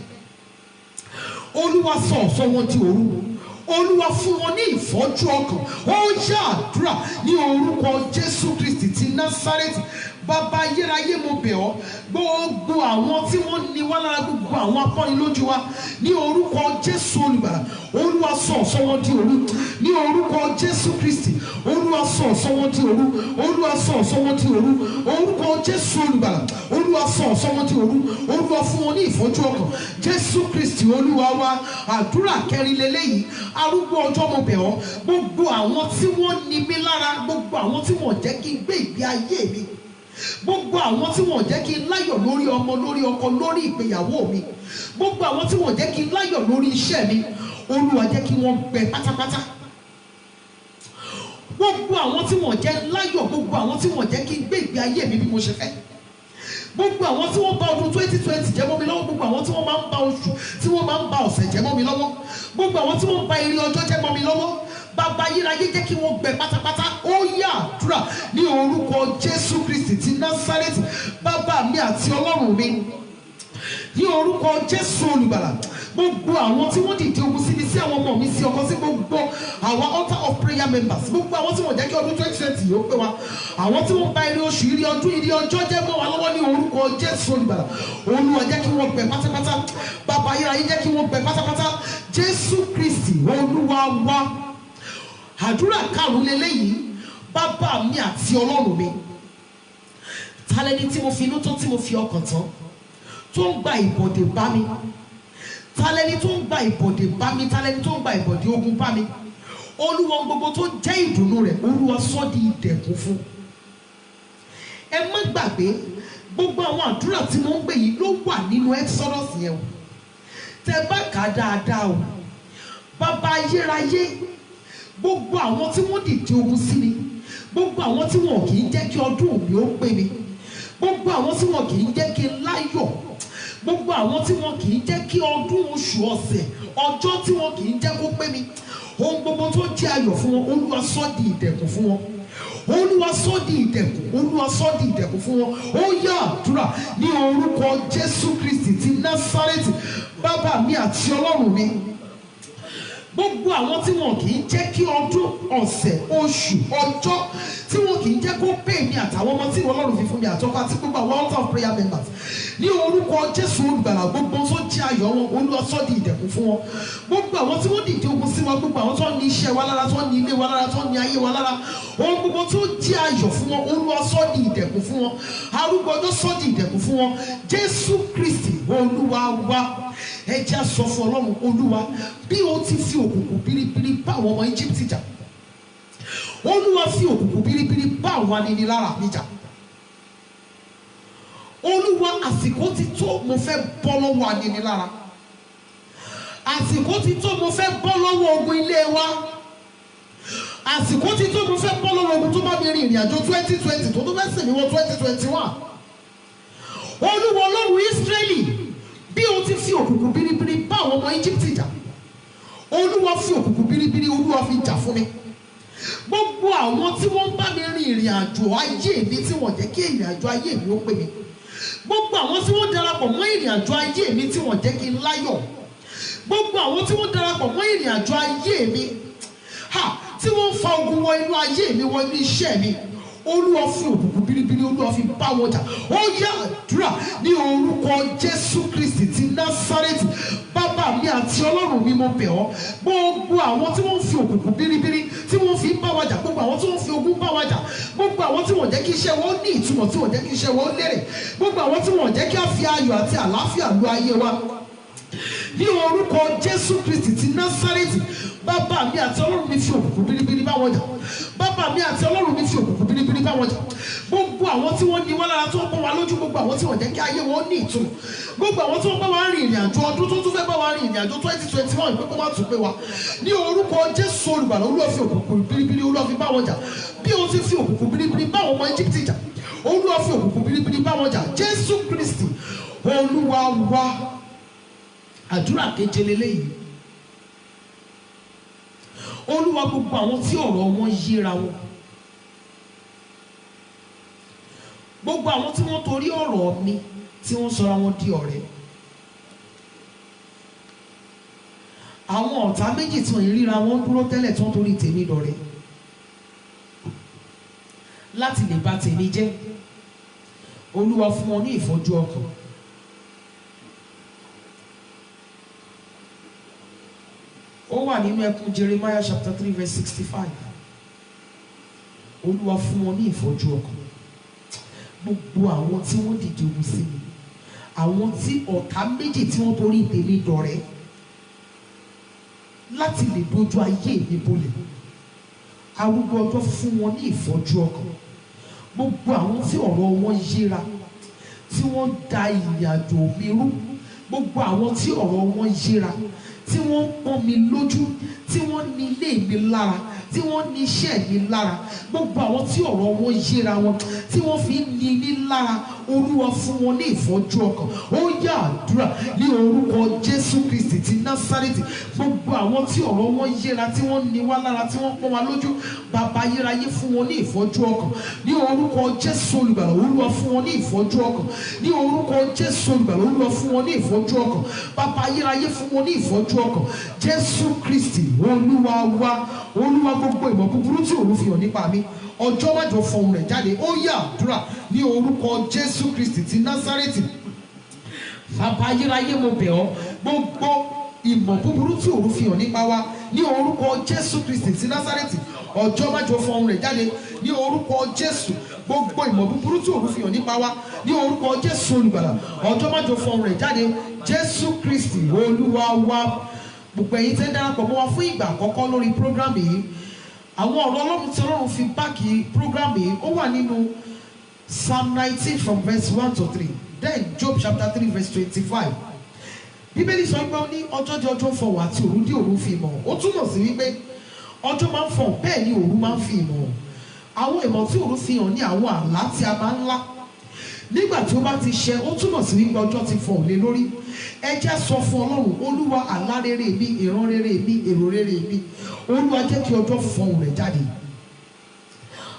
Olúwa sọ ọ̀sán wọn di òru, Olúwa fún wọn ní ìfọ́jú ọkàn. Ó yá àdúrà ní orúkọ Jésù Kristi ti Násárẹ́tì. Bàbá ayérayé, mo bẹ̀ ọ́, gbogbo àwọn tí wọ́n ní wá lára, gbogbo àwọn apọ́nilójú wa, ní orúkọ Jésù olùgbàlà, Olúwa sọ ọ̀sán wọn di òru, ní orúkọ Jésù Kristi, Olúwa sọ ọ̀sán wọn di òru, Olúwa sọ ọ̀sán wọn di òru, orúkọ Jésù olùgbàlà, Olúwa sọ ọ̀sán wọn di òru, Olúwa fún wọn ní ìfọ́jú ọkàn. Jésù Kristi Olúwa wa. Àdúrà kẹrin lélẹ́yìí, arúgbó ọjọ́, mo bẹ̀ ọ́, gbogbo àwọn tí wọ́n ní mi lára, gbogbo àwọn tí wọ́n jẹ́ kí n gbé ìgbé ayé mi, gbogbo àwọn tí wọ́n jẹ́ kí n láyọ̀ lórí ọmọ, lórí ọkọ, lórí ìgbéyàwó mi, gbogbo àwọn tí wọ́n jẹ́ kí n láyọ̀ lórí iṣẹ́ mi, Olúwa jẹ́ kí wọ́n gbẹ pátápátá. Gbogbo àwọn tí wọ́n jẹ́ láyọ̀, gbogbo àwọn tí wọ́n jẹ́ kí n gbé ìgbé ayé mi bí mo ṣe fẹ́, gbogbo àwọn tí wọ́n bà ọdún 2020 jẹ́ mọ́ mi lọ́wọ́, gbogbo àwọn tí wọ́n máa ń bà oṣù, tí wọ́n máa ń bà ọ̀sẹ̀ jẹ́ mọ́ mi lọ́wọ́, gbogbo àwọn tí wọ́n bà ire ọjọ́ jẹ́ mọ́ mi lọ́wọ́, Bàbá ayérayé jẹ́ kí wọ́n gbẹ pátápátá. Ó yá àdúrà ní orúkọ Jésù Kristi ti Násárẹ́tì. Bàbá mi àti Ọlọ́run mi, ní orúkọ Jésù olùgbàlà, gbogbo àwọn tí wọ́n dìde ogun sí mi, sí àwọn ọmọ mi, sí ọkọ, sí gbogbo àwọn altar of prayer members, gbogbo àwọn tí wọ́n jẹ́ kí ọdún 2020 yóò pé wa, àwọn tí wọ́n bà ire oṣù, ire ọdún, ire ọjọ́ jẹ́ mọ́ wa lọ́wọ́, ní orúkọ Jésù olùgbàlà, Olúwa jẹ́ kí wọ́n gbẹ pátápátá. Bàbá ayérayé jẹ́ kí wọ́n gbẹ pátápátá. Jésù Kristi Olúwa wa. Àdúrà karùn-ún lélẹ́yìí, bàbá mi àti Ọlọ́run mi, ta lẹni tí mo fi inú tán, tí mo fi ọkàn tán, tó ń gba ìbọ̀dè bá mi, ta lẹni tó ń gba ìbọ̀dè bá mi, ta lẹni tó ń gba ìbọ̀dè ogun bá mi, Olúwa gbogbo tó jẹ́ ìdùnnú rẹ̀, Olúwa sọ di ìdẹ̀kùn fún. Ẹ má gbàgbé, gbogbo àwọn àdúrà tí mo ń gbé yìí ló wà nínú Exodus yẹn o, tẹ bá kà á dáadáa o. Bàbá ayérayé, gbogbo àwọn tí wọ́n dìde ogun sí mi, gbogbo àwọn tí wọn kì í jẹ́ kí ọdún mi ó pé mi, gbogbo àwọn tí wọn kì í jẹ́ kí n láyọ̀, gbogbo àwọn tí wọn kì í jẹ́ kí ọdún, oṣù, ọ̀sẹ̀, ọjọ́ tí wọn kì í jẹ́ kó pé mi, ohun gbogbo tó jẹ́ ayọ̀ fún wọn, Olúwa sọ di ìdẹ̀kùn fún wọn. Olúwa sọ di ìdẹ̀kùn, Olúwa sọ di ìdẹ̀kùn fún wọn. Ó yá àdúrà ní orúkọ Jésù Kristi ti Násárẹ́tì. Bàbá mi àti Ọlọ́run mi, gbogbo àwọn tí wọn kì í jẹ́ kí ọdún, ọ̀sẹ̀, oṣù, ọjọ́, tí wọn kì í jẹ́ kó pè mí àtàwọn ọmọ tí Ọlọ́run fi fún mi àtọ́kọ, àti gbogbo àwọn altar of prayer members, ní orúkọ Jésù olùgbàlà, gbogbo tó jẹ́ ayọ̀ wọn, Olúwa sọ di ìdẹ̀kùn fún wọn. Gbogbo àwọn tí wọ́n dìde ogun sí wa, gbogbo àwọn tó ní iṣẹ́ wa lára, tó ní ilé wa lára, tó ní ayé wa lára, ohun gbogbo tó jẹ́ ayọ̀ fún wọn, Olúwa sọ di ìdẹ̀kùn fún wọn. Arúgbó ọjọ́ sọ di ìdẹ̀kùn fún wọn. Jésù Kristi Olúwa wa. Ẹ jẹ́ á sọ fún Ọlọ́run, Olúwa, bí o ti fi òkùnkùn biribiri bá àwọn ọmọ Egypt jà, Olúwa fi òkùnkùn biribiri bá àwọn aninilára mi jà. Olúwa, àsìkò ti tó, mo fẹ́ bọ́ lọ́wọ́ aninilára. Àsìkò ti tó, mo fẹ́ bọ́ lọ́wọ́ ogun ilé wa. Àsìkò ti tó, mo fẹ́ bọ́ lọ́wọ́ ogun tó bá mi rìn ìrìn àjò 2020 tó fẹ́ sìn mí wọ 2021. Olúwa Ọlọ́run Ísírẹ́lì, bí o ti fi òkùnkùn biribiri bá àwọn ọmọ Egypt jà, Olúwa fi òkùnkùn biribiri, Olúwa fi jà fún mi. Gbogbo àwọn tí wọ́n bá mi rìn ìrìn àjò ayé mi, tí wọ́n jẹ́ kí ìrìn àjò ayé mi ó pé mi, gbogbo àwọn tí wọ́n darapọ̀ mọ́ ìrìn àjò ayé mi, tí wọ́n jẹ́ kí n láyọ̀, gbogbo àwọn tí wọ́n darapọ̀ mọ́ ìrìn àjò ayé mi, tí wọ́n fa ogun wọ inú ayé mi, wọ inú iṣẹ́ mi, Olúwa fi òkùnkùn biribiri, Olúwa fi bá wọn jà. Ó yá àdúrà ní orúkọ Jésù Kristi ti Násárẹ́tì. Bàbá mi àti Ọlọ́run mi, mo bẹ̀ ọ́, gbogbo àwọn tí wọ́n fi òkùnkùn biribiri, tí wọ́n fi bá wa jà, gbogbo àwọn tí wọ́n fi ogun bá wa jà, gbogbo àwọn tí wọ́n jẹ́ kí iṣẹ́ wọn ní ìtumọ̀, tí wọ́n jẹ́ kí iṣẹ́ wọn lérè, gbogbo àwọn tí wọ́n jẹ́ kí a fi ayọ̀ àti àlàáfíà lu ayé wa, ní orúkọ Jésù Kristi ti Násárẹ́tì. Bàbá mi àti Ọlọ́run mi fi òkùnkùn biribiri bá wọn jà. Bàbá mi àti Ọlọ́run mi fi òkùnkùn biribiri bá wọn jà. Gbogbo àwọn tí wọ́n ní wá lára, tó ń bọ́ wa lójú, gbogbo àwọn tí wọ́n jẹ́ kí ayé wọn ní ìtumọ̀, gbogbo àwọn tí wọ́n bá wa rìn ìrìn àjò ọdún, tó tún fẹ́ bá wa rìn ìrìn àjò 2021, pé kó má tún pé wa, ní orúkọ Jésù olùgbàlà, Olúwa fi òkùnkùn biribiri, Olúwa fi bá wọn jà. Bí o ti fi òkùnkùn biribiri bá àwọn ọmọ Egypt jà, Olúwa fi òkùnkùn biribiri bá wọn jà. Jésù Kristi Olúwa wa. Àdúrà keje lélẹ́yìí, Olúwa, gbogbo àwọn tí ọ̀rọ̀ wọn yíra wọn, àwọn tí wọ́n torí ọ̀rọ̀ mi tí wọ́n sọra wọn di ọ̀rẹ́, àwọn ọ̀tá méjì tí wọ́n ríra wọn dúró tẹ́lẹ̀ tí wọ́n torí tèmi dọ̀rẹ́ láti lè bà tèmi jẹ́. Olúwa fún wọn ní ìfọ́jú ọkàn. Ó wà nínú ẹkún Jeremiah chapter 3 verse 65. Olúwa fún wọn ní ìfọ́jú ọkàn. Gbogbo àwọn tí wọ́n dìde ogun sí mi, àwọn tí ọ̀tá méjì tí wọ́n torí tèmi dọ̀rẹ́ láti lè dojú ayé mi bolẹ̀, arúgbó ọjọ́ fún wọn ní ìfọ́jú ọkàn. Gbogbo àwọn tí ọ̀rọ̀ wọn yíra, tí wọ́n da ìrìn àjò mi rú, gbogbo àwọn tí ọ̀rọ̀ wọn yíra, tí wọ́n pọ́n mi lójú, tí wọ́n ní ilé mi lára, tí wọ́n ní iṣẹ́ mi lára, gbogbo àwọn tí ọ̀rọ̀ wọn yíra wọn, tí wọ́n fi ń ní ní lára, Olúwa fún wọn ní ìfọ́jú ọkàn. Ó yá àdúrà ní orúkọ Jésù Kristi ti Násárẹ́tì. Gbogbo àwọn tí ọ̀rọ̀ wọn yíra, tí wọ́n ní wá lára, tí wọ́n pọ́n wa lójú, bàbá ayérayé fún wọn ní ìfọ́jú ọkàn. Ní orúkọ Jésù olùgbàlà, Olúwa fún wọn ní ìfọ́jú ọkàn. Ní orúkọ Jésù olùgbàlà, Olúwa fún wọn ní ìfọ́jú ọkàn. Bàbá ayérayé fún wọn ní ìfọ́jú ọkàn. Jésù Kristi Olúwa wa. Olúwa, gbogbo ìmọ̀ búburú tí òun fi hàn nípa mi, ọjọ́ májò fọhùn rẹ̀ jáde. Ó yá àdúrà ní orúkọ Jésù Kristi ti Násárẹ́tì. Bàbá ayérayé mo bẹ̀ ọ́, gbogbo ìmọ̀ búburú tí òun fi hàn nípa wa, ní orúkọ Jésù Kristi ti Násárẹ́tì, ọjọ́ májò fọhùn rẹ̀ jáde. Ní orúkọ Jésù, gbogbo ìmọ̀ búburú tí òun fi hàn nípa wa, ní orúkọ Jésù olùgbàlà, ọjọ́ májò fọhùn rẹ̀ jáde. Jésù Kristi Olúwa wa. Gbogbo ẹ̀yin tẹ́ darapọ̀ mọ́ wa fún ìgbà àkọ́kọ́ lórí prógrámù yìí, àwọn ọ̀rọ̀ Ọlọ́run tí Ọlọ́run fi báàkì prógrámù yìí ó wà nínú Psalm 19 from verse 1 to 3, then Job chapter 3 verse 25. Bíbélì sọ pé ó ní ọjọ́ di ọjọ́ fọwọ́ àti òru di òru fi ìmọ̀. Ó túmọ̀ sí wípé ọjọ́ máa ń fọ̀, bẹ́ẹ̀ ni òru máa ń fi ìmọ̀. Àwọn ìmọ̀ tí òru fi hàn ní àwọn àlá tí a máa ń lá. Nígbà tí ó bá ti ṣẹ, ó túmọ̀ sí wípé ọjọ́ ti fọ̀ lé lórí. Ẹ jẹ́ sọ fún Ọlọ́run, Olúwa, àlá rere mi, ìran rere mi, èrò rere mi, Olúwa jẹ́ kí ọjọ́ fọhùn rẹ̀ jáde.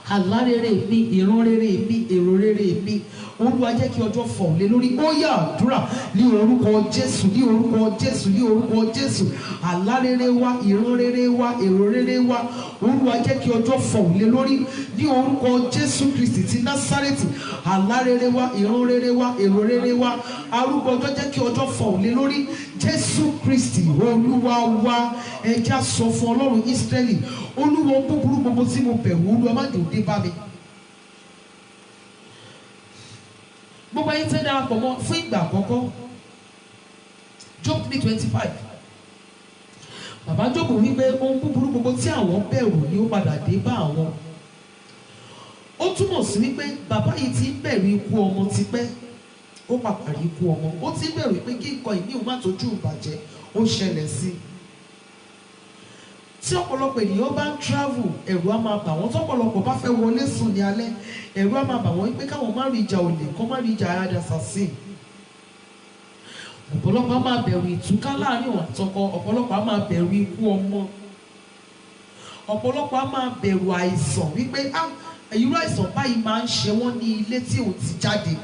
Àlá rere mi, ìran rere mi, èrò rere mi, Olúwa jẹ́ kí ọjọ́ fọhùn lé lórí. Ó yá àdúrà ní orúkọ Jésù, ní orúkọ Jésù, ní orúkọ Jésù. Àlá rere wa, ìran rere wa, èrò rere wa, Olúwa jẹ́ kí ọjọ́ fọhùn lé lórí. Ní orúkọ Jésù Kristi ti Násárẹ́tì. Àlá rere wa, ìran rere wa, èrò rere wa, arúgbó ọjọ́ jẹ́ kí ọjọ́ fọhùn lé lórí. Jésù Kristi Olúwa wa. Ẹ jẹ́ sọ fún Ọlọ́run Ísírẹ́lì, Olúwa, búburú gbogbo tí mo bẹ̀rù, Olúwa má jẹ́ ó dé bá mi. Gbogbo ayé tẹ́ darapọ̀ mọ́ fún ìgbà àkọ́kọ́, Job 3:25. Bàbá Job wípé ohun búburú gbogbo tí àwọn bẹ̀rù ni ó padà dé bá àwọn. Ó túmọ̀ sí wípé bàbá yìí ti ń bẹ̀rù ikú ọmọ tipẹ́, ó pàpà rí ikú ọmọ. Ó ti ń bẹ̀rù pé kí nǹkan ìní òun má tójú ìbàjẹ́ ó ṣẹlẹ̀ sí i. Tí ọ̀pọ̀lọpọ̀ ènìyàn bá ń travel, ẹ̀rù á máa bà wọ́n. Tọ́pọ̀lọpọ̀ bá fẹ́ wọlé sùn ní alẹ́, ẹ̀rù á máa bà wọ́n pé káwọn má rí ìjà olè, kó má rí ìjà assassin. Ọ̀pọ̀lọpọ̀ á máa bẹ̀rù ìtúká láàrin òun àtọkọ, ọ̀pọ̀lọpọ̀ á máa bẹ̀rù ikú ọmọ, ọ̀pọ̀lọpọ̀ á máa bẹ̀rù àìsàn wípé irú àìsàn báyìí máa ń ṣe wọ́n ní ilé tí òun ti jáde.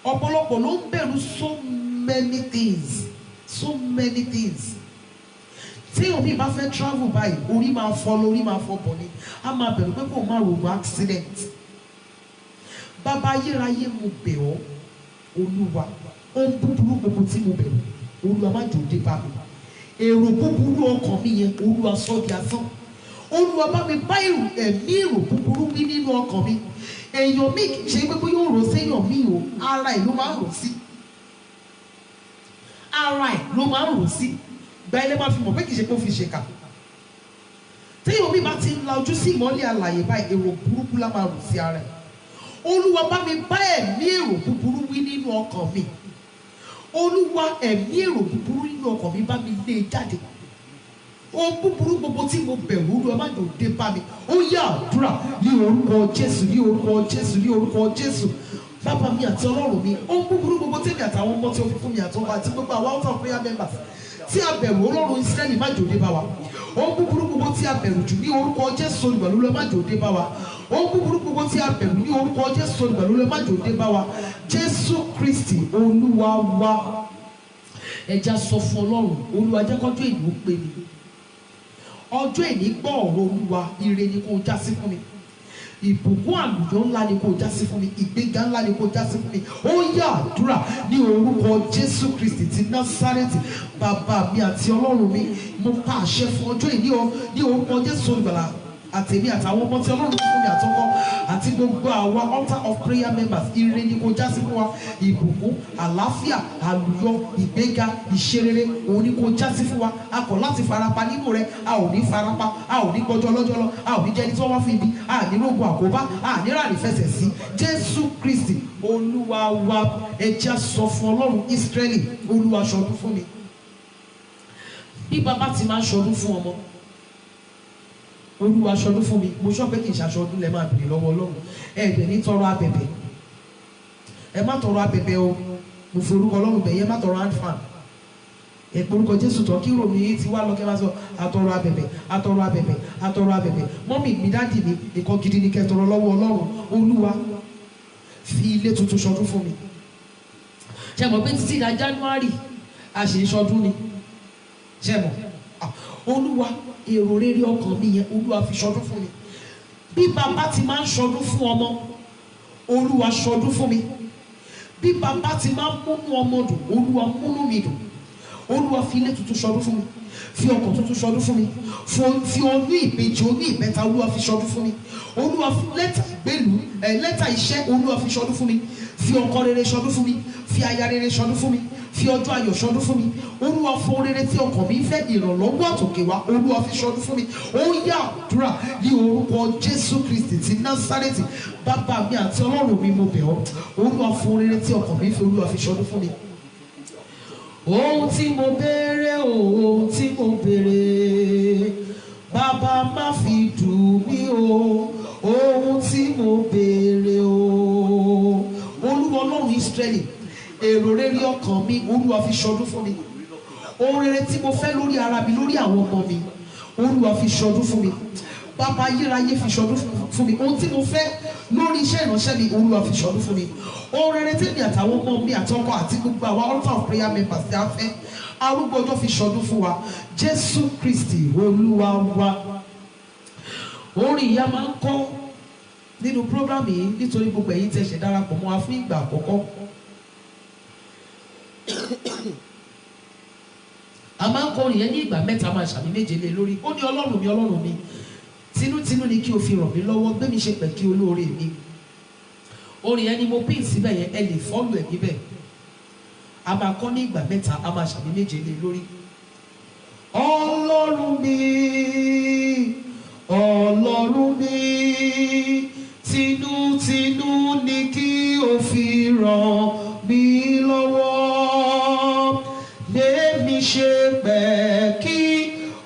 Ọ̀pọ̀lọpọ̀ ló ń bẹ̀rù so many things, so many things. Tí omi bá fẹ́ travel báyìí, orí máa fọ́ lórí máa fọ́ bọ̀ ni, a máa bẹ̀rù pé kò má rògbò accident. Bàbá ayérayé mo bẹ̀ ọ́, Olúwa, ohun búburú gbogbo tí mo bẹ̀rù, Olúwa má jẹ́ ó dé bá mi. Èrò búburú ọkàn mi yẹn, Olúwa sọ di asán. Olúwa bá mi bá ẹ̀mí èrò búburú wí nínú ọkàn mi. Èèyàn mi kì í ṣe pé bóyá ó rò séèyàn mi o, ara ẹ̀ ló máa ń rò sí. Ara ẹ̀ ló máa ń rò sí. Gba ilé máa fi mọ̀ pé kì í ṣe pé ó fi ṣèkà. Téèyàn mi bá ti ń la ojú sí ìmọ́lẹ̀ àlàyé báyìí, èrò burúkú lá máa rò sí ara ẹ̀. Olúwa bá mi bá ẹ̀mí èrò búburú wí nínú ọkàn mi. Olúwa, ẹ̀mí èrò búburú nínú ọkàn mi bá mi lé e jáde. Ohun búburú gbogbo tí mo bẹ̀rù, Olúwa má jẹ́ ó dé bá mi. Ó yá àdúrà ní orúkọ Jésù, ní orúkọ Jésù, ní orúkọ Jésù. Bàbá mi àti Ọlọ́run mi, ohun búburú gbogbo tèmi àtàwọn ọmọ tí ó fi fún mi àtọwọ́ àti gbogbo àwọn out of prayer members tí a bẹ̀rù, Ọlọ́run Ísírẹ́lì má jẹ́ ó dé bá wa. Ohun búburú gbogbo tí a bẹ̀rù jù ní orúkọ Jésù olùgbàlà, Olúwa má jẹ́ ó dé bá wa. ohun búburú gbogbo tí a bẹ̀rù ní orúkọ Jésù olùgbàlà ló má jò dé bá wa. Jésù Kristi Olúwa wa. Ẹja sọ fún Ọlọ́run, Olúwa jẹ́ kọ́jọ́ èní ó pé mi. Ọjọ́ èní gbọ́ ọ̀rọ̀ Olúwa, ire ni kó já sí fún mi. Ìbùkún àlùyọ ńlá ni kó já sí fún mi. Ìgbéga ńlá ni kó já sí fún mi. Ó yá àdúrà ní orúkọ Jésù Kristi ti Násárẹ́tì. Bàbá mi àti Ọlọ́run mi, mo pa àṣẹ fún ọjọ́ èní ní orúkọ Jésù olùgbàlà. Àtèmi àtàwọn ọmọ tí Ọlọ́run fún mi àtọkọ àti gbogbo àwa altar of prayer members, ire ni kó já sí fún wa. Ìbùkún, àlàáfíà, àlùyọ, ìgbéga, ìṣerere, òun ni kó já sí fún wa. A kọ̀ láti farapa nínú rẹ̀, a ò ní farapa, a ò ní gbọ́jọ́ lọ́jọ́ lọ, a ò ní jẹ́ni tí wọ́n wá fún ibi, a ní rògbò àkóbá, a ní ràní fẹsẹ̀ sí. Jésù Kristi Olúwa wa. Ẹja sọ fún Ọlọ́run Ísírẹ́lì, Olúwa ṣọdún fún mi. Bí bàbá ti máa ń ṣọdún fún ọmọ, Olúwa ṣọdún fún mi. Mo sọ pé kì í ṣaṣọdún lẹ máa bèrè lọ́wọ́ Ọlọ́run. Ẹ̀dẹ̀ ní tọrọ abẹ̀bẹ̀, ẹ má tọrọ abẹ̀bẹ̀ o. Mo fi orúkọ Ọlọ́run bẹ̀ yẹ má tọrọ hand fan. Ẹ pé orúkọ Jésù tán kí ìrònú yìí ti wá lọ kẹ́ máa sọ àtọrọ abẹ̀bẹ̀, àtọrọ abẹ̀bẹ̀, àtọrọ abẹ̀bẹ̀. Mọ́mì mi, dáàdì mi, nǹkan gidi ni kẹ́ tọrọ lọ́wọ́ Ọlọ́run. Olúwa fi ilé tuntun ṣọdún fún mi. Ṣé mọ̀ pé títí da January a ṣe ṣọdún ni? Ṣé mọ̀? Olúwa èrò rere ọkàn mi yẹn, Olúwa fi ṣọdún fún mi. Bí bàbá ti máa ń ṣọdún fún ọmọ, Olúwa ṣọdún fún mi. Bí bàbá ti máa ń múnú ọmọ dùn, Olúwa múnú mi dùn. Olúwa fi ilé tuntun ṣọdún fún mi, fi ọkọ̀ tuntun ṣọdún fún mi, fi oyún ìbejì, oyún ìbẹ́ta, Olúwa fi ṣọdún fún mi. Olúwa fi lẹ́tà ìgbélú, lẹ́tà iṣẹ́, Olúwa fi ṣọdún fún mi. Fi ọkọ rere ṣọdún fún mi, fi aya rere ṣọdún fún mi, fi ọjọ́ ayọ̀ ṣọdún fún mi. Olúwa fún rere tí ọkàn mi fẹ́, ìrànlọ́wọ́ àtòkè wá, Olúwa fi ṣọdún fún mi. Ó yá àdúrà ní orúkọ Jésù Kristi ti Násárẹ́tì. Bàbá mi àti Ọlọ́run mi, mo bẹ̀ ọ́, Olúwa fún rere tí ọkàn mi fẹ́, Olúwa fi ṣọdún fún mi. Ohun tí mo béèrè, ohun tí mo béèrè, bàbá má fi dùn mí o. Ohun tí mo béèrè o. Olúwa Ọlọ́run Ísírẹ́lì, èrò rere ọkàn mi, Olúwa fi ṣọdún fún mi. Ohun rere tí mo fẹ́ lórí ara mi, lórí àwọn ọmọ mi, Olúwa fi ṣọdún fún mi. Bàbá ayérayé fi ṣọdún fún mi. Ohun tí mo fẹ́ lórí iṣẹ́ ìránṣẹ́ mi, Olúwa fi ṣọdún fún mi. Ohun rere tèmi àtàwọn ọmọ mi àtọkọ àti gbogbo àwọn altar of prayer members tí a fẹ́, arúgbó ọjọ́ fi ṣọdún fún wa. Jésù Kristi Olúwa wa. Orin ìyá máa ń kọ́ nínú program yìí nítorí gbogbo ẹ̀yin tẹ́ ṣe darapọ̀ mọ́ wa fún ìgbà àkọ́kọ́. A máa ń kọ́ orin yẹn ní ìgbà mẹ́ta, máa ṣàmì méje lé lórí. Ó ní Ọlọ́run mi, Ọlọ́run mi, tinútinú ni kí o fi ràn mí lọ́wọ́, gbé mi ṣe pẹ̀kí olóore mi. Orin yẹn ni mo pín síbẹ̀ yẹn, ẹ lè fọ́lù ẹ̀ níbẹ̀. A máa kọ́ ní ìgbà mẹ́ta, a máa ṣàmì méje lé lórí. Ọlọ́run mi, Ọlọ́run mi, tinútinú ni kí o fi ràn mí lọ́wọ́, gbé mi ṣe pẹ̀kí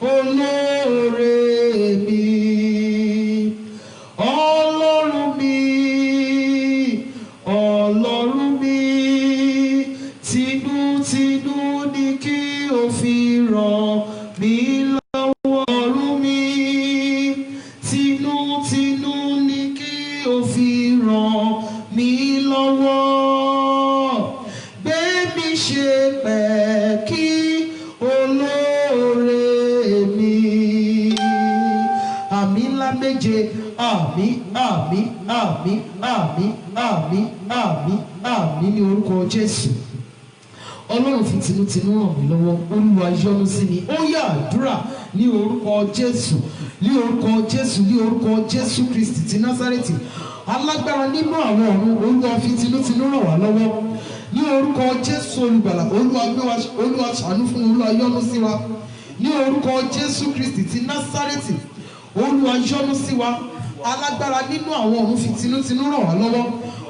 olóore mi. Ọlọ́run mi, Ọlọ́run mi, tinútinú ni kí o fi ràn mí lọ́wọ́. Ọlọ́run mi, tinútinú ni kí o fi ràn mí lọ́wọ́, gbé mi ṣe pẹ̀kí olóore mi. Àmì ńlá méje. Àmì, àmì, àmì, àmì, àmì, àmì, àmì ní orúkọ Jésù. Ọlọ́run fi tinútinú ràn mí lọ́wọ́, Olúwa yọ́nú sí mi. Ó yá àdúrà ní orúkọ Jésù, ní orúkọ Jésù, ní orúkọ Jésù Kristi ti Násárẹ́tì. Alágbára nínú àwọn ọ̀run, Olúwa fi tinútinú ràn wá lọ́wọ́. Ní orúkọ Jésù olùgbàlà, Olúwa gbé wa, Olúwa ṣàánú fún, Olúwa yọ́nú sí wa. Ní orúkọ Jésù Kristi ti Násárẹ́tì, Olúwa yọ́nú sí wa. Alágbára nínú àwọn ọ̀run fi tinútinú ràn wá lọ́wọ́.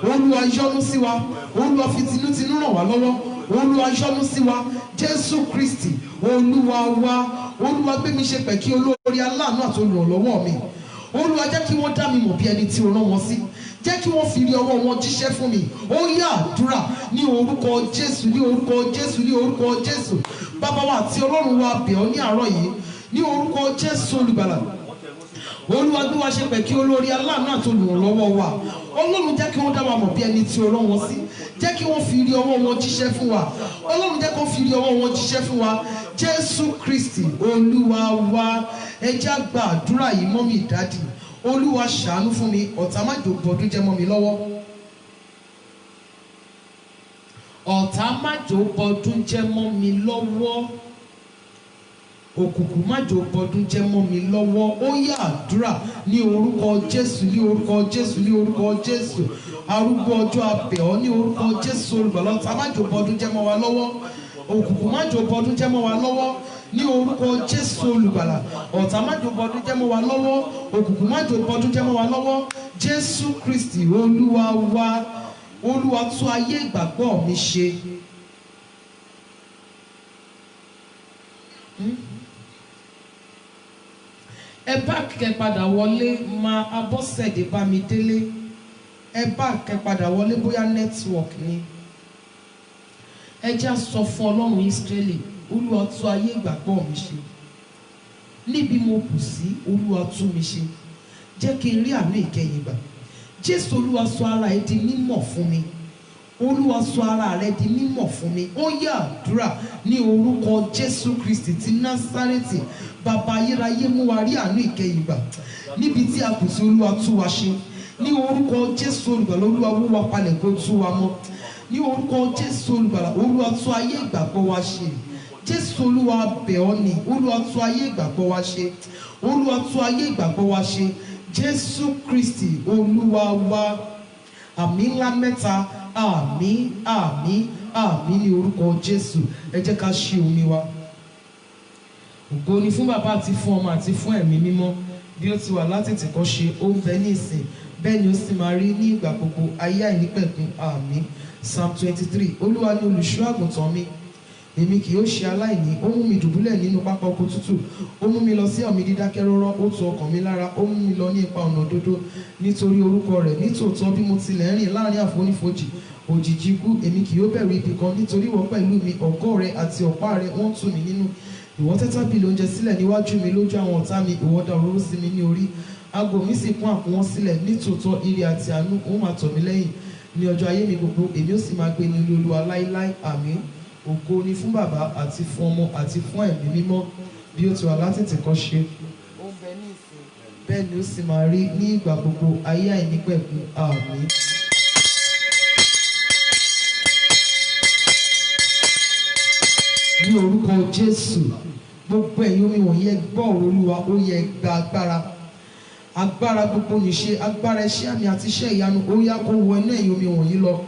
Olúwa yọ́nú sí wa. Olúwa fi tinútinú ràn wá lọ́wọ́. Olúwa yọ́nú sí wa. Jésù Kristi Olúwa wa. Olúwa gbé mi ṣe pẹ̀kí olóore, aláàánú àti olùrànlọ́wọ́ mi. Olúwa jẹ́ kí wọ́n dá mi mọ̀ bí ẹni tí o rán wọn sí. Jẹ́ kí wọ́n fi rí ọwọ́ wọn jíṣẹ́ fún mi. Ó yá àdúrà ní orúkọ Jésù, ní orúkọ Jésù, ní orúkọ Jésù. Bàbá wa àti Ọlọ́run wa bẹ̀ ọ́ ní àárọ̀ yìí ní orúkọ Jésù olùgbàlà. Olúwa Olúwa gbé wa ṣe pẹ̀ kí olórí aláàánú àti olùrànlọ́wọ́ wa. Ọlọ́run jẹ́ kí wọ́n dá wa mọ̀ bí ẹni tí o rán wọn sí. Jẹ́ kí wọ́n fi rí ọwọ́ wọn jíṣẹ́ fún wa. Ọlọ́run jẹ́ kí wọ́n fi rí ọwọ́ wọn jíṣẹ́ fún wa. Jésù Kristi Olúwa wa. Ẹ jẹ́ á gba àdúrà yìí mọ́mì dádì. Olúwa ṣàánú fún mi, ọ̀tá má jò bọdún jẹ́ mọ́ mi lọ́wọ́. Ọ̀tá má jò bọdún jẹ́ mọ́ mi lọ́wọ́. Òkùnkùn má jò bọdún jẹ́ mọ́ mi lọ́wọ́. Ó yá àdúrà ní orúkọ Jésù, ní orúkọ Jésù, ní orúkọ Jésù. Arúgbó ọjọ́ abẹ̀ ọ́ ní orúkọ Jésù olùgbàlà. Ọ̀tá má jò bọdún jẹ́ mọ́ wa lọ́wọ́. Òkùnkùn má jò bọdún jẹ́ mọ́ wa lọ́wọ́. Ní orúkọ Jésù olùgbàlà. Ọ̀tá má jò bọdún jẹ́ mọ́ wa lọ́wọ́. Òkùnkùn má jò bọdún jẹ́ mọ́ wa lọ́wọ́. Jésù Kristi Olúwa wa. Olúwa tún ayé ìgbàgbọ́ mi ṣe. Ẹ bá kẹ padà wọlé máa Abọ́sẹ̀dé Bámidélé. Ẹ bá kẹ padà wọlé bóyá network ni. Ẹ já sọ fún Ọlọ́run Ísírẹ́lì, Olúwa tún ayé ìgbàgbọ́ mi ṣe. Níbi mo kù sí, Olúwa tún mi ṣe. Jẹ́ kí n rí àánú ìkẹyìn gbà. Jésù Olúwa sọ ara ẹ di mímọ̀ fún mi. Olúwa sọ ara rẹ di mímọ̀ fún mi. Ó yá àdúrà ní orúkọ Jésù Kristi ti Násárẹ́tì. Bàbá ayérayé mú wa rí àánú ìkẹyìn gbà. Níbi tí a kù sí, Olúwa tú wa ṣe. Ní orúkọ Jésù olùgbàlà, Olúwa wó wa palẹ̀ kó tú wa mọ́. Ní orúkọ Jésù olùgbàlà, Olúwa tú ayé ìgbàgbọ́ wa ṣe. Jésù Olúwa bẹ̀ ọ́ ni, Olúwa tú ayé ìgbàgbọ́ wa ṣe. Olúwa tú ayé ìgbàgbọ́ wa ṣe. Jésù Kristi Olúwa wa. Àmín ńlá mẹ́ta. Àmín, àmín, àmín ní orúkọ Jésù. Ẹ jẹ́ ká ṣí omi wa. Ògo ni fún Bàbá àti fún Ọmọ àti fún Ẹ̀mí Mímọ́, bí ó ti wà látètèkọ́ṣe, ó ń bẹ ní ìsìn, bẹ́ẹ̀ ni ó sì máa rí ní ìgbà gbogbo, ayé àìnípẹ̀kun. Àmín. Psalm 23. Olúwa ni olùṣọ́ àgùntàn mi, èmi kì yóò ṣe aláìní. Ó mú mi dùbúlẹ̀ nínú pápá oko tútù. Ó mú mi lọ sí ọ̀mí dídákẹ́ rọ́rọ́. Ó tu ọkàn mi lára. Ó mú mi lọ ní ipa ọ̀nà òdodo nítorí orúkọ rẹ̀. Nítòótọ́ bí mo tilẹ̀ rìn láàrin àfonífojì òjìji ikú, èmi kì yóò bẹ̀rù ibi kan, nítorí ìwọ pẹ̀lú mi. Ọ̀gọ́ rẹ àti ọ̀pá rẹ wọ́n tù mí nínú. Ìwọ tẹ́ tábìlì oúnjẹ sílẹ̀ níwájú mi lójú àwọn ọ̀tá mi. Ìwọ dà òróró sí mi ní orí. Ago mi sì kún àkúnwọ́ sílẹ̀. Nítòótọ́ ire àti àánú ó máa tọ̀ mí lẹ́yìn ní ọjọ́ ayé mi gbogbo. Èmi ó sì máa gbé ní ilé Olúwa láéláé. Àmín. Ògo ni fún Bàbá àti fún Ọmọ àti fún Ẹ̀mí Mímọ́, bí ó ti wà látètèkọ́ṣe, ó ń bẹ ní ìsìn, bẹ́ẹ̀ ni ó sì máa rí ní ìgbà gbogbo, ayé àìnípẹ̀kun. Àmín. Ní orúkọ Jésù, gbogbo ẹ̀yin omi wọ̀nyí ẹ gbọ́ ọ̀rọ̀ Olúwa. Ó yẹ gba agbára. Agbára gbogbo nìṣe, agbára iṣẹ́ àmì àti iṣẹ́ ìyanu, ó yá kó wọ inú ẹ̀yin omi wọ̀nyí lọ.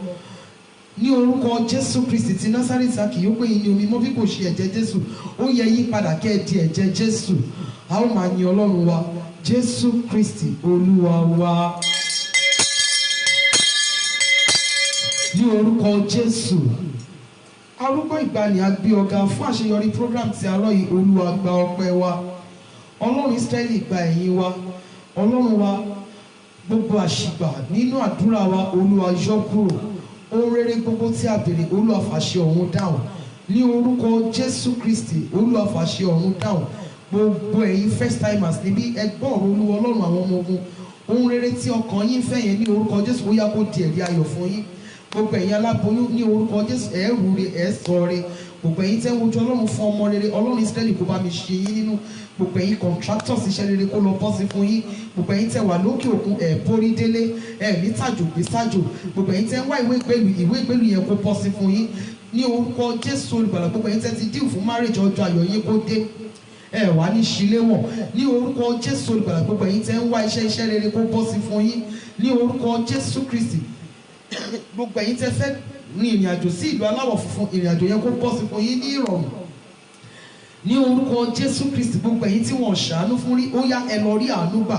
Ní orúkọ Jésù Kristi ti Násárẹ́tì, a kì yóò pè yín ní omi mọ́ bí kò ṣe ẹ̀jẹ̀ Jésù. Ó yẹ yí padà kẹ́ ẹ di ẹ̀jẹ̀ Jésù. A ó máa yin Ọlọ́run wa. Jésù Kristi Olúwa wa. Ní orúkọ Jésù. Arúgbó ìgbàanì a gbé ọ̀gá fún àṣeyọrí program ti àárọ̀ yìí. Olúwa gba ọpẹ́ wa. Ọlọ́run Ísírẹ́lì gba ẹ̀yìn wa. Ọlọ́run wa, gbogbo àṣìgbà nínú àdúrà wa, Olúwa yọ kúrò. Ohun rere gbogbo tí a béèrè, Olúwa fàṣẹ ọ̀run dáhùn. Ní orúkọ Jésù Kristi, Olúwa fàṣẹ ọ̀run dáhùn. Gbogbo ẹ̀yin first timers níbí, ẹ gbọ́ ọ̀rọ̀ Olúwa Ọlọ́run àwọn ọmọ ogun. Ohun rere tí ọkàn yín fẹ́ yẹn, ní orúkọ Jésù, ó yá kó di ẹ̀rí ayọ̀ fún yín. Gbogbo ẹ̀yin aláboyún, ní orúkọ Jésù, ẹ rúre, ẹ sọre. Gbogbo ẹ̀yin tẹ́ ń wojú Ọlọ́run fún ọmọ rere, Ọlọ́run Ísírẹ́lì kó bá mi ṣe yín nínú. Gbogbo ẹ̀yin contractors, iṣẹ́ rere kó lọ bọ́ sí fún yín. Gbogbo ẹ̀yin tẹ́ wà lókè òkun, ẹ borí délé, ẹ ní tàjò gbé sájò. Gbogbo ẹ̀yin tẹ́ ń wá ìwé ìgbélú yẹn kó bọ́ sí fún yín. Ní orúkọ Jésù olùgbàlà, gbogbo ẹ̀yin tẹ́ ti díù fún marriage, ọjọ́ ayọ̀ yín kó dé. Ẹ wà ní ṣíléwọ̀n. Ní orúkọ Jésù olùgbàlà, gbogbo ẹ̀yin tẹ́ ń wá iṣẹ́ rere kó bọ́ sí fún yín. Ní orúkọ Jésù Kristi, gbogbo ẹ̀yin tẹ́ fẹ́ rin ìrìn àjò sí ìlú aláwọ̀ funfun, ìrìn àjò yẹn kó bọ́ sí fún yín ní ìrọ̀rùn. Ní orúkọ Jésù Kristi, gbogbo ẹ̀yin tí wọ́n ṣàánú fún rí, ó yá ẹ lọ rí àánú gbà.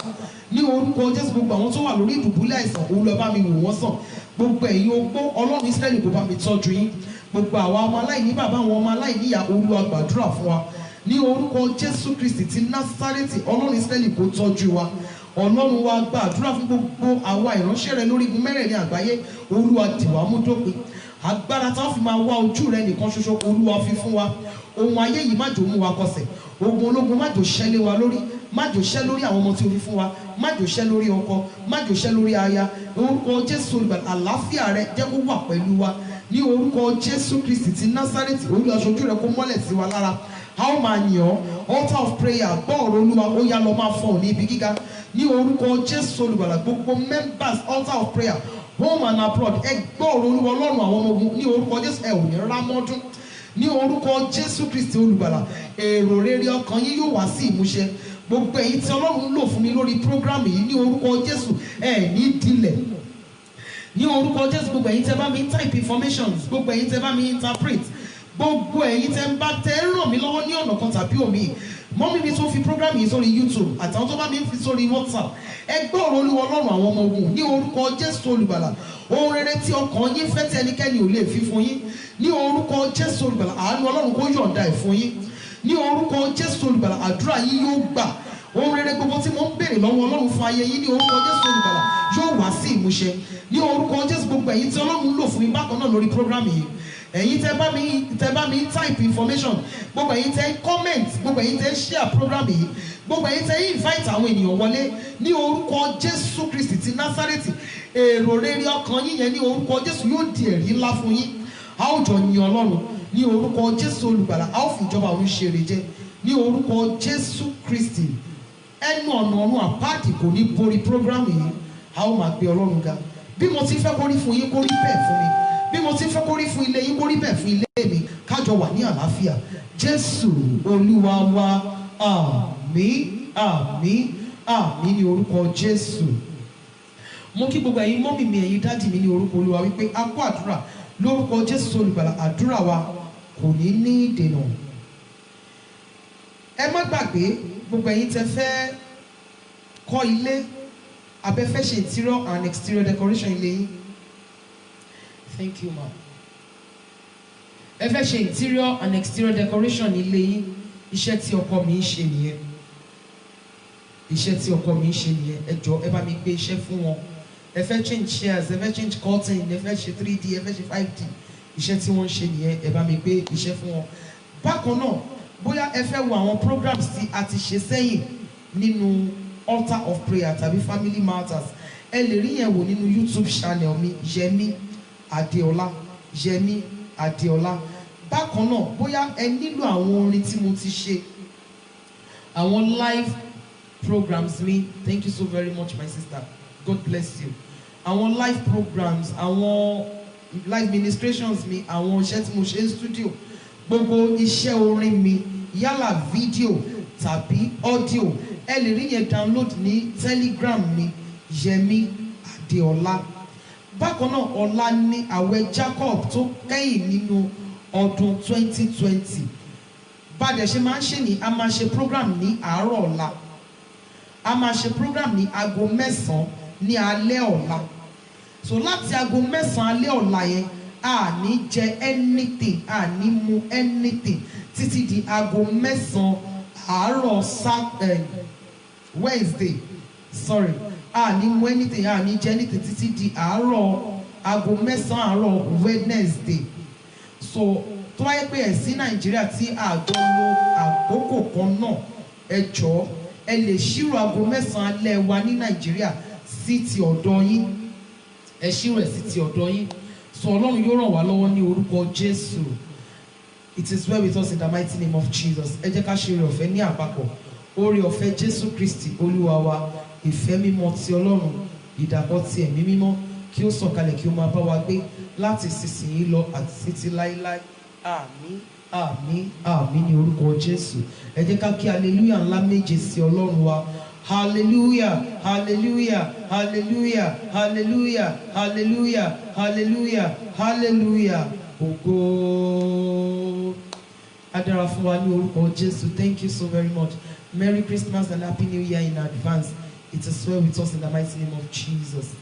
Ní orúkọ Jésù, gbogbo àwọn tó wà lórí ìdùbúlẹ̀ àìsàn, Olúwa bá mi wò wọ́n sàn. Gbogbo ẹ̀yin ogbó, Ọlọ́run Ísírẹ́lì kó bá mi tọ́jú yín. Gbogbo àwa ọmọ aláìní bàbá, àwọn ọmọ aláìní ìyá, Olúwa gbàdúrà fún wa. Ní orúkọ Jésù Kristi ti Násárẹ́tì, Ọlọ́run Ísírẹ́lì kó tọ́jú wa. Ọlọ́run wa gbàdúrà fún gbogbo àwa ìránṣẹ́ rẹ lórí igun mẹ́rẹ̀ẹ̀rin àgbáyé. Olúwa dì wá mú dópin. Agbára táwọn fi máa wá ojú rẹ nìkan ṣoṣo, Olúwa fi fún wa. Ohun ayé yìí má jò mú wa kọsẹ̀. Ogun ológun má jò ṣẹlẹ̀ wa lórí. má jò ṣẹ́ lórí àwọn ọmọ tí o fi fún wa, má jò ṣẹ́ lórí ọkọ, má jò ṣẹ́ lórí aya. Orúkọ Jésù olùgbàlà, àlàáfíà rẹ jẹ́ kó wà pẹ̀lú wa ní orúkọ Jésù Kristi ti Násárẹ́tì. Olúwa aṣojú rẹ kó mọ́lẹ̀ sí wa lára. A ó máa yàn ọ́. Altar of prayer, gbọ́ ọ̀rọ̀ Olúwa, ó yá lọ máa fọhùn ní ibi gíga ní orúkọ Jésù olùgbàlà. Gbogbo members altar of prayer home and abroad, ẹ gbọ́ ọ̀rọ̀ Olúwa Ọlọ́run àwọn ọmọ ogun ní orúkọ Jésù. Ẹ ò ní rámọ́dún ní orúkọ Jésù Kristi olùgbàlà. Èrò rere ọkàn yín yóò wá sí ìmúṣẹ. Gbogbo ẹ̀yin tí Ọlọ́run lò fún mi lórí program yìí ní orúkọ Jésù, ẹ ní dilẹ̀ ní orúkọ Jésù. Gbogbo ẹ̀yin tẹ́ bá mi type informations, gbogbo ẹ̀yin tẹ́ bá mi interpret, gbogbo ẹ̀yin tẹ́ ń bá tẹ́ ràn mí lọ́wọ́ ní ọ̀nà kan tàbí omi. Mọ́mí mi tó fi program yìí sórí YouTube àtàwọn tó bá mi fi sórí WhatsApp, ẹ gbọ́ ọ̀rọ̀ Olúwa Ọlọ́run àwọn ọmọ ogun ní orúkọ Jésù olùgbàlà. Ohun rere tí ọkàn yín fẹ́ tí ẹnikẹ́ni ò lè fi fún yín ní orúkọ Jésù olùgbàlà. Àánú Ọlọ́run kó yọ̀ǹda ẹ̀ fún yín ní orúkọ Jésù olùgbàlà. Àdúrà yín yóò gbà. Ohun rere gbogbo tí mo ń béèrè lọ́wọ́ Ọlọ́run fún ayé yín ní orúkọ Jésù olùgbàlà yóò wá sí ìmúṣẹ ní orúkọ Jésù. Gbogbo ẹ̀yin tí Ọlọ́run lò fún mi bákan náà lórí program yìí, ẹ̀yin tẹ́ bá mi type information, gbogbo ẹ̀yin tẹ́ comment, gbogbo ẹ̀yin tẹ́ share program yìí, gbogbo ẹ̀yin tẹ́ invite àwọn ènìyàn wọlé ní orúkọ Jésù Kristi ti Násárẹ́tì. Èrò rere ọkàn yín yẹn ní orúkọ Jésù yóò di ẹ̀rí ńlá fún yín. A ó jọ yin Ọlọ́run ní orúkọ Jésù olùgbàlà. A ó fi ìjọba ọ̀run ṣe èrè jẹ ní orúkọ Jésù Kristi. Ẹnu ọ̀nà ọ̀run àpáàdì kò ní borí program yìí. A ó máa gbé Ọlọ́run ga. Bí mo ti fẹ́ kó rí fún yín kó rí bẹ́ẹ̀ fún mi, bí mo ti fẹ́ kó rí fún ilé yín kó rí bẹ́ẹ̀ fún ilé mi. Kájọ wà ní àlàáfíà. Jésù Olúwa wa. Àmín, àmín, àmín ní orúkọ Jésù. Mo kí gbogbo ẹ̀yin mọ́mì mi, ẹ̀yin dádì mi ní orúkọ Olúwa wípé a kó àdúrà lórúkọ Jésù olùgbàlà. Àdúrà wa kò ní ní ìdènà. Ẹ má gbàgbé gbogbo ẹ̀yin tẹ́ fẹ́ kọ́ ilé, abẹ́fẹ́ ṣe interior and exterior decoration ilé yín. Thank you, ma. Ẹ fẹ́ ṣe interior and exterior decoration ilé yín. Iṣẹ́ tí ọkọ mi ń ṣe nìyẹn. Iṣẹ́ tí ọkọ mi ń ṣe nìyẹn. Ẹ jọ̀ọ́ ẹ bá mi gbé iṣẹ́ fún wọn. Ẹ fẹ́ change chairs, ẹ fẹ́ change curtain, ẹ fẹ́ ṣe 3D, ẹ fẹ́ ṣe 5D. Iṣẹ́ tí wọ́n ń ṣe nìyẹn. Ẹ bá mi gbé iṣẹ́ fún wọn. Bákan náà, bóyá ẹ fẹ́ wo àwọn programs tí a ti ṣe sẹ́yìn nínú altar of prayer tàbí family matters, ẹ lè rí yẹn wò nínú YouTube channel mi, Yẹmí Adéọlá. Yẹmí Adéọlá. Bákan náà, bóyá ẹ nílò àwọn orin tí mo ti ṣe, àwọn live programs mi. Thank you so very much, my sister. God bless you. Àwọn live programs, àwọn live ministrations mi, àwọn iṣẹ́ tí mo ṣe ní studio, gbogbo iṣẹ́ orin mi, yálà fídíò tàbí audio, ẹ lè rí yẹn download ní Telegram mi, Yẹmí Adéọlá. Bákan náà, ọ̀la ní àwẹ̀ Jacob tó kẹ́yìn nínú ọdún 2020. Bàdẹ̀ ṣe máa ń ṣe ní, a máa ṣe program ní àárọ̀ ọ̀la. A máa ṣe program ní aago 9 ní alẹ́ ọ̀la. So láti aago 9 alẹ́ ọ̀la yẹn, a ní jẹ anything, a ní mu anything títí di aago 9 àárọ̀ Wednesday. Sorry. A ní mu anything, a ní jẹ anything títí di àárọ̀ aago 9 àárọ̀ Wednesday. So tó wáyé pé ẹ̀ sí Nàìjíríà tí àjọ lo àkókò kan náà, ẹ jọ̀ọ́ ẹ lè ṣírò aago 9 alẹ́ wa ní Nàìjíríà sí ti ọ̀dọ̀ yín. Ẹ ṣírò ẹ̀ sí ti ọ̀dọ̀ yín. So Ọlọ́run yóò ràn wá lọ́wọ́ ní orúkọ Jésù. It is well with us in the mighty name of Jesus. Ẹ jẹ́ ká ṣe oore ọ̀fẹ́ ní àpapọ̀. Oore ọ̀fẹ́ Jésù Kristi Olúwa wa, ìfẹ́ mímọ́ ti Ọlọ́run, ìdàpọ̀ ti ẹ̀mí mímọ́ kí ó sọ̀kalẹ̀ kí ó máa bá wa gbé láti ìsinsìnyí lọ àti títí láéláé. Àmín, àmín, àmín ní orúkọ Jésù. Ẹ jẹ́ ká kí hallelujah ńlá méje sí Ọlọ́run wa. Hallelujah, hallelujah, hallelujah, hallelujah, hallelujah, hallelujah, hallelujah. Ògo. A dára fún wa ní orúkọ Jésù. Thank you so very much. Merry Christmas and Happy New Year in advance. It is well with us in the mighty name of Jesus.